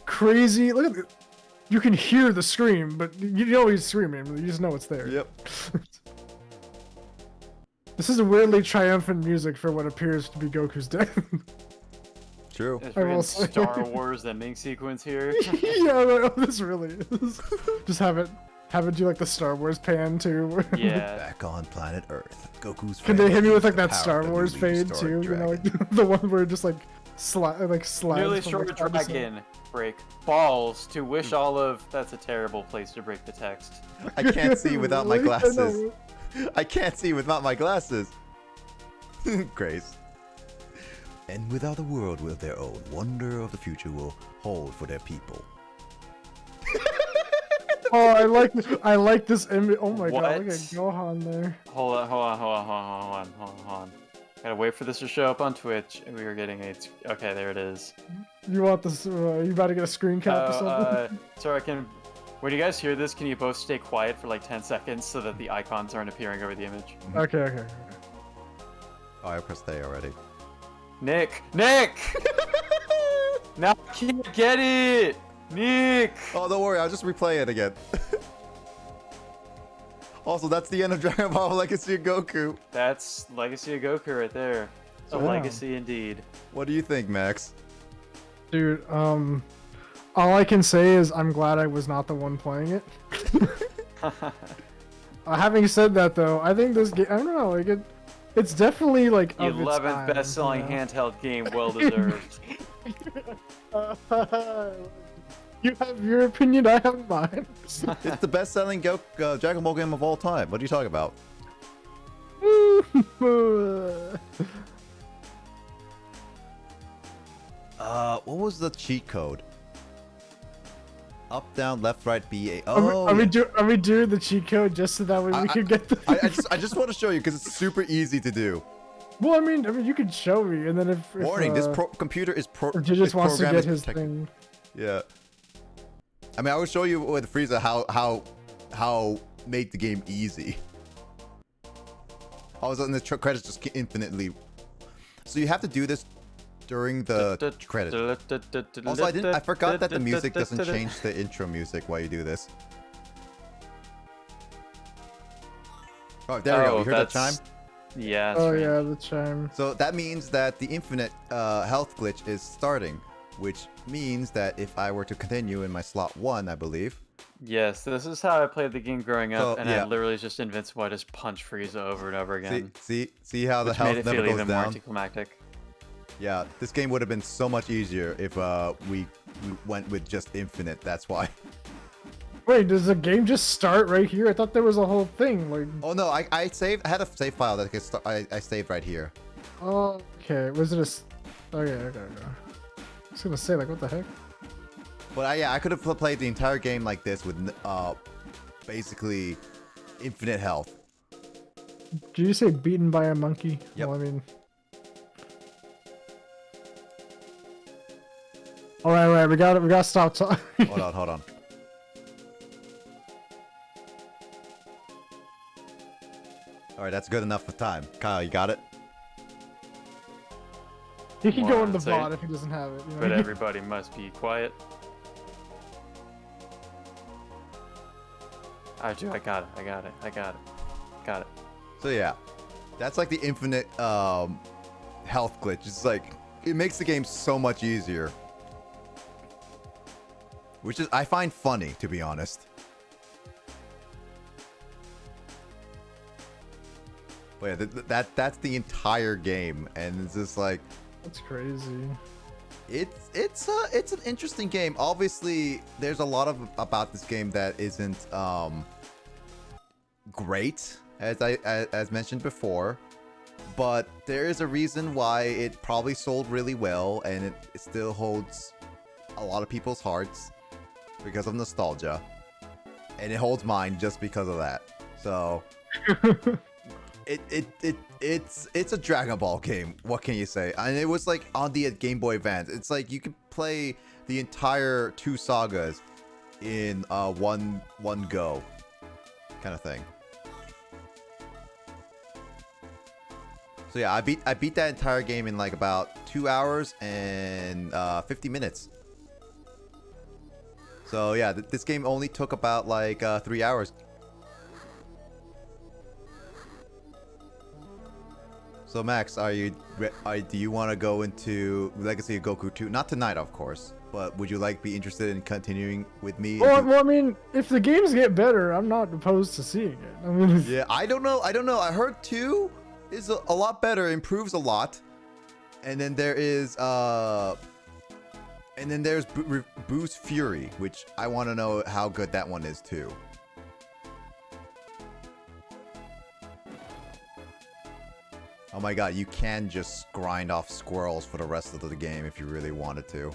crazy. Look at it. You can hear the scream, but you know he's screaming. You just know it's there. Yep. This is weirdly triumphant music for what appears to be Goku's death. True. There's I will freaking say. Star Wars ending sequence here. Yeah, no, this really is. Just have it do like the Star Wars pan too. Yeah. Back on planet Earth, Goku's. Can they hit me with like the that power Star of the Wars newly fade restored too? You know, like dragon. the one where it just like slides. Nearly from, short like, side to side. dragon break balls to wish all of. That's a terrible place to break the text. I can't see without my Really? I glasses. know. I can't see without my glasses. Grace. And without a world with their own, wonder of the future will hold for their people. Oh, I like this image. Oh my god, look What? at Gohan there. Hold on. Gotta wait for this to show up on Twitch. We are getting a. Okay, there it is. You want this? You about to get a screen cap or something? So I can. When you guys hear this, can you both stay quiet for like 10 seconds so that the icons aren't appearing over the image? Okay. Oh, I pressed A already. Nick! Now I can't get it! Nick! Oh, don't worry, I'll just replay it again. Also, that's the end of Dragon Ball Legacy of Goku. That's Legacy of Goku right there. A Wow. legacy indeed. What do you think, Max? Dude, all I can say is I'm glad I was not the one playing it. Having said that, though, I think this game, I don't know, like it's definitely like The of its 11th time, best-selling you know? handheld game, well deserved. You have your opinion, I have mine. It's the best-selling Dragon Ball game of all time. What are you talking about? What was the cheat code? Up, down, left, right, B, A. Oh, Are we doing the cheat code just so that way we can get the? I just want to show you because it's super easy to do. Well, I mean, you could show me, and then if Warning: this computer is if Digis this wants to program get is his protected. thing. Yeah. I mean, I will show you with Frieza how made the game easy. All of a sudden, the credits just get infinitely. So you have to do this during the credits. Also, I forgot that the music doesn't change the intro music while you do this. Oh, there we go. You heard that chime? Yeah. That's Oh right. yeah, the chime. So that means that the infinite health glitch is starting, which means that if I were to continue in my slot 1, I believe. Yes, this is how I played the game growing up, So, and yeah. I literally just invincible. I just punch Frieza over and over again. See how the which health made it never feel goes even more down. anticlimactic. Yeah, this game would have been so much easier if we went with just infinite. That's why. Wait, does the game just start right here? I thought there was a whole thing. Like, Oh no, I saved. I had a save file that I saved right here. oh, okay. Was it a? Okay. I was gonna say, like, what the heck? But yeah, I could have played the entire game like this with basically infinite health. Did you say beaten by a monkey? Yep. Well, I mean. All right. We got it. We got to stop talking. Hold on. All right, that's good enough for time. Kyle, you got it? He can go in the Say- bot if he doesn't have it. You know? But everybody must be quiet. I got it. Got it. So yeah, that's like the infinite health glitch. It's like it makes the game so much easier, which is I find funny, to be honest. But yeah, that's the entire game, and it's just like That's crazy. it's an interesting game. Obviously, there's a lot about this game that isn't great, as mentioned before, but there is a reason why it probably sold really well, and it still holds a lot of people's hearts because of nostalgia, and it holds mine just because of that. So it's a Dragon Ball game. What can you say? And it was like on the Game Boy Advance. It's like you could play the entire 2 sagas in one go, kind of thing. So yeah, I beat that entire game in like about 2 hours and 50 minutes. So yeah, this game only took about like 3 hours. So Max, do you want to go into Legacy of Goku 2? Not tonight, of course, but would you be interested in continuing with me? Well, I mean, if the games get better, I'm not opposed to seeing it. I mean, Yeah, I don't know. I heard 2 is a lot better, improves a lot, and then there's Boo's Fury, which I want to know how good that one is too. Oh my god, you can just grind off squirrels for the rest of the game if you really wanted to.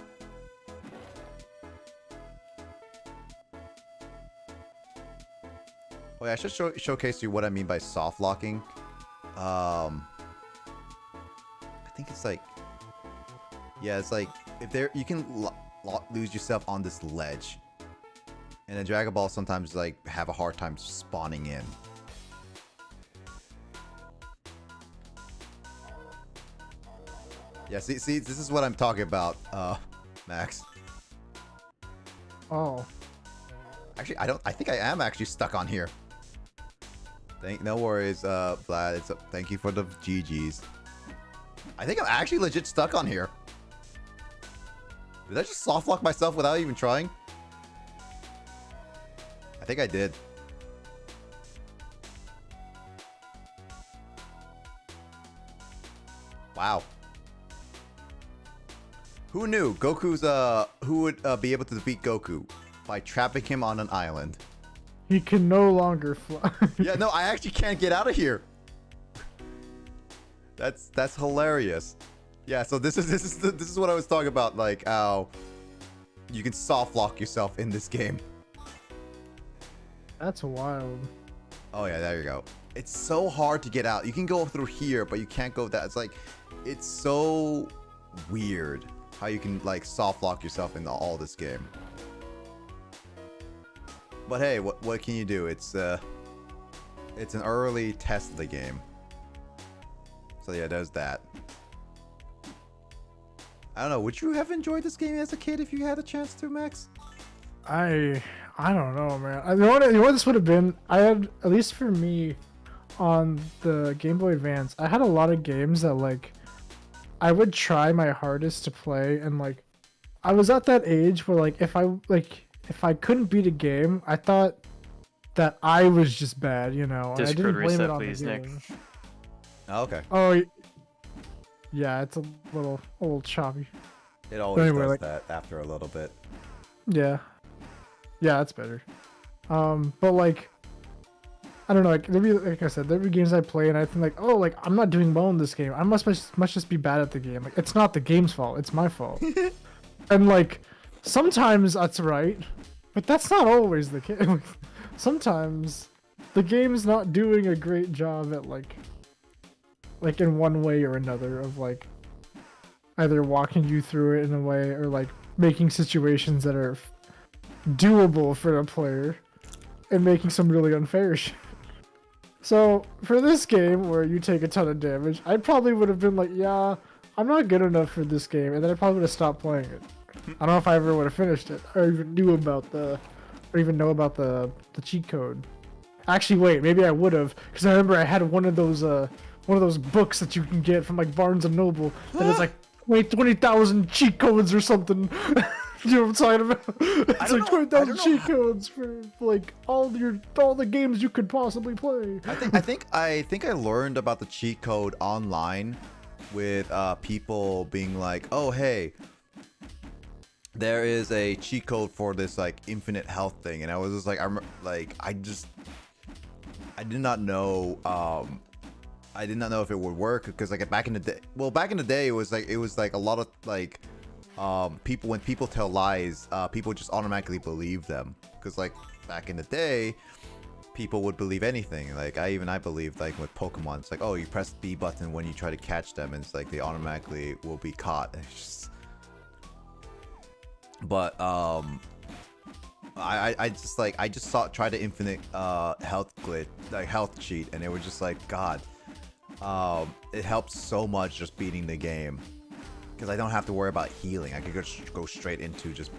Oh yeah, I should showcase you what I mean by soft locking. I think it's like... Yeah, it's like... you can lose yourself on this ledge. And then Dragon Ball sometimes have a hard time spawning in. Yeah, see, this is what I'm talking about, Max. oh, Actually, I think I am actually stuck on here. No worries, Vlad. Thank you for the GGs. I think I'm actually legit stuck on here. Did I just soft lock myself without even trying? I think I did. Wow. Who knew who would be able to defeat Goku by trapping him on an island? he can no longer fly. Yeah, no, I actually can't get out of here. That's hilarious. Yeah, so this is what I was talking about, like how you can soft lock yourself in this game. That's wild. Oh yeah, there you go. It's so hard to get out. You can go through here, but you can't go that. It's so weird how you can soft lock yourself in all this game. But hey, what can you do? It's an early test of the game. So yeah, there's that. I don't know. Would you have enjoyed this game as a kid if you had a chance to, Max? I don't know, man. You know what this would have been? I had, at least for me, on the Game Boy Advance, I had a lot of games that like I would try my hardest to play, and like I was at that age where like if I couldn't beat a game, I thought that I was just bad, you know, and I Discord didn't blame reset, it on please, the Nick. game. Oh, okay. Oh, yeah, it's a little choppy. It always Anyway, does like- that after a little bit. Yeah, that's better. But like, I don't know. Like I said, there'd be games I play and I think like, oh, like I'm not doing well in this game. I must just be bad at the game. Like it's not the game's fault. It's my fault. And like, sometimes that's right, but that's not always the case. Sometimes the game's not doing a great job at like in one way or another of like either walking you through it in a way or like making situations that are doable for a player and making some really unfair shit. So for this game where you take a ton of damage, I probably would have been like, yeah, I'm not good enough for this game, and then I probably would have stopped playing it. I don't know if I ever would have finished it or even knew about or even know about the cheat code. Actually, wait, maybe I would have, because I remember I had one of those books that you can get from like Barnes and Noble that is like 20,000 cheat codes or something. You know what I'm talking about? It's like 20,000 cheat codes for like all the games you could possibly play. I think I learned about the cheat code online with people being like, "Oh, hey, there is a cheat code for this like infinite health thing," and I was just like, I did not know. I did not know if it would work because like back in the day, it was like a lot of like people, when people tell lies, people just automatically believe them because like back in the day, people would believe anything. Like I believed like with Pokemon, it's like, oh, you press the B button when you try to catch them, and it's like they automatically will be caught. It's just... But I just tried the infinite health glitch, like health cheat, and it was just like, God, it helps so much just beating the game because I don't have to worry about healing. I could just go straight into just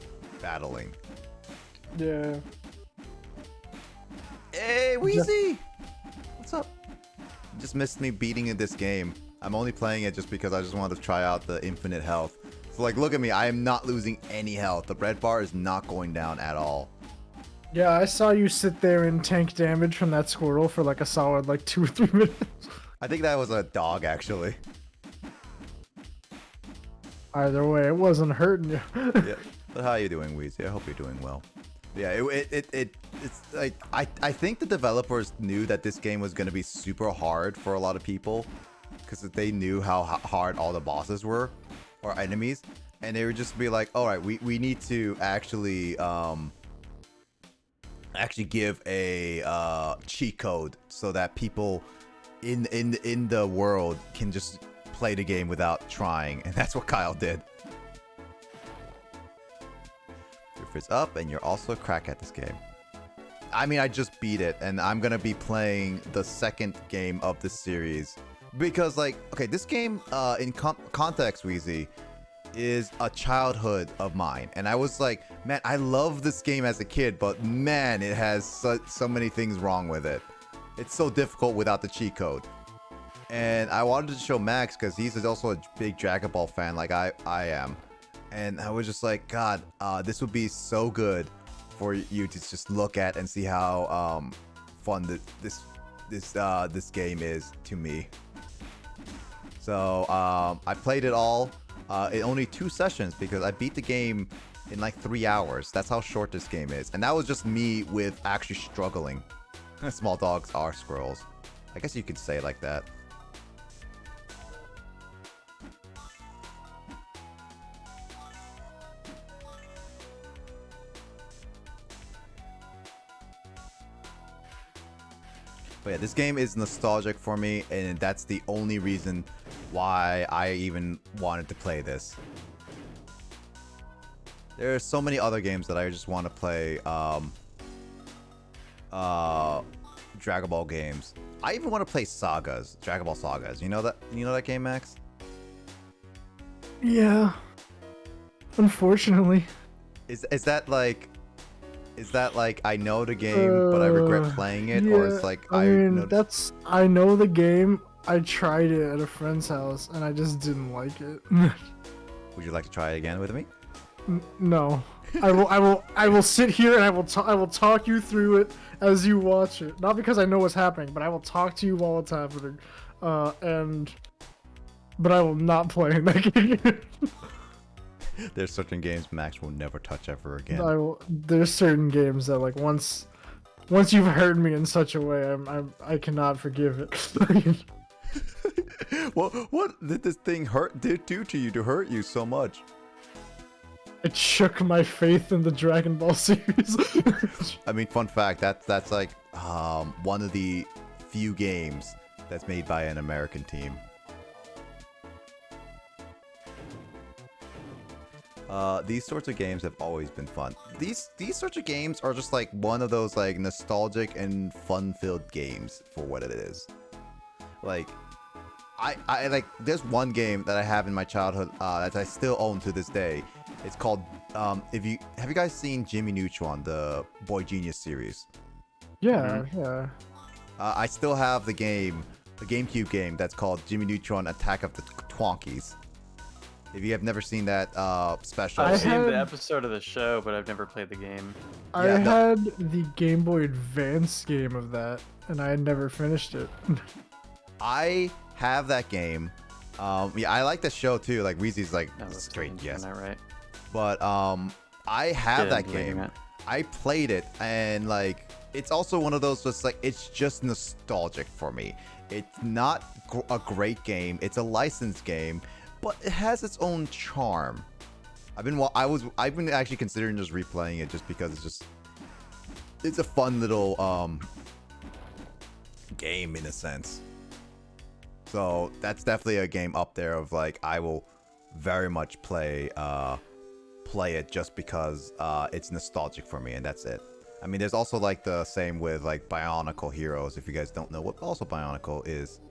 battling. Yeah. Hey, Wheezy! What's up? You just missed me beating in this game. I'm only playing it just because I just wanted to try out the infinite health. So like, look at me. I am not losing any health. The red bar is not going down at all. Yeah, I saw you sit there and tank damage from that squirrel for like a solid like 2 or 3 minutes. I think that was a dog, actually. Either way, it wasn't hurting you. Yeah. But how are you doing, Wheezy? I hope you're doing well. Yeah, it's like I think the developers knew that this game was going to be super hard for a lot of people because they knew how hard all the bosses were or enemies, and they would just be like, all right, we need to actually give a cheat code so that people in the world can just play the game without trying, and that's what Kyle did. Your fist up, and you're also a crack at this game. I mean, I just beat it, and I'm gonna be playing the second game of this series because, like, okay, this game, in context, Wheezy, is a childhood of mine, and I was like, man, I love this game as a kid, but man, it has so many things wrong with it. It's so difficult without the cheat code. And I wanted to show Max because he's also a big Dragon Ball fan like I am. And I was just like, God, this would be so good for you to just look at and see how fun this game is to me. So I played it all in only 2 sessions because I beat the game in like 3 hours. That's how short this game is. And that was just me with actually struggling. Small dogs are squirrels. I guess you could say it like that. But yeah, this game is nostalgic for me, and that's the only reason why I even wanted to play this. There are so many other games that I just want to play, Dragon Ball games. I even want to play Sagas, Dragon Ball Sagas. You know that? You know that game, Max? Yeah. Unfortunately. Is that like? Is that like I know the game but I regret playing it, or it's like I mean, know I know the game. I tried it at a friend's house and I just didn't like it. Would you like to try it again with me? No. I will sit here and I will talk you through it as you watch it. Not because I know what's happening, but I will talk to you while it's happening. But I will not play in that game. There's certain games Max will never touch ever again. There's certain games that like once you've hurt me in such a way, I cannot forgive it. Well, what did this thing do to you to hurt you so much? It shook my faith in the Dragon Ball series. I mean, fun fact, that's like one of the few games that's made by an American team. These sorts of games have always been fun. These sorts of games are just like one of those like nostalgic and fun-filled games for what it is. Like, I like there's one game that I have in my childhood that I still own to this day. It's called have you guys seen Jimmy Neutron, the Boy Genius series? Yeah, yeah. I still have the game, the GameCube game that's called Jimmy Neutron Attack of the Twonkies. If you have never seen that special, I've seen the episode of the show, but I've never played the game. I had the Game Boy Advance game of that, and I had never finished it. I have that game. Yeah, I like the show too. Like Weezy's like, it's great, yes. That right. But I have that believe game. it. I played it, and like, it's also one of those that's like, it's just nostalgic for me. It's not a great game. It's a licensed game, but it has its own charm. I've been actually considering just replaying it just because it's a fun little game in a sense. So that's definitely a game up there of like I will very much play it just because it's nostalgic for me, and that's it. I mean, there's also like the same with like Bionicle Heroes. If you guys don't know what also Bionicle is.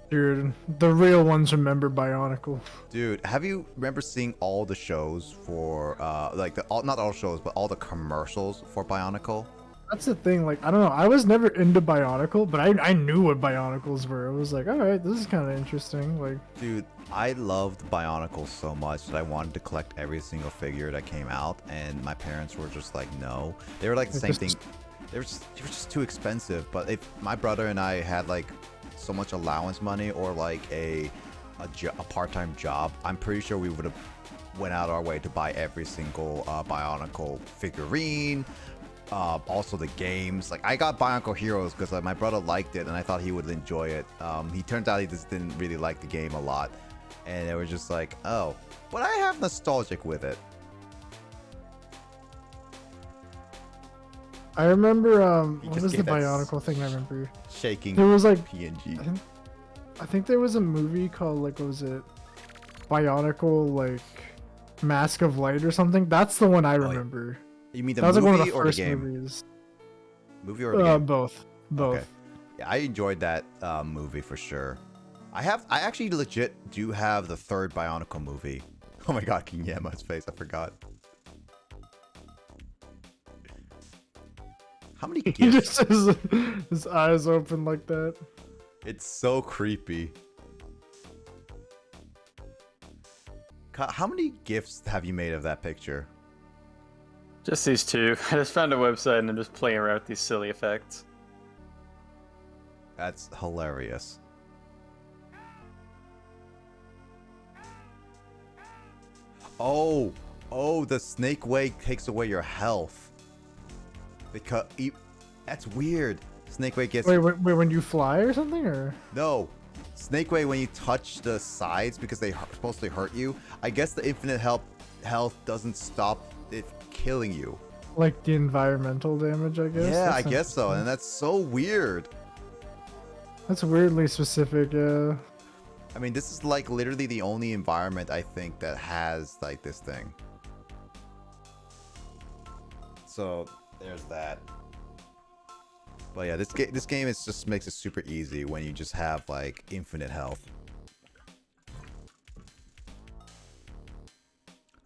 Dude, the real ones remember Bionicle. Dude, have you remember seeing all the shows for like not all shows, but all the commercials for Bionicle? That's the thing, like, I don't know, I was never into Bionicle, but I knew what Bionicles were. I was like, alright, this is kind of interesting, like... Dude, I loved Bionicle so much that I wanted to collect every single figure that came out, and my parents were just like, no. They were like the same thing. They were just too expensive, but if my brother and I had like so much allowance money or like a part-time job, I'm pretty sure we would have went out our way to buy every single Bionicle figurine. Also the games, like I got Bionicle Heroes because my brother liked it and I thought he would enjoy it. He turns out he just didn't really like the game a lot, and it was just like, oh, but I have nostalgic with it. I remember, what was the Bionicle thing I remember? Shaking. There was like PNG. I think there was a movie called like, what was it? Bionicle like Mask of Light or something. That's the one I remember. You mean the That was like one of the movie or the first game? movies. Movie or the game? Both. Okay. Yeah, I enjoyed that movie for sure. I actually legit do have the third Bionicle movie. Oh my god, Kinyama's face, I forgot. How many He gifts? just has his eyes open like that. It's so creepy. How many gifts have you made of that picture? Just these two. I just found a website and I'm just playing around with these silly effects. That's hilarious. Oh, the snake way takes away your health. Because that's weird. Snake way gets Wait, when you fly or something, or no. Snake way when you touch the sides because they supposed to hurt you. I guess the infinite health doesn't stop it killing you. like the environmental damage? I guess. Yeah, That's I guess so. And that's so weird. That's weirdly specific. Yeah. I mean, this is like literally the only environment I think that has like this thing. So there's that. But yeah, this game is just makes it super easy when you just have like infinite health.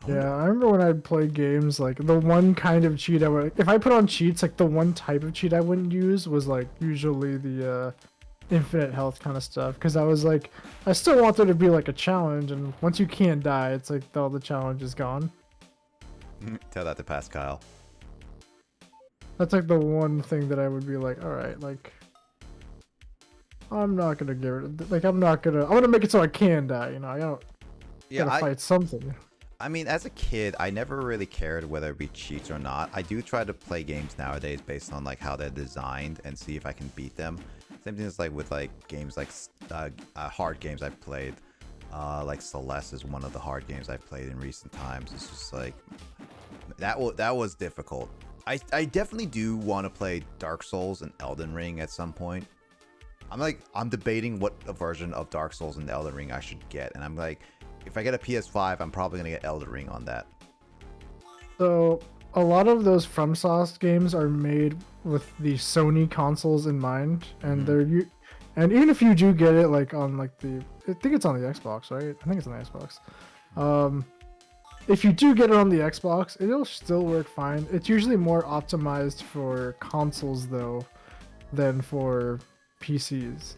Yeah, I remember when I'd play games, like the one kind of cheat I would, if I put on cheats, like the one type of cheat I wouldn't use was like usually the infinite health kind of stuff, because I was like, I still want there to be like a challenge, and once you can't die, it's like all the challenge is gone. Tell that to Pascal. That's like the one thing that I would be like, all right, like I'm not gonna give it, like I'm gonna make it so I can die, you know, Yeah, gotta fight something. I mean, as a kid, I never really cared whether it be cheats or not. I do try to play games nowadays based on like how they're designed and see if I can beat them. Same thing as like with like games like hard games I've played. Like Celeste is one of the hard games I've played in recent times. It's just like that was difficult. I definitely do want to play Dark Souls and Elden Ring at some point. I'm debating what version of Dark Souls and Elden Ring I should get, and I'm like, if I get a PS5, I'm probably gonna get Elden Ring on that. So a lot of those FromSoft games are made with the Sony consoles in mind, and and even if you do get it like on like I think it's on the Xbox, right? I think it's on the Xbox. If you do get it on the Xbox, it'll still work fine. It's usually more optimized for consoles though than for PCs.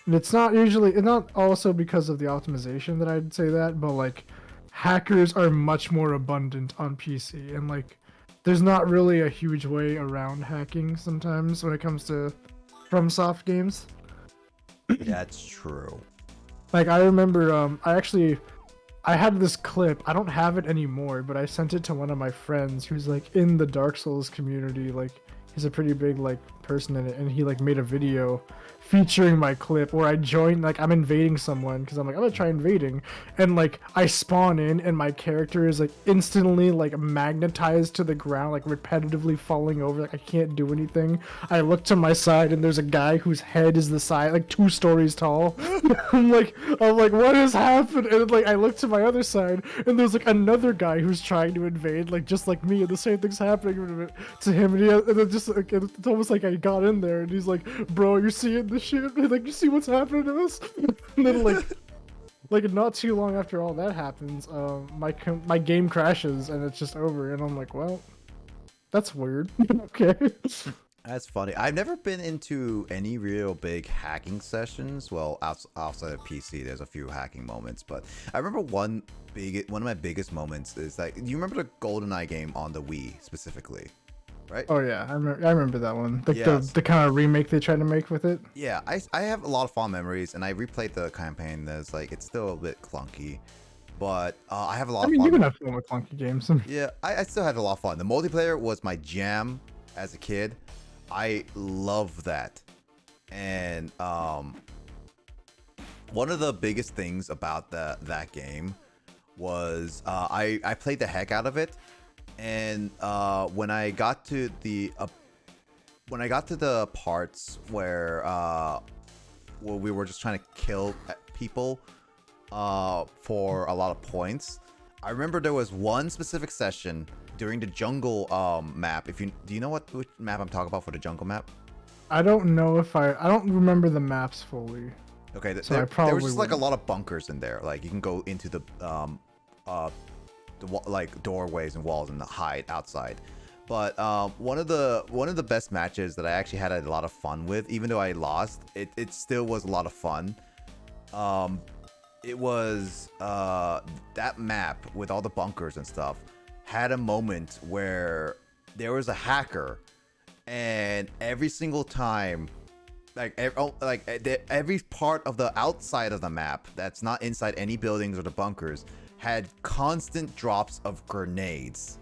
And it's not also because of the optimization that I'd say that, but like hackers are much more abundant on PC, and like there's not really a huge way around hacking sometimes when it comes to FromSoft games. That's true. Like I remember I had this clip. I don't have it anymore, but I sent it to one of my friends who's like in the Dark Souls community. Like he's a pretty big like person in it, and he like made a video featuring my clip where I join, like I'm invading someone because I'm like, I'm gonna try invading, and like I spawn in and my character is like instantly like magnetized to the ground, like repetitively falling over, like I can't do anything. I look to my side and there's a guy whose head is the size, like 2 stories tall. I'm like what has happened? And like I look to my other side and there's like another guy who's trying to invade, like just like me, and the same thing's happening to him, and then just like, it's almost like I got in there and he's like, bro, you're seeing this shit? Like, you see what's happening to us? And then like not too long after all that happens, my game crashes and it's just over, and I'm like, well, that's weird. Okay. That's funny. I've never been into any real big hacking sessions. Well, outside of PC, there's a few hacking moments, but I remember one of my biggest moments is like, you remember the GoldenEye game on the Wii specifically, right? Oh yeah, I remember that one. Like Yes. the kind of remake they tried to make with it. Yeah, I have a lot of fond memories, and I replayed the campaign. There's like, it's still a bit clunky, but I have a lot I mean, of fun. you can have fun with clunky games. Yeah, I still had a lot of fun. The multiplayer was my jam as a kid. I love that. And one of the biggest things about that game was I played the heck out of it. And when I got to the parts where we were just trying to kill people for a lot of points, I remember there was one specific session during the jungle map. Do you know which map I'm talking about for the jungle map? I don't know if I don't remember the maps fully. Okay, So I there was just probably like a wouldn't. lot of bunkers in there. Like you can go into the like doorways and walls and hide outside. But one of the best matches that I actually had a lot of fun with, even though I lost, it still was a lot of fun. It was that map with all the bunkers and stuff had a moment where there was a hacker, and every single time, every part of the outside of the map that's not inside any buildings or the bunkers had constant drops of grenades,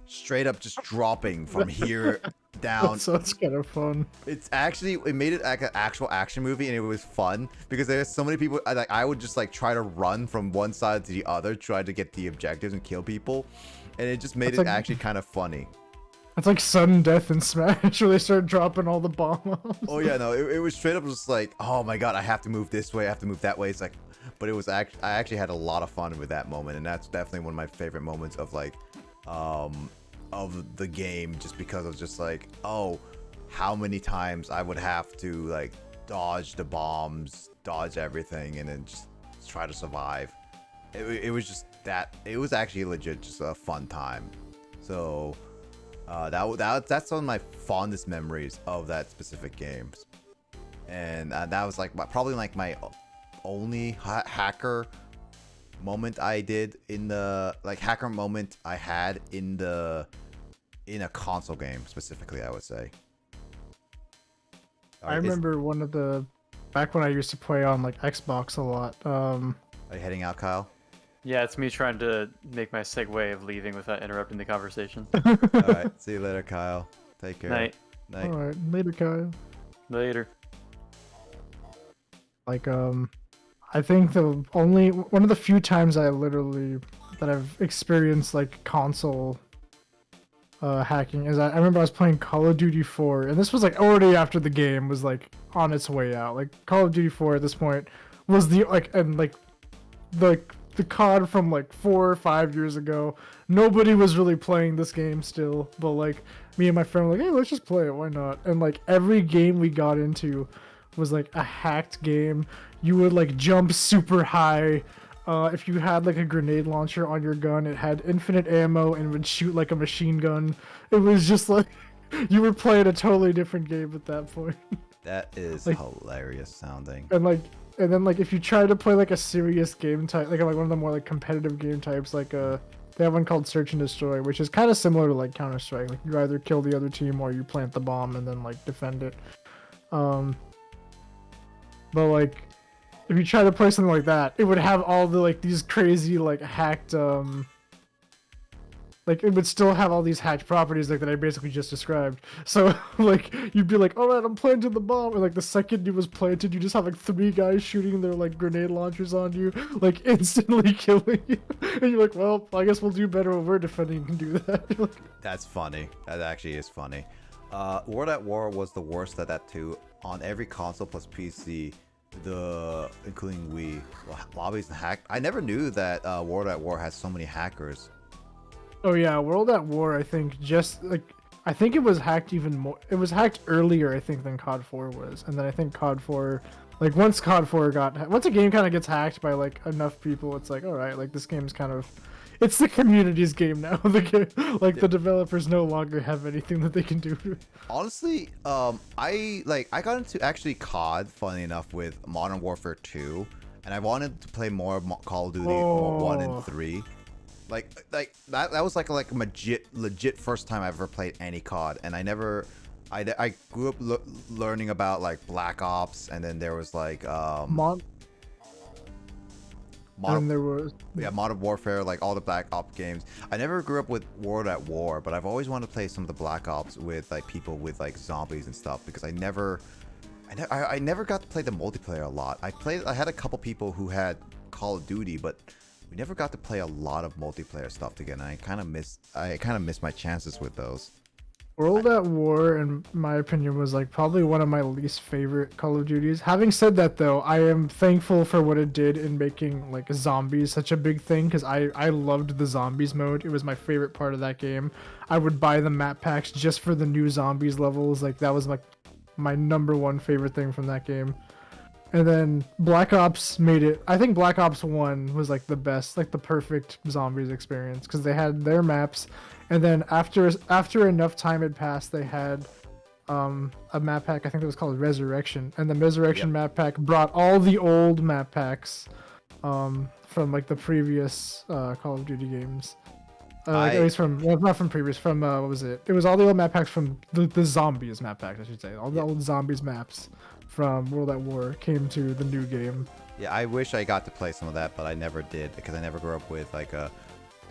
straight up just dropping from here down. So it's kind of fun. It made it like an actual action movie, and it was fun because there's so many people. I would just like try to run from one side to the other, try to get the objectives and kill people, and it just made it actually kind of funny. It's like sudden death in Smash where they start dropping all the bombs. Oh yeah, no, it was straight up just like, oh my god, I have to move this way, I have to move that way. It's like, but it was I actually had a lot of fun with that moment, and that's definitely one of my favorite moments of like of the game, just because of just like, oh, how many times I would have to like dodge the bombs, dodge everything, and then just try to survive. It was just that. It was actually legit just a fun time. So that's one of my fondest memories of that specific game. And that was like probably like my only hacker moment I did in the hacker moment I had in a console game specifically, I would say. I remember one of the back when I used to play on like Xbox a lot. Are you heading out, Kyle? Yeah, it's me trying to make my segue of leaving without interrupting the conversation. All right, see you later, Kyle. Take care. Night. Night. All right, later, Kyle. Later. Like I think the only one of the few times that I've experienced like console hacking is I remember I was playing Call of Duty 4, and this was like already after the game was like on its way out. Like Call of Duty 4 at this point was the COD from like 4 or 5 years ago. Nobody was really playing this game still, but like me and my friend were like, hey, let's just play it, why not? And like every game we got into was like a hacked game. You would like jump super high. If you had like a grenade launcher on your gun, it had infinite ammo and would shoot like a machine gun. It was just like you were playing a totally different game at that point. That is like, hilarious sounding. And then like if you try to play like a serious game type, like one of the more like competitive game types, like they have one called Search and Destroy, which is kind of similar to like Counter-Strike. Like you either kill the other team or you plant the bomb and then like defend it. But like if you try to play something like that, it would have all the like these crazy like hacked like it would still have all these hacked properties like that I basically just described. So like you'd be like, all right, I'm planting the bomb, and like the second it was planted, you just have like 3 guys shooting their like grenade launchers on you, like instantly killing you. And you're like, well, I guess we'll do better when we're defending and do that. That's funny. That actually is funny. World at War was the worst at that too. On every console plus PC, including Wii, lobbies and hacked. I never knew that World at War has so many hackers. Oh yeah, World at War, I think I think it was hacked even more. It was hacked earlier, I think, than COD 4 was. And then I think COD 4, like once COD 4 once a game kind of gets hacked by like enough people, it's like, all right, like this game's kind of, it's the community's game now. The developers no longer have anything that they can do. Honestly, I got into actually COD, funny enough, with Modern Warfare 2, and I wanted to play more Call of Duty 1 and 3. Like that was like a legit first time I ever played any COD, and I grew up learning about like Black Ops, and then there was like Modern Warfare, like all the Black Ops games. I never grew up with World at War, but I've always wanted to play some of the Black Ops with like people with like zombies and stuff, because I never got to play the multiplayer a lot. I had a couple people who had Call of Duty, but we never got to play a lot of multiplayer stuff together. I kind of missed my chances with those. World at War, in my opinion, was like probably one of my least favorite Call of Duties. Having said that, though, I am thankful for what it did in making like zombies such a big thing, because I loved the zombies mode. It was my favorite part of that game. I would buy the map packs just for the new zombies levels. Like that was like my #1 favorite thing from that game. And then Black Ops made it. I think Black Ops 1 was like the best, like the perfect zombies experience, because they had their maps, and then after enough time had passed, they had a map pack. I think it was called Resurrection, and the Resurrection map pack brought all the old map packs from like the previous Call of Duty games. At least from, well, not from previous, from what was it? It was all the old map packs from the zombies map packs, I should say. All the old zombies maps from World at War came to the new game. Yeah, I wish I got to play some of that, but I never did, because I never grew up with like a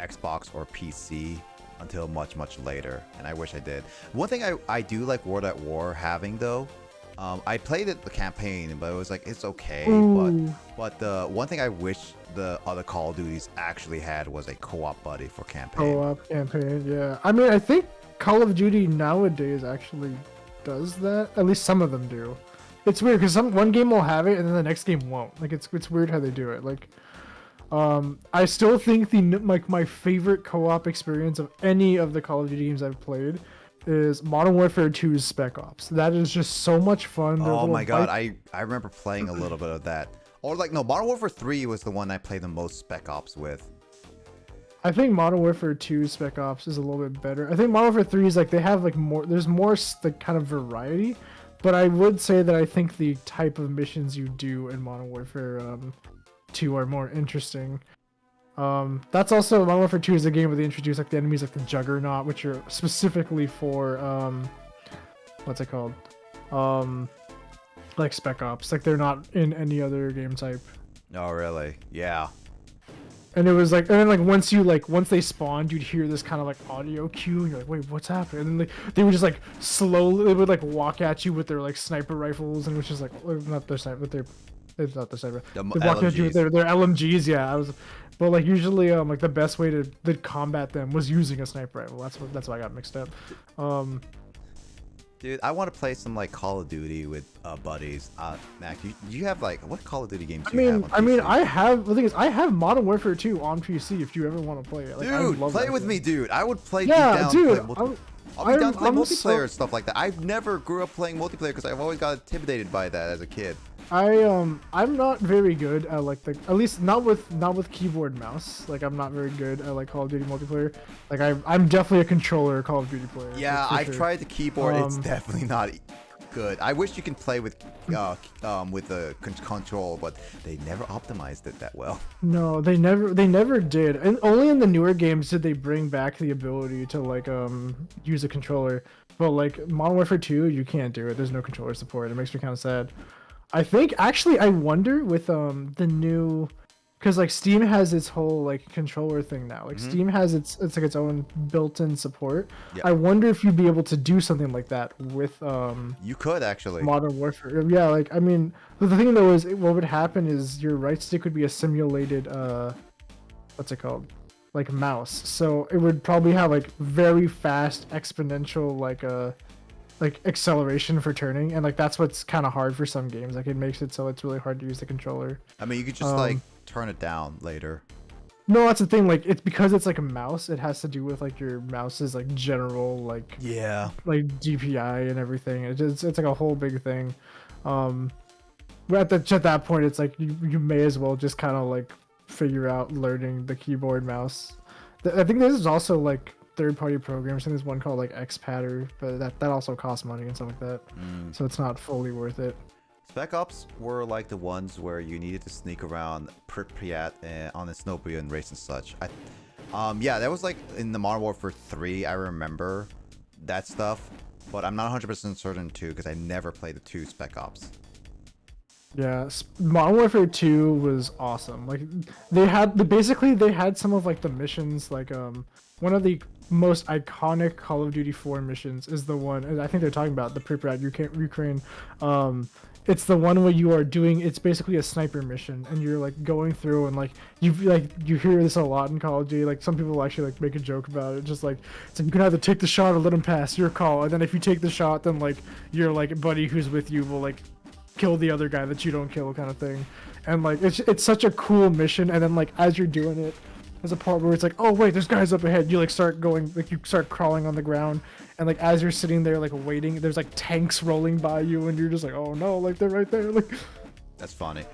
Xbox or PC until much later, and I wish I did. One thing I do like World at War having though, I played the campaign, but it was like, it's okay. But the one thing I wish the other Call of Duties actually had was a co-op buddy for campaign. Co-op campaign, yeah. I mean, I think Call of Duty nowadays actually does that. At least some of them do. It's weird because one game will have it and then the next game won't. Like it's weird how they do it. Like, I still think my favorite co-op experience of any of the Call of Duty games I've played is Modern Warfare 2's Spec Ops. That is just so much fun. There's Oh little my god, bike- I remember playing a little bit of that. Or like no, Modern Warfare 3 was the one I played the most Spec Ops with. I think Modern Warfare 2 Spec Ops is a little bit better. I think Modern Warfare 3 is like they have like more. There's more the kind of variety, but I would say that I think the type of missions you do in Modern Warfare 2 are more interesting. That's also Modern Warfare 2 is a game where they introduce like the enemies like the Juggernaut, which are specifically for what's it called? Like Spec Ops. Like they're not in any other game type. Oh really? Yeah. And it was like, and then like once they spawned, you'd hear this kind of like audio cue, and you're like, wait, what's happening? And then they would just like slowly, they would like walk at you with their like sniper rifles, and which is like not their sniper, but it's not their sniper. The They walk at you with LMGs. their LMGs. Yeah, but like usually like the best way to combat them was using a sniper rifle. That's why I got mixed up. Dude, I want to play some like Call of Duty with buddies. Mac, you have like what Call of Duty games do you have on I mean, PC? I have the thing is I have Modern Warfare 2 on PC. If you ever want to play it, like, I Dude, love play that with game. me, dude. I would play Yeah, deep down dude, to play I'll be down to play I'm multiplayer so- and stuff like that. I never grew up playing multiplayer because I've always got intimidated by that as a kid. I'm not very good at like at least not with keyboard and mouse. Like I'm not very good at like Call of Duty multiplayer. Like I'm definitely a controller Call of Duty player. Yeah, like, for I've sure. tried the keyboard. It's Um, definitely not good. I wish you can play with the control, but they never optimized it that well. No, they never did. And only in the newer games did they bring back the ability to like use a controller. But like Modern Warfare 2, you can't do it. There's no controller support. It makes me kind of sad. I think actually I wonder with the new, because like Steam has its whole like controller thing now. Like Steam has it's like its own built-in support. Yeah. I wonder if you'd be able to do something like that with You could actually. Modern Warfare. Yeah, like I mean, the thing though is what would happen is your right stick would be a simulated what's it called? Like mouse. So it would probably have like very fast exponential like acceleration for turning, and like that's what's kind of hard for some games. Like it makes it so it's really hard to use the controller. I mean, you could just like turn it down later. No, that's the thing. Like it's because it's like a mouse. It has to do with like your mouse's like general like Yeah. DPI and everything. It's like a whole big thing. But at that point, it's like you may as well just kind of like figure out learning the keyboard mouse. I think this is also like third-party programs. I think there's one called like XPatter, but that also costs money and stuff like that. So it's not fully worth it. Spec Ops were like the ones where you needed to sneak around Pripyat on a snowmobile and race and such. Yeah, that was like in the Modern Warfare 3. I remember that stuff, but I'm not 100% certain too because I never played the 2 Spec Ops. Yeah, Modern Warfare 2 was awesome. Like they had some of like the missions. Like one of the most iconic Call of Duty 4 missions is the one, and I think they're talking about the Pripyat Ukraine. It's the one where you are doing. It's basically a sniper mission, and you're like going through and like you hear this a lot in Call of Duty. Like some people actually like make a joke about it. Just like it's like you can either take the shot or let him pass. Your call. And then if you take the shot, then like your like buddy who's with you will like kill the other guy that you don't kill, kind of thing. And like it's such a cool mission. And then like as you're doing it, there's a part where it's like, oh wait, there's guys up ahead. You like start going, like you start crawling on the ground, and like as you're sitting there like waiting, there's like tanks rolling by you, and you're just like, oh no, like they're right there. Like That's funny.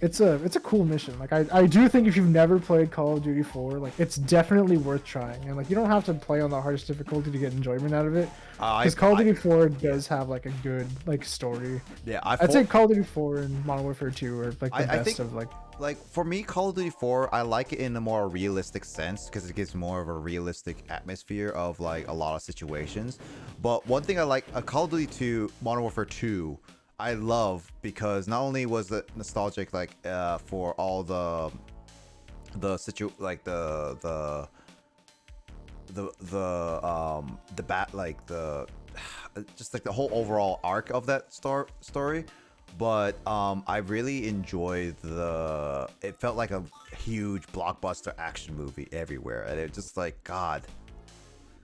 it's a cool mission. Like I do think if you've never played Call of Duty 4, like it's definitely worth trying. And like you don't have to play on the hardest difficulty to get enjoyment out of it. Because Call of Duty 4 does have like a good like story. Yeah, I'd say Call of Duty 4 and Modern Warfare 2 are like the I best think- of like. Like for me, Call of Duty 4, I like it in a more realistic sense because it gives more of a realistic atmosphere of like a lot of situations. But one thing I like, Call of Duty 2, Modern Warfare 2, I love because not only was it nostalgic like for all the just like the whole overall arc of that story. But I really enjoyed it felt like a huge blockbuster action movie everywhere, and it just like God.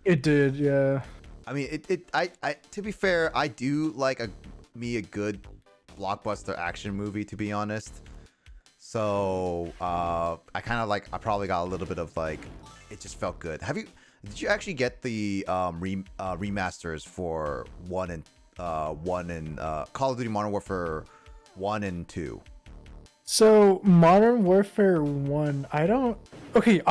It did, yeah. I mean, I to be fair, I do like a good blockbuster action movie, to be honest. So I kind of like, I probably got a little bit of like, it just felt good. Did you actually get the remasters for one and Call of Duty Modern Warfare 1 and 2? So Modern Warfare 1, I don't. Okay,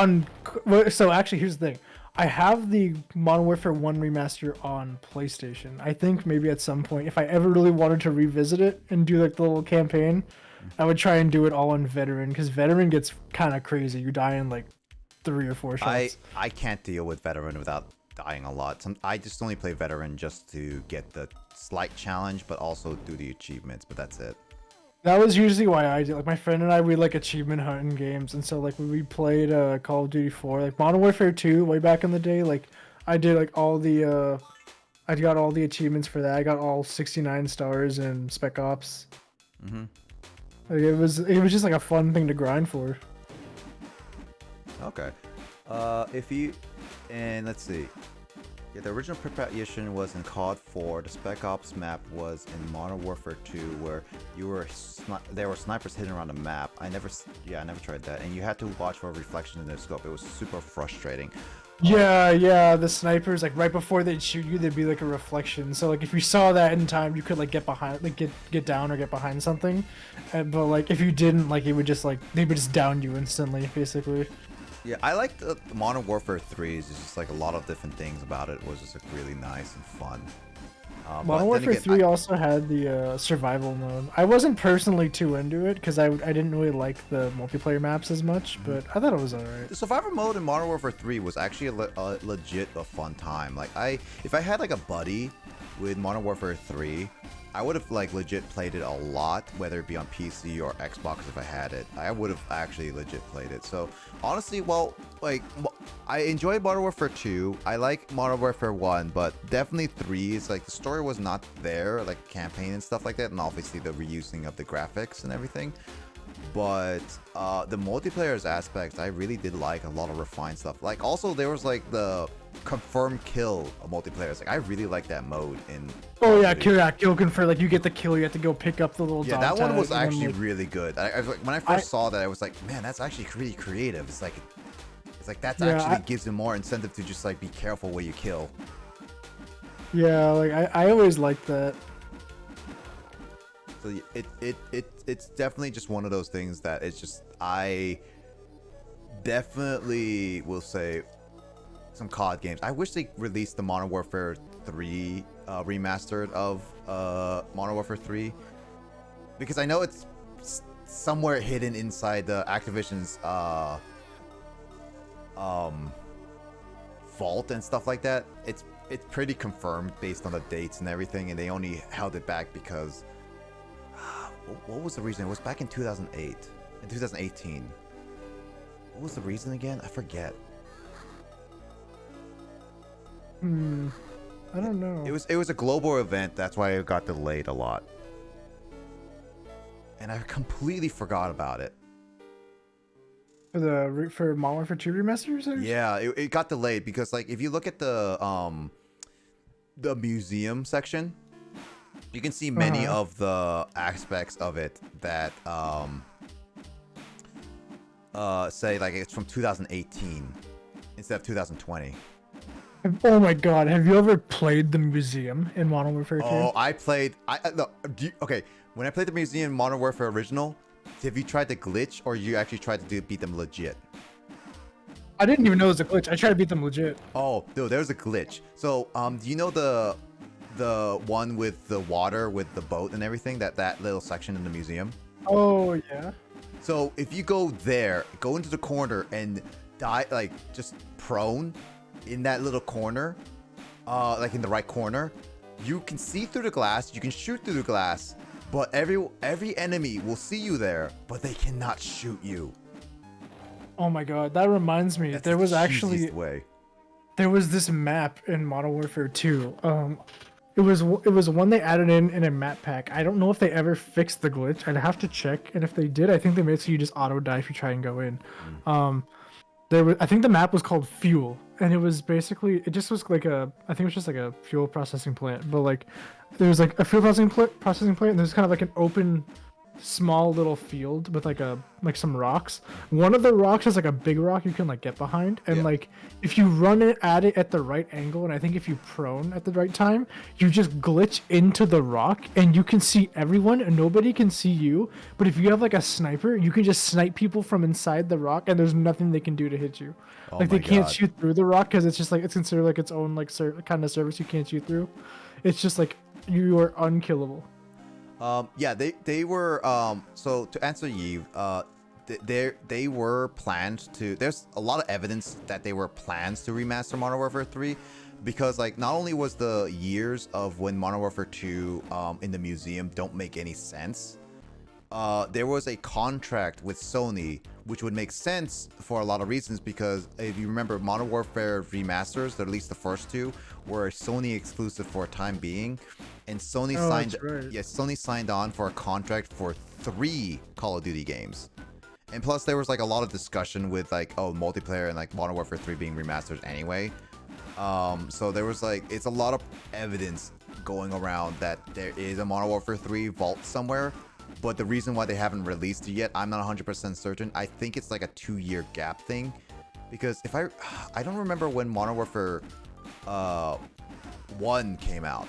so actually, here's the thing. I have the Modern Warfare 1 remaster on PlayStation. I think maybe at some point, if I ever really wanted to revisit it and do like the little campaign, I would try and do it all on Veteran, because Veteran gets kind of crazy. You die in like 3 or 4 shots. I can't deal with Veteran without dying a lot. I just only play Veteran just to get the slight challenge, but also do the achievements, but that's it. That was usually why I did. Like my friend and I, we like achievement hunting games, and so like when we played Call of Duty 4, like Modern Warfare 2, way back in the day, like I did like all the I got all the achievements for that. I got all 69 stars in Spec Ops. Mm-hmm. Like it was just like a fun thing to grind for. Okay. Let's see. Yeah, the original preparation was in COD 4. The Spec Ops map was in Modern Warfare 2, where there were snipers hidden around the map. I never tried that, and you had to watch for a reflection in the scope. It was super frustrating. Yeah, the snipers, like right before they'd shoot you, there'd be like a reflection. So like if you saw that in time, you could like get behind, like get down or get behind something. But like if you didn't, like it would just like they would just down you instantly, basically. Yeah, I liked the Modern Warfare 3. It's just like a lot of different things about it was just like really nice and fun. Modern Warfare 3 also had the survival mode. I wasn't personally too into it because I didn't really like the multiplayer maps as much, but I thought it was alright. The survival mode in Modern Warfare 3 was actually legit a fun time. Like if I had like a buddy with Modern Warfare 3, I would have like legit played it a lot, whether it be on PC or Xbox if I had it. I would have actually legit played it. So honestly, well, like I enjoyed Modern Warfare 2. I like Modern Warfare 1, but definitely 3 is like the story was not there, like campaign and stuff like that, and obviously the reusing of the graphics and everything. But the multiplayer's aspects, I really did like a lot of refined stuff. Like also there was like the confirm kill multiplayer. Like I really like that mode in. Oh yeah, kill confirm. Like you get the kill, you have to go pick up the little. Yeah, dog that one tag, was and actually then, like, really good. I was like, when I first saw that, I was like, man, that's actually really creative. It's like that actually gives him more incentive to just like be careful where you kill. Yeah, like I always liked that. So it's definitely just one of those things that it's just I definitely will say some COD games. I wish they released the Modern Warfare 3 remastered of Modern Warfare 3, because I know it's somewhere hidden inside the Activision's vault and stuff like that. It's pretty confirmed based on the dates and everything, and they only held it back because what was the reason? It was back in 2008 in 2018. What was the reason again? I forget. I don't know. It was a global event. That's why it got delayed a lot, and I completely forgot about it. For Modern Warfare 2 remasters? Yeah, it got delayed because like if you look at the museum section, you can see many of the aspects of it that say like it's from 2018 instead of 2020. Oh my god, have you ever played the museum in Modern Warfare 2? Oh, I played. Okay, when I played the museum Modern Warfare Original, have you tried the glitch or you actually tried to beat them legit? I didn't even know it was a glitch. I tried to beat them legit. Oh, no, there's a glitch. So, do you know the one with the water with the boat and everything? That little section in the museum? Oh yeah. So if you go there, go into the corner and die, like just prone in that little corner, like in the right corner, you can see through the glass, you can shoot through the glass, but every enemy will see you there, but they cannot shoot you. Oh my god, that reminds me. That's there was the actually cheesiest way. there was this map in Modern Warfare 2. It was one they added in a map pack. I don't know if they ever fixed the glitch. I'd have to check, and if they did, I think they made it so you just auto die if you try and go in. I think the map was called Fuel, and it was basically I think it was just like a fuel processing plant, but like there was like a fuel processing plant, and there's kind of like an open small little field with like some rocks. One of the rocks is like a big rock you can like get behind, and Yeah. like if you run it at it at the right angle, and I think if you prone at the right time, you just glitch into the rock and you can see everyone and nobody can see you. But if you have like a sniper, you can just snipe people from inside the rock and there's nothing they can do to hit you. Oh Like my they can't God. shoot through the rock because it's just like it's considered like its own like kind of surface you can't shoot through. It's just like you are unkillable. Yeah, they were so to answer you, they were planned to. There's a lot of evidence that they were plans to remaster Modern Warfare 3, because like not only was the years of when Modern Warfare 2 in the museum don't make any sense, there was a contract with Sony which would make sense for a lot of reasons, because if you remember, Modern Warfare remasters, at least the first two, were Sony exclusive for a time being, and Sony Sony signed on for a contract for 3 Call of Duty games. And plus there was like a lot of discussion with like, oh, multiplayer and like Modern Warfare 3 being remastered anyway. So there was like, it's a lot of evidence going around that there is a Modern Warfare 3 vault somewhere. But the reason why they haven't released it yet, I'm not 100% certain. I think it's like a 2-year gap thing, because if I don't remember when Modern Warfare 1 came out,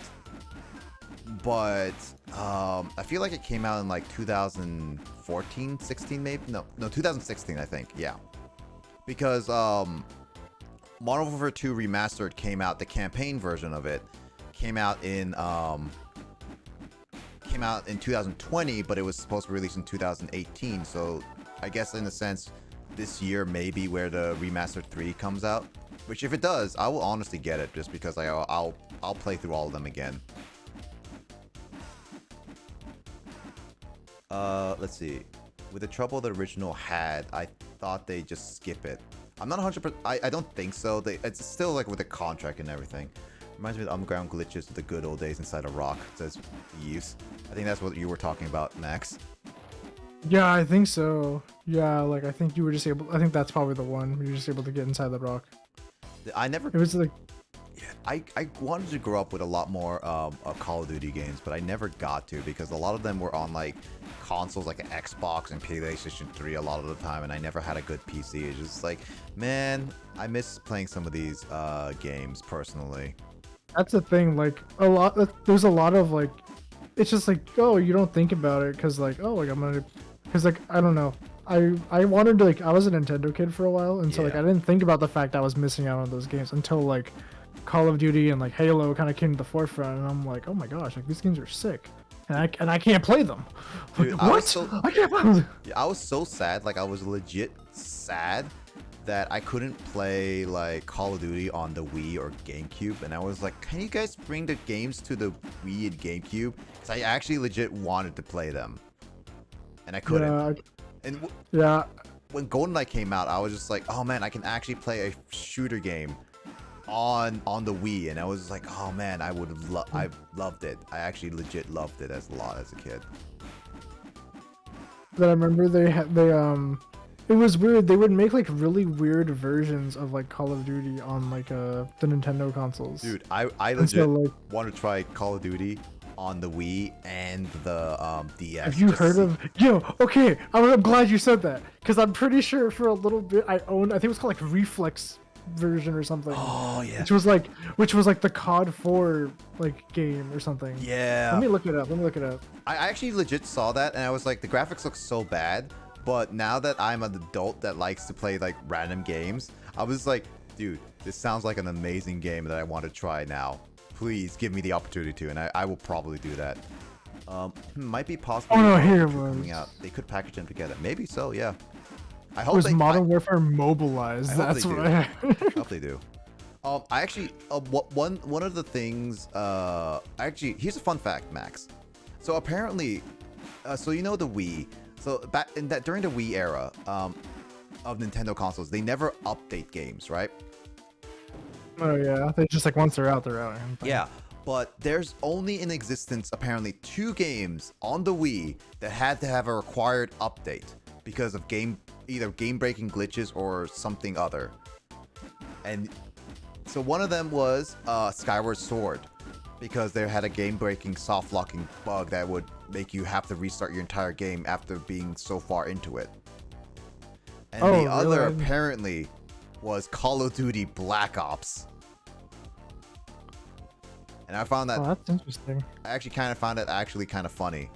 but I feel like it came out in like 2014, 16 maybe. No, 2016 I think. Yeah, because Modern Warfare 2 Remastered came out. The campaign version of it came out in 2020, but it was supposed to be released in 2018. So I guess in a sense, this year may be where the Remastered 3 comes out. Which if it does, I will honestly get it, just because I'll play through all of them again. Let's see. With the trouble the original had, I thought they just skip it. I'm not 100%. I don't think so. It's still like with the contract and everything. Reminds me of the underground glitches of the good old days inside a rock, says Yves. I think that's what you were talking about, Max. Yeah, I think so. Yeah, like I think you were just able. I think that's probably the one where you're just able to get inside the rock. I never. It was like. I wanted to grow up with a lot more Call of Duty games, but I never got to, because a lot of them were on like consoles like an Xbox and PlayStation 3 a lot of the time, and I never had a good PC. It's just like, man, I miss playing some of these games personally. That's the thing. Like there's a lot of like, it's just like, oh, you don't think about it because like, oh, like I'm gonna, because like I don't know. I wanted to, like, I was a Nintendo kid for a while, and so like I didn't think about the fact I was missing out on those games until like Call of Duty and like Halo kind of came to the forefront, and I'm like, oh my gosh, like these games are sick, and I can't play them. Dude, what? I can't play them. Yeah, I was so sad. Like I was legit sad that I couldn't play like Call of Duty on the Wii or GameCube, and I was like, can you guys bring the games to the Wii and GameCube? Because I actually legit wanted to play them, and I couldn't. Yeah. When GoldenEye came out, I was just like, oh man, I can actually play a shooter game on the Wii, and I was like, oh man, I loved it. I actually legit loved it as a kid. But I remember it was weird. They would make like really weird versions of like Call of Duty on like the Nintendo consoles. Dude, I legit want to try Call of Duty on the Wii and the DS. Have you heard of? Yo, okay, I'm glad you said that, because I'm pretty sure for a little bit I think it was called like Reflex version or something. Oh yeah. Which was like the COD 4 like game or something. Yeah. Let me look it up. I actually legit saw that, and I was like, the graphics look so bad. But now that I'm an adult that likes to play like random games, I was like, dude, this sounds like an amazing game that I want to try now. Please give me the opportunity to, and I will probably do that. Might be possible. Oh no, here it was. Coming out. They could package them together. Maybe so, yeah. I It hope was Modern Warfare Mobilized. That's what I hope they do. I actually, one of the things, actually, here's a fun fact, Max. So apparently, so you know the Wii. So back in that, during the Wii era of Nintendo consoles, they never update games, right? Oh yeah, they just like once they're out, they're out. Yeah, but there's only in existence apparently 2 games on the Wii that had to have a required update because of either game-breaking glitches or something other. And so one of them was Skyward Sword, because they had a game-breaking soft locking bug that would make you have to restart your entire game after being so far into it. And Oh, the other really? apparently was Call of Duty Black Ops. And I found that Oh, that's interesting. I actually kind of found it actually kind of funny.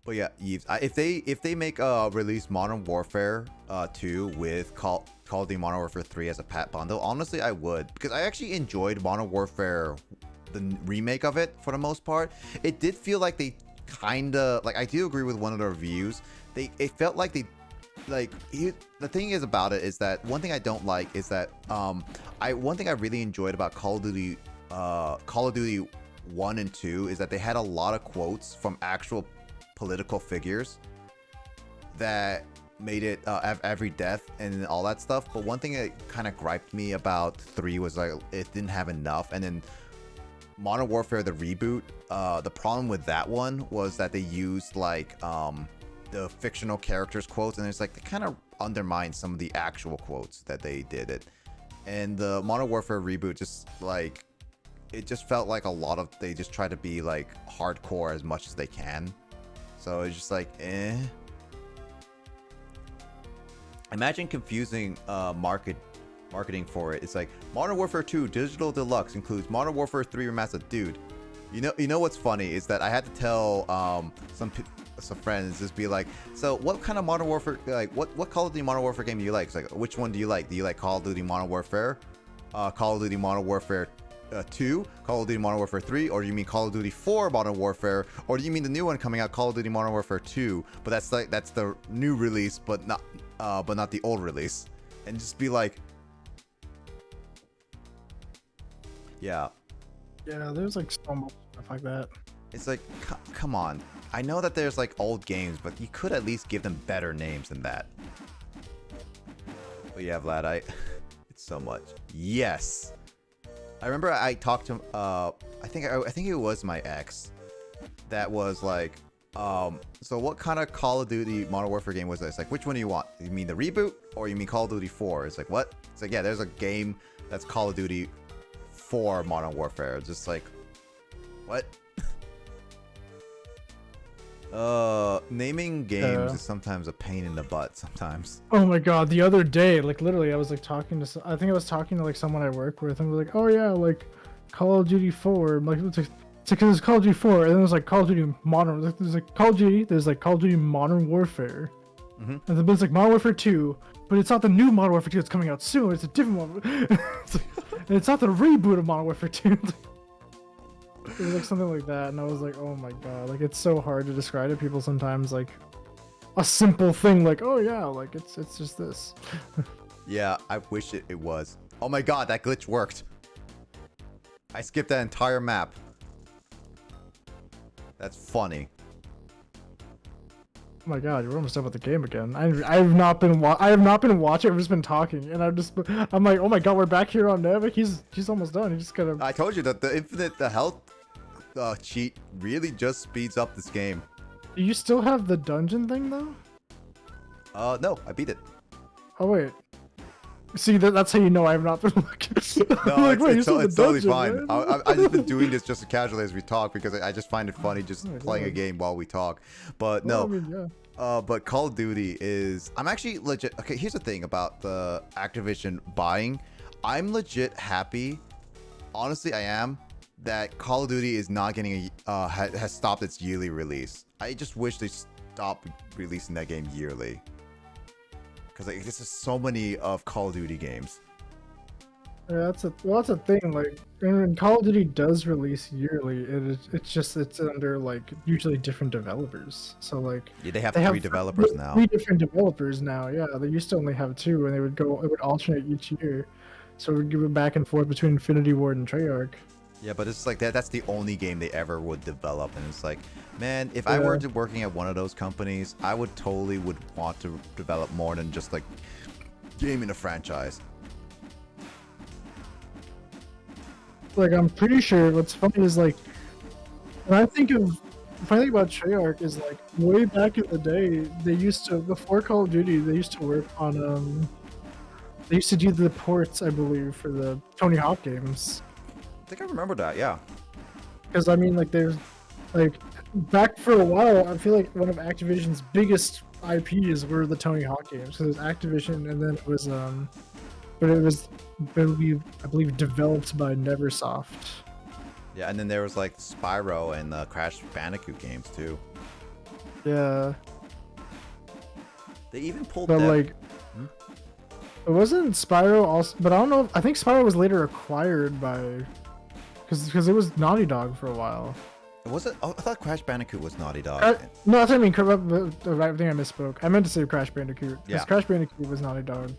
But yeah, Yves, if they make release Modern Warfare 2 with Call of Duty Modern Warfare 3 as a pat bundle, honestly I would, because I actually enjoyed Modern Warfare, the remake of it for the most part. It did feel like they kind of like, I do agree with one of the reviews. It felt like they the thing is about it is that one thing I don't like is that one thing I really enjoyed about Call of Duty 1 and 2 is that they had a lot of quotes from actual political figures that made it every death and all that stuff. But one thing that kind of griped me about 3 was like it didn't have enough. And then Modern Warfare, the reboot, the problem with that one was that they used like the fictional characters quotes, and it's like they kind of undermine some of the actual quotes that they did it. And the Modern Warfare reboot just like, it just felt like a lot of, they just try to be like hardcore as much as they can. So it's just like, eh. Imagine confusing marketing for it. It's like Modern Warfare 2 Digital Deluxe includes Modern Warfare 3 Remastered. Dude, you know what's funny is that I had to tell some friends, just be like, so what kind of Modern Warfare, like what Call of Duty Modern Warfare game do you like? It's like, which one do you like? Do you like Call of Duty Modern Warfare, Call of Duty Modern Warfare 2, Call of Duty Modern Warfare 3, or do you mean Call of Duty 4 Modern Warfare, or do you mean the new one coming out, Call of Duty Modern Warfare 2? But that's the new release, but not the old release. And just be like, yeah, There's like so much stuff like that. it's like, come on. I know that there's like old games, but you could at least give them better names than that. But yeah, Vlad, it's so much. Yes. I remember I talked to I think it was my ex that was like, so what kind of Call of Duty Modern Warfare game was this? Like, which one do you want? You mean the reboot, or you mean Call of Duty 4? It's like, what? It's like, yeah, there's a game that's Call of Duty 4 Modern Warfare. It's just like, what? Naming games is sometimes a pain in the butt sometimes. Oh my god, the other day, like literally I was like talking to I think I was talking to like someone I work with, and we're like, oh yeah, like Call of Duty 4, like it's because it's Call of Duty 4, and then there's like Call of Duty Modern, like there's like Call of Duty, there's like Call of Duty Modern Warfare, and then there's like Modern Warfare 2, but it's not the new Modern Warfare 2 that's coming out soon, it's a different one. And it's not the reboot of Modern Warfare 2. It was like something like that, and I was like, oh my god, like it's so hard to describe to people sometimes, like a simple thing like, oh yeah, like it's just this. Yeah, I wish it was. Oh my god, that glitch worked. I skipped that entire map. That's funny. Oh my god, you're almost done with the game again. I have not been watching. I've just been talking, and I'm like, oh my god, we're back here on Nev. He's almost done. He just gotta. I told you that the health cheat really just speeds up this game. Do you still have the dungeon thing though? No, I beat it. Oh wait. See, that's how you know I have not been looking. No, Like, wait, you it's still have the totally dungeon, fine. man? I've just been doing this just casually as we talk because I just find it funny just Oh, playing a God. game while we talk. But Well, no, I mean, yeah. but Call of Duty is, I'm actually legit. Okay, here's the thing about the Activision buying. I'm legit happy. Honestly, I am, that Call of Duty is not getting has stopped its yearly release. I just wish they stopped releasing that game yearly. Because like, there's just so many of Call of Duty games. Yeah, that's a thing. Like, when Call of Duty does release yearly, it's under like usually different developers. So like, Yeah, they have they three developers three now. Three different developers now. Yeah, they used to only have two, and it would alternate each year. So it would give it back and forth between Infinity Ward and Treyarch. Yeah, but it's like that's the only game they ever would develop, and it's like, man, if I were working at one of those companies, I would want to develop more than just like game in a franchise. Like, I'm pretty sure what's funny is like, when I think about Treyarch is like way back in the day, they used to, before Call of Duty, they used to work on they used to do the ports, I believe, for the Tony Hawk games. I think I remember that. Yeah. Because I mean, like there's like back for a while, I feel like one of Activision's biggest IPs were the Tony Hawk games. So it was Activision, and then it was but it was I believe developed by Neversoft. Yeah, and then there was like Spyro and Crash Bandicoot games too. Yeah, They even pulled but that. like it wasn't Spyro also, but I don't know. I think Spyro was later acquired by because it was Naughty Dog for a while. Was it? Oh, I thought Crash Bandicoot was Naughty Dog. No, that's what I mean. The right thing I misspoke. I meant to say Crash Bandicoot. Because Yeah. Crash Bandicoot was Naughty Dog.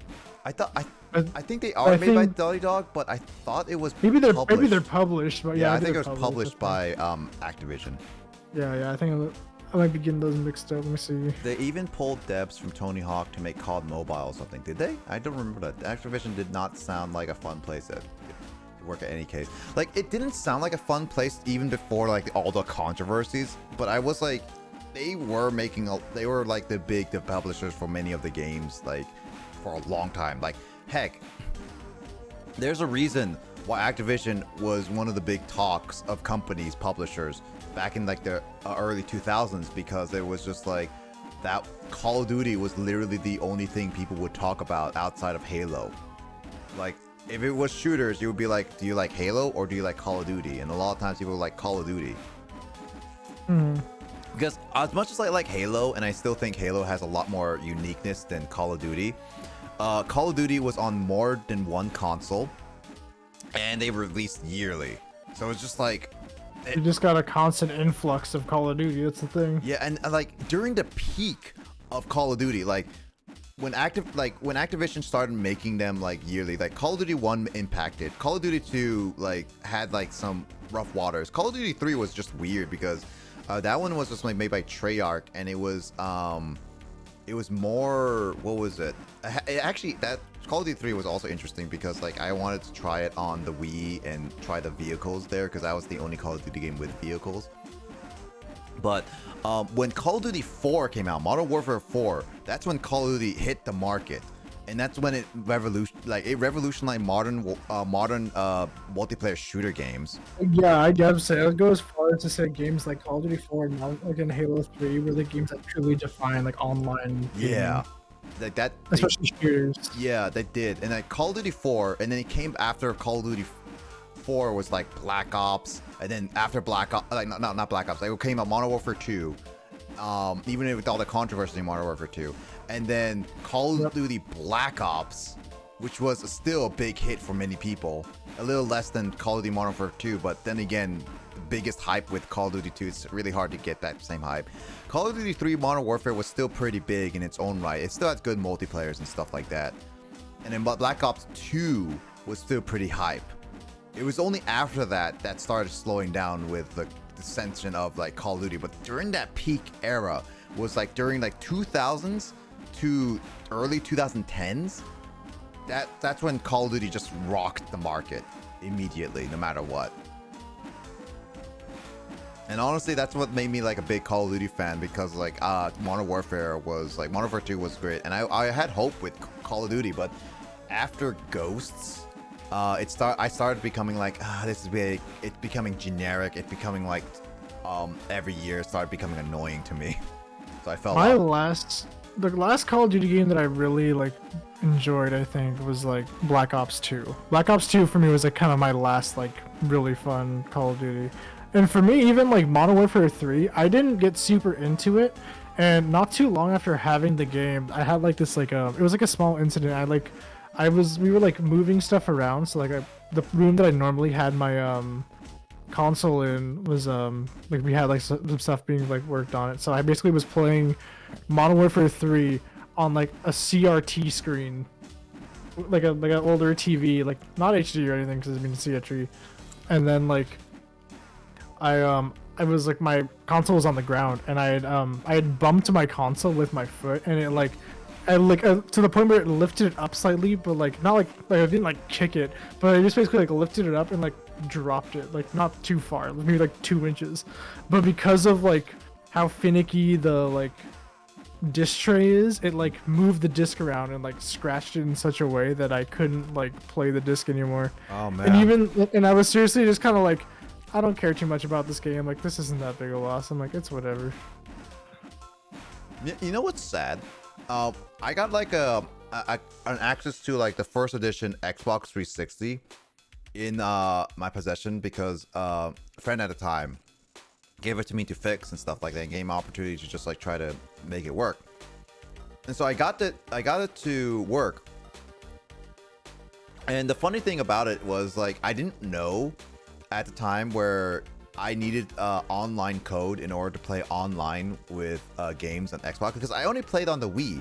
I thought But I think they are made by Naughty Dog, but I thought it was maybe they're published. published, but Yeah, yeah, I maybe think it they're was published that's by Activision. Yeah, I think I might be getting those mixed up. Let me see. They even pulled devs from Tony Hawk to make COD Mobile or something. Did they? I don't remember that. Activision did not sound like a fun place to work at any case. Like, it didn't sound like a fun place even before like all the controversies. But I was like, they were like the publishers for many of the games like for a long time. Like, heck, there's a reason why Activision was one of the big talks of companies, publishers back in like the early 2000s, because it was just like that Call of Duty was literally the only thing people would talk about outside of Halo. Like, if it was shooters, you would be like, do you like Halo or do you like Call of Duty? And a lot of times people like Call of Duty. Because as much as I like Halo, and I still think Halo has a lot more uniqueness than Call of Duty, Call of Duty was on more than one console, and they released yearly. So it's just like, You just got a constant influx of Call of Duty. That's the thing. yeah, and like during the peak of Call of Duty, like when Activision started making them like yearly, like Call of Duty 1 impacted. Call of Duty 2 like had like some rough waters. Call of Duty 3 was just weird because that one was just like made by Treyarch, and it was more, what was it? Actually, that Call of Duty 3 was also interesting because like I wanted to try it on the Wii and try the vehicles there, because that was the only Call of Duty game with vehicles. But when Call of Duty 4 came out, Modern Warfare 4, that's when Call of Duty hit the market, and that's when it revolutionized modern multiplayer shooter games. Yeah, I'd say I'd go as far as to say games like Call of Duty 4 and now, like in Halo 3 were the games that truly define like online Yeah, gaming, like that. especially shooters. Yeah, they did. And like Call of Duty 4, and then it came after Call of Duty 4 was like Black Ops, and then after Black Ops, like not Black Ops, like it came out Modern Warfare 2, even with all the controversy in Modern Warfare 2, and then Call of Duty Black Ops, which was still a big hit for many people, a little less than Call of Duty Modern Warfare 2, but then again, the biggest hype with Call of Duty 2, it's really hard to get that same hype. Call of Duty 3 Modern Warfare was still pretty big in its own right. It still has good multiplayers and stuff like that. And then Black Ops 2 was still pretty hype. It was only after that started slowing down with the ascension of like Call of Duty. But during that peak era was like during like 2000s to early 2010s. That's when Call of Duty just rocked the market immediately, no matter what. And honestly, that's what made me like a big Call of Duty fan, because like Modern Warfare 2 was great, and I had hope with Call of Duty, but after Ghosts, I started becoming like, this is big. It's becoming generic. It's becoming like every year it started becoming annoying to me. So I felt The last Call of Duty game that I really like enjoyed, I think, was like Black Ops 2. Black Ops 2 for me was like kind of my last like really fun Call of Duty. And for me, even like Modern Warfare 3, I didn't get super into it. And not too long after having the game, I had like this like it was like a small incident. We were like moving stuff around, so like the room that I normally had my console in was like we had like some stuff being like worked on it. So I basically was playing Modern Warfare 3 on like a CRT screen, like an older TV, like not HD or anything, because I mean CRT. And then like I was like, my console was on the ground, and I had bumped my console with my foot, and it like to the point where it lifted it up slightly, but like not like I didn't like kick it, but I just basically like lifted it up and like dropped it, like not too far, maybe like 2 inches. But because of like how finicky the like disc tray is, it like moved the disc around and like scratched it in such a way that I couldn't like play the disc anymore. Oh man. And I was seriously just kind of like, I don't care too much about this game. Like, this isn't that big a loss. I'm like, it's whatever. You know what's sad? I got like an access to like the first edition Xbox 360 in my possession because a friend at the time gave it to me to fix and stuff like that, and gave me opportunity to just like try to make it work. And so I got it to work. And the funny thing about it was like I didn't know at the time where I needed online code in order to play online with games on Xbox, because I only played on the Wii,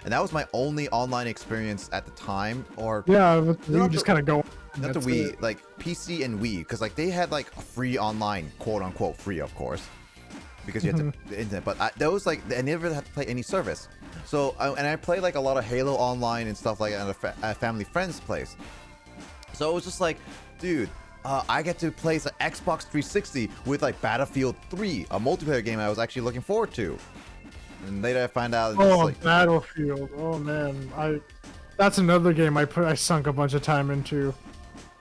and that was my only online experience at the time. Or yeah, you just kind of go. Not the Wii, like PC and Wii, because like they had like a free online, quote unquote free, of course, because you had the internet. But those like I never had to play any service. So and I played like a lot of Halo online and stuff like that at a family friend's place. So it was just like, dude. I get to play the Xbox 360 with like Battlefield 3, a multiplayer game I was actually looking forward to. And later I find out. Oh, like, Battlefield! Oh man, that's another game I sunk a bunch of time into.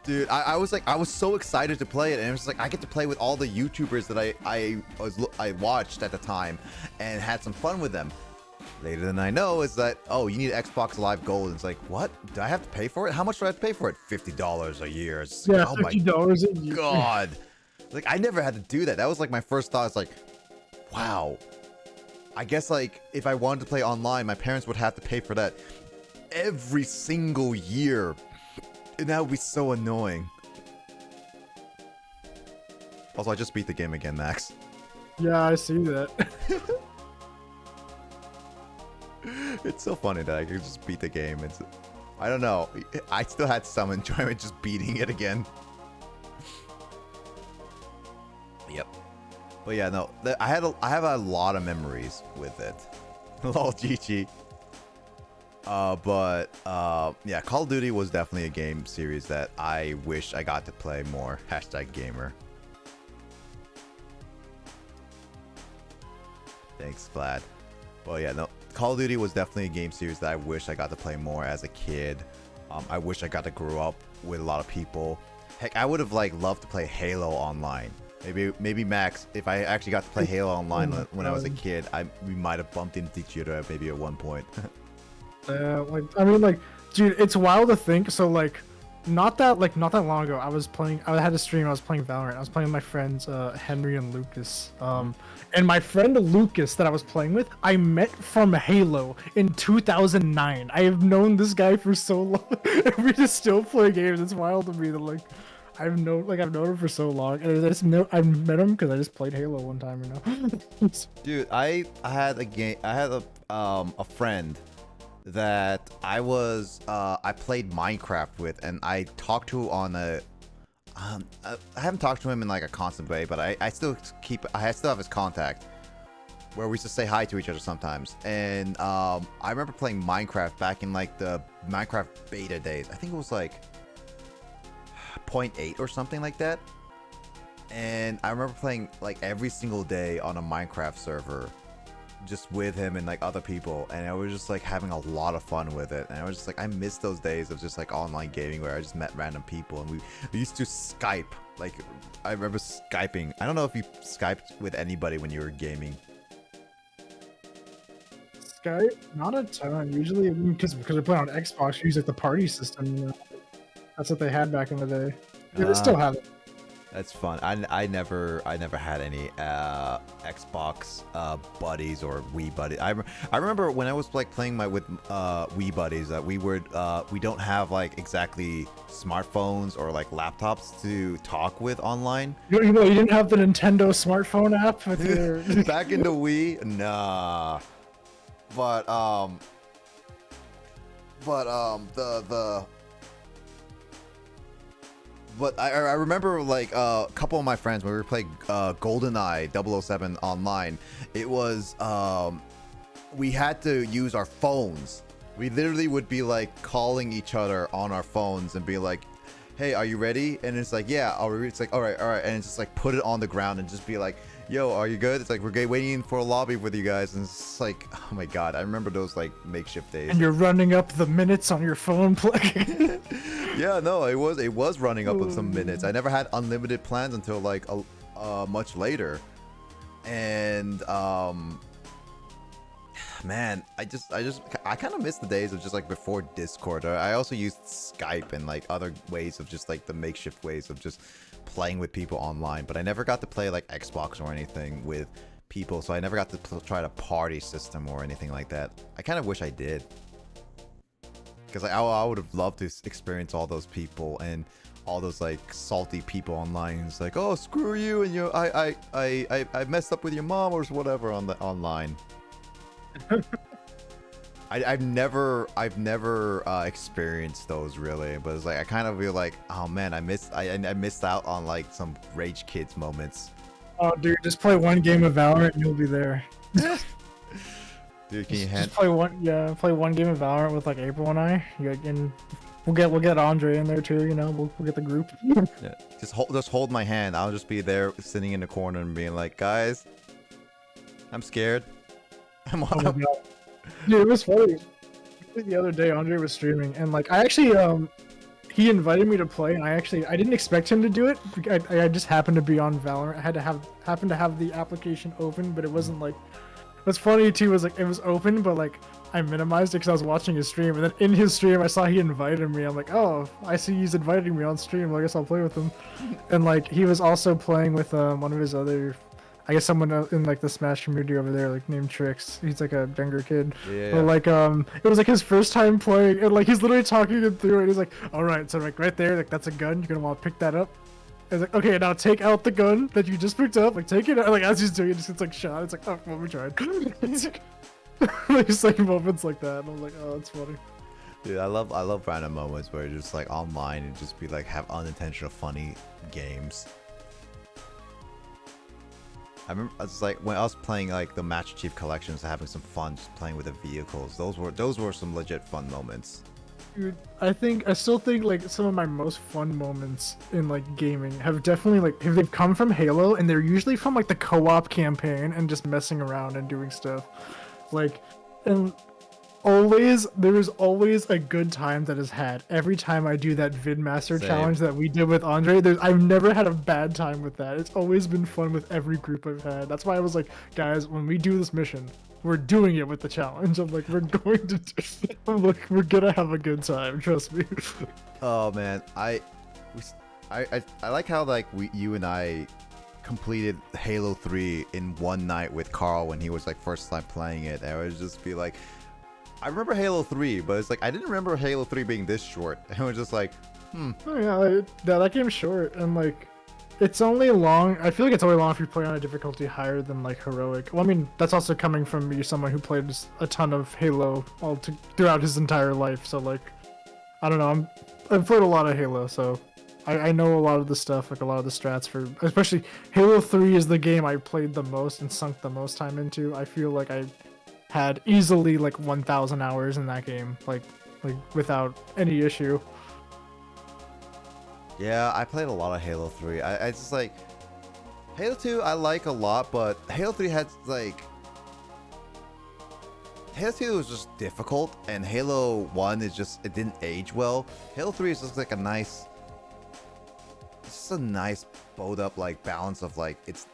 Dude, I was so excited to play it, and it was like I get to play with all the YouTubers that I watched at the time, and had some fun with them. Later than I know is that, oh, you need Xbox Live Gold. And it's like, what? Do I have to pay for it? How much do I have to pay for it? $50 a year. It's, yeah, oh $50 a year. God. Like, I never had to do that. That was like my first thought. It's like, wow. I guess like if I wanted to play online, my parents would have to pay for that every single year. And that would be so annoying. Also, I just beat the game again, Max. Yeah, I see that. It's so funny that I could just beat the game. I don't know. I still had some enjoyment just beating it again. Yep. But yeah, no. I have a lot of memories with it. Lol, GG. Yeah, Call of Duty was definitely a game series that I wish I got to play more. #gamer. Thanks, Vlad. Well, yeah, no. Call of Duty was definitely a game series that I wish I got to play more as a kid. I wish I got to grow up with a lot of people. Heck, I would have like loved to play Halo online. Maybe Max, if I actually got to play Halo online when I was a kid, we might have bumped into each other maybe at one point. Dude, it's wild to think. So like, not that long ago, I had a stream. I was playing Valorant. I was playing with my friends Henry and Lucas. And my friend Lucas that I was playing with, I met from Halo in 2009. I have known this guy for so long, and we just still play games. It's wild to me that like I've known him for so long, and I met him because I just played Halo one time, you know. Dude, I had a friend that I played Minecraft with, and I talked to on a I haven't talked to him in like a constant way, but I still have his contact, where we used to say hi to each other sometimes. And I remember playing Minecraft back in like the Minecraft beta days. I think it was like 0.8 or something like that. And I remember playing like every single day on a Minecraft server, just with him and like other people, and I was just like having a lot of fun with it. And I was just like, I miss those days of just like online gaming where I just met random people, and we used to Skype. Like, I remember Skyping. I don't know if you Skyped with anybody when you were gaming. Skype, not a ton. Usually, because we play on Xbox, we use like the party system. You know? That's what they had back in the day. Yeah, they still have it. That's fun. I never had any Xbox buddies or Wii buddies. I remember when I was like playing with Wii buddies that we don't have like exactly smartphones or like laptops to talk with online. You didn't have the Nintendo smartphone app with your... Back in the Wii, nah. But I remember like a couple of my friends when we were playing GoldenEye 007 online. It was we had to use our phones. We literally would be like calling each other on our phones and be like, hey, are you ready? And it's like, yeah, it's like, all right, and it's just like put it on the ground and just be like, yo, are you good? It's like we're waiting for a lobby with you guys, and it's like, oh my god, I remember those like makeshift days. And you're running up the minutes on your phone play. Yeah, no, it was running up with some minutes. I never had unlimited plans until like much later, and man, I kind of miss the days of just like before Discord. I also used Skype and like other ways of just like the makeshift ways of just playing with people online, but I never got to play like Xbox or anything with people, so I never got to try the party system or anything like that. I kind of wish I did, because like, I would have loved to experience all those people and all those like salty people online. It's like, oh, screw you, and you, I messed up with your mom or whatever on the online. I've never experienced those really, but it's like I kind of feel like, oh man, I missed out on like some Rage Kids moments. Oh, dude, just play one game of Valorant and you'll be there. Dude, can you Just play one game of Valorant with like April and I. And we'll get Andre in there too. You know, we'll get the group. Yeah. Just hold my hand. I'll just be there sitting in the corner and being like, guys, I'm scared. Oh my God. Dude, it was funny. The other day, Andre was streaming, and like I actually he invited me to play, and I didn't expect him to do it. I just happened to be on Valorant. I had to happen to have the application open, but it wasn't like. What's funny too was like it was open, but like I minimized it because I was watching his stream, and then in his stream I saw he invited me. I'm like, oh, I see he's inviting me on stream. Well, I guess I'll play with him. And like he was also playing with one of his other. I guess someone in like the Smash community over there, like named Trix. He's like a younger kid. Yeah. But like it was like his first time playing, and like he's literally talking it through, and he's like, "All right, so like right there, like that's a gun. You're gonna want to pick that up." And it's like, okay, now take out the gun that you just picked up. Like take it out. Like as he's doing it, just gets like shot. It's like, oh, well, we tried. Just like moments like that, and I was like, oh, that's funny. Dude, I love random moments where you're just like online and just be like have unintentional funny games. I remember it's like when I was playing like the Master Chief collections, having some fun just playing with the vehicles. Those were some legit fun moments. Dude, I still think like some of my most fun moments in like gaming have definitely like they've come from Halo, and they're usually from like the co-op campaign and just messing around and doing stuff. Like, and there is always a good time that is had every time I do that VidMaster Same. challenge that we did with Andre. I've never had a bad time with that. It's always been fun with every group I've had. That's why I was like, guys, when we do this mission, we're doing it with the challenge. I'm like, we're going to do it. I'm like, we're gonna have a good time, trust me. Oh man, I like how like you and I completed Halo 3 in one night with Carl when he was like first time playing it. And I would just be like, I remember Halo 3, but it's like I didn't remember Halo 3 being this short. And it was just like, Oh yeah, that game's short, and like it's only long. I feel like it's only long if you play on a difficulty higher than like heroic. Well, I mean that's also coming from me, someone who played a ton of Halo throughout his entire life. So like, I don't know. I've played a lot of Halo, so I know a lot of the stuff, like a lot of the strats for. Especially Halo 3 is the game I played the most and sunk the most time into. I feel like I had easily like 1,000 hours in that game, like without any issue. yeah, I played a lot of Halo 3. I just like Halo 2 I like a lot, but Halo 3 had like Halo 2 was just difficult, and Halo 1 is just, it didn't age well. Halo 3 is just like a nice bowed up like balance of like it's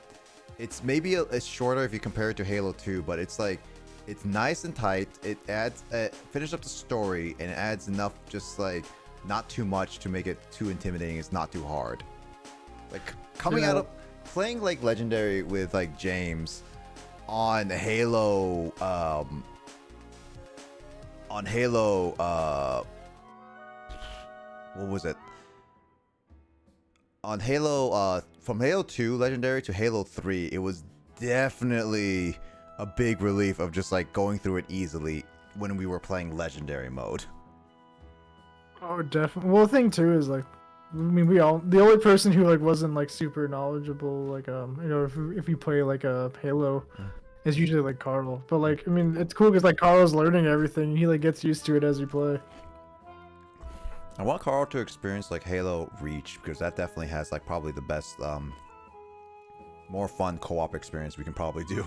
maybe it's shorter if you compare it to Halo 2, but it's like it's nice and tight. It adds finish up the story, and it adds enough, just like not too much to make it too intimidating. It's not too hard. Like coming out of playing like Legendary with like James on Halo what was it? On Halo from Halo 2 Legendary to Halo 3, it was definitely a big relief of just like going through it easily when we were playing Legendary mode. Oh, definitely. Well, the thing too is like, I mean, the only person who like wasn't like super knowledgeable, like you know, if you play like a Halo, is usually like Carl. But like, I mean, it's cool because like Carl's learning everything. He like gets used to it as you play. I want Carl to experience like Halo Reach because that definitely has like probably the best, more fun co-op experience we can probably do.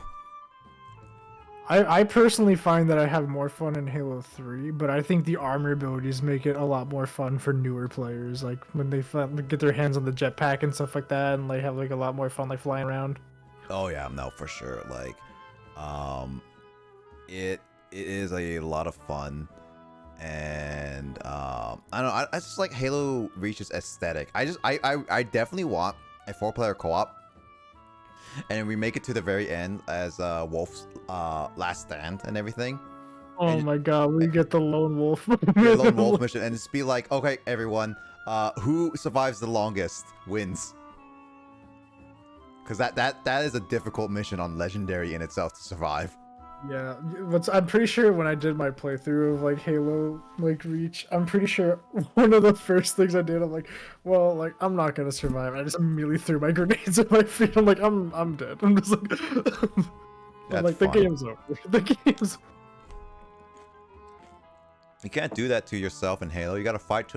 I personally find that I have more fun in Halo 3, but I think the armor abilities make it a lot more fun for newer players. Like when they get their hands on the jetpack and stuff like that, and they have like a lot more fun like flying around. Oh yeah, no, for sure. Like, it is a lot of fun, and I don't know. I just like Halo Reach's aesthetic. I definitely want a 4-player co-op, and we make it to the very end as Wolf's last stand and everything. Oh And my god, we get the lone wolf. the lone wolf mission, and just be like, okay, everyone, who survives the longest wins. Because that is a difficult mission on Legendary in itself to survive. Yeah, I'm pretty sure when I did my playthrough of like Halo like Reach, I'm pretty sure one of the first things I did, I'm like, well, like I'm not gonna survive. I just immediately threw my grenades at my feet. I'm like, I'm dead. I'm just like, I'm like, the game's over. The game's. You can't do that to yourself in Halo. You gotta fight to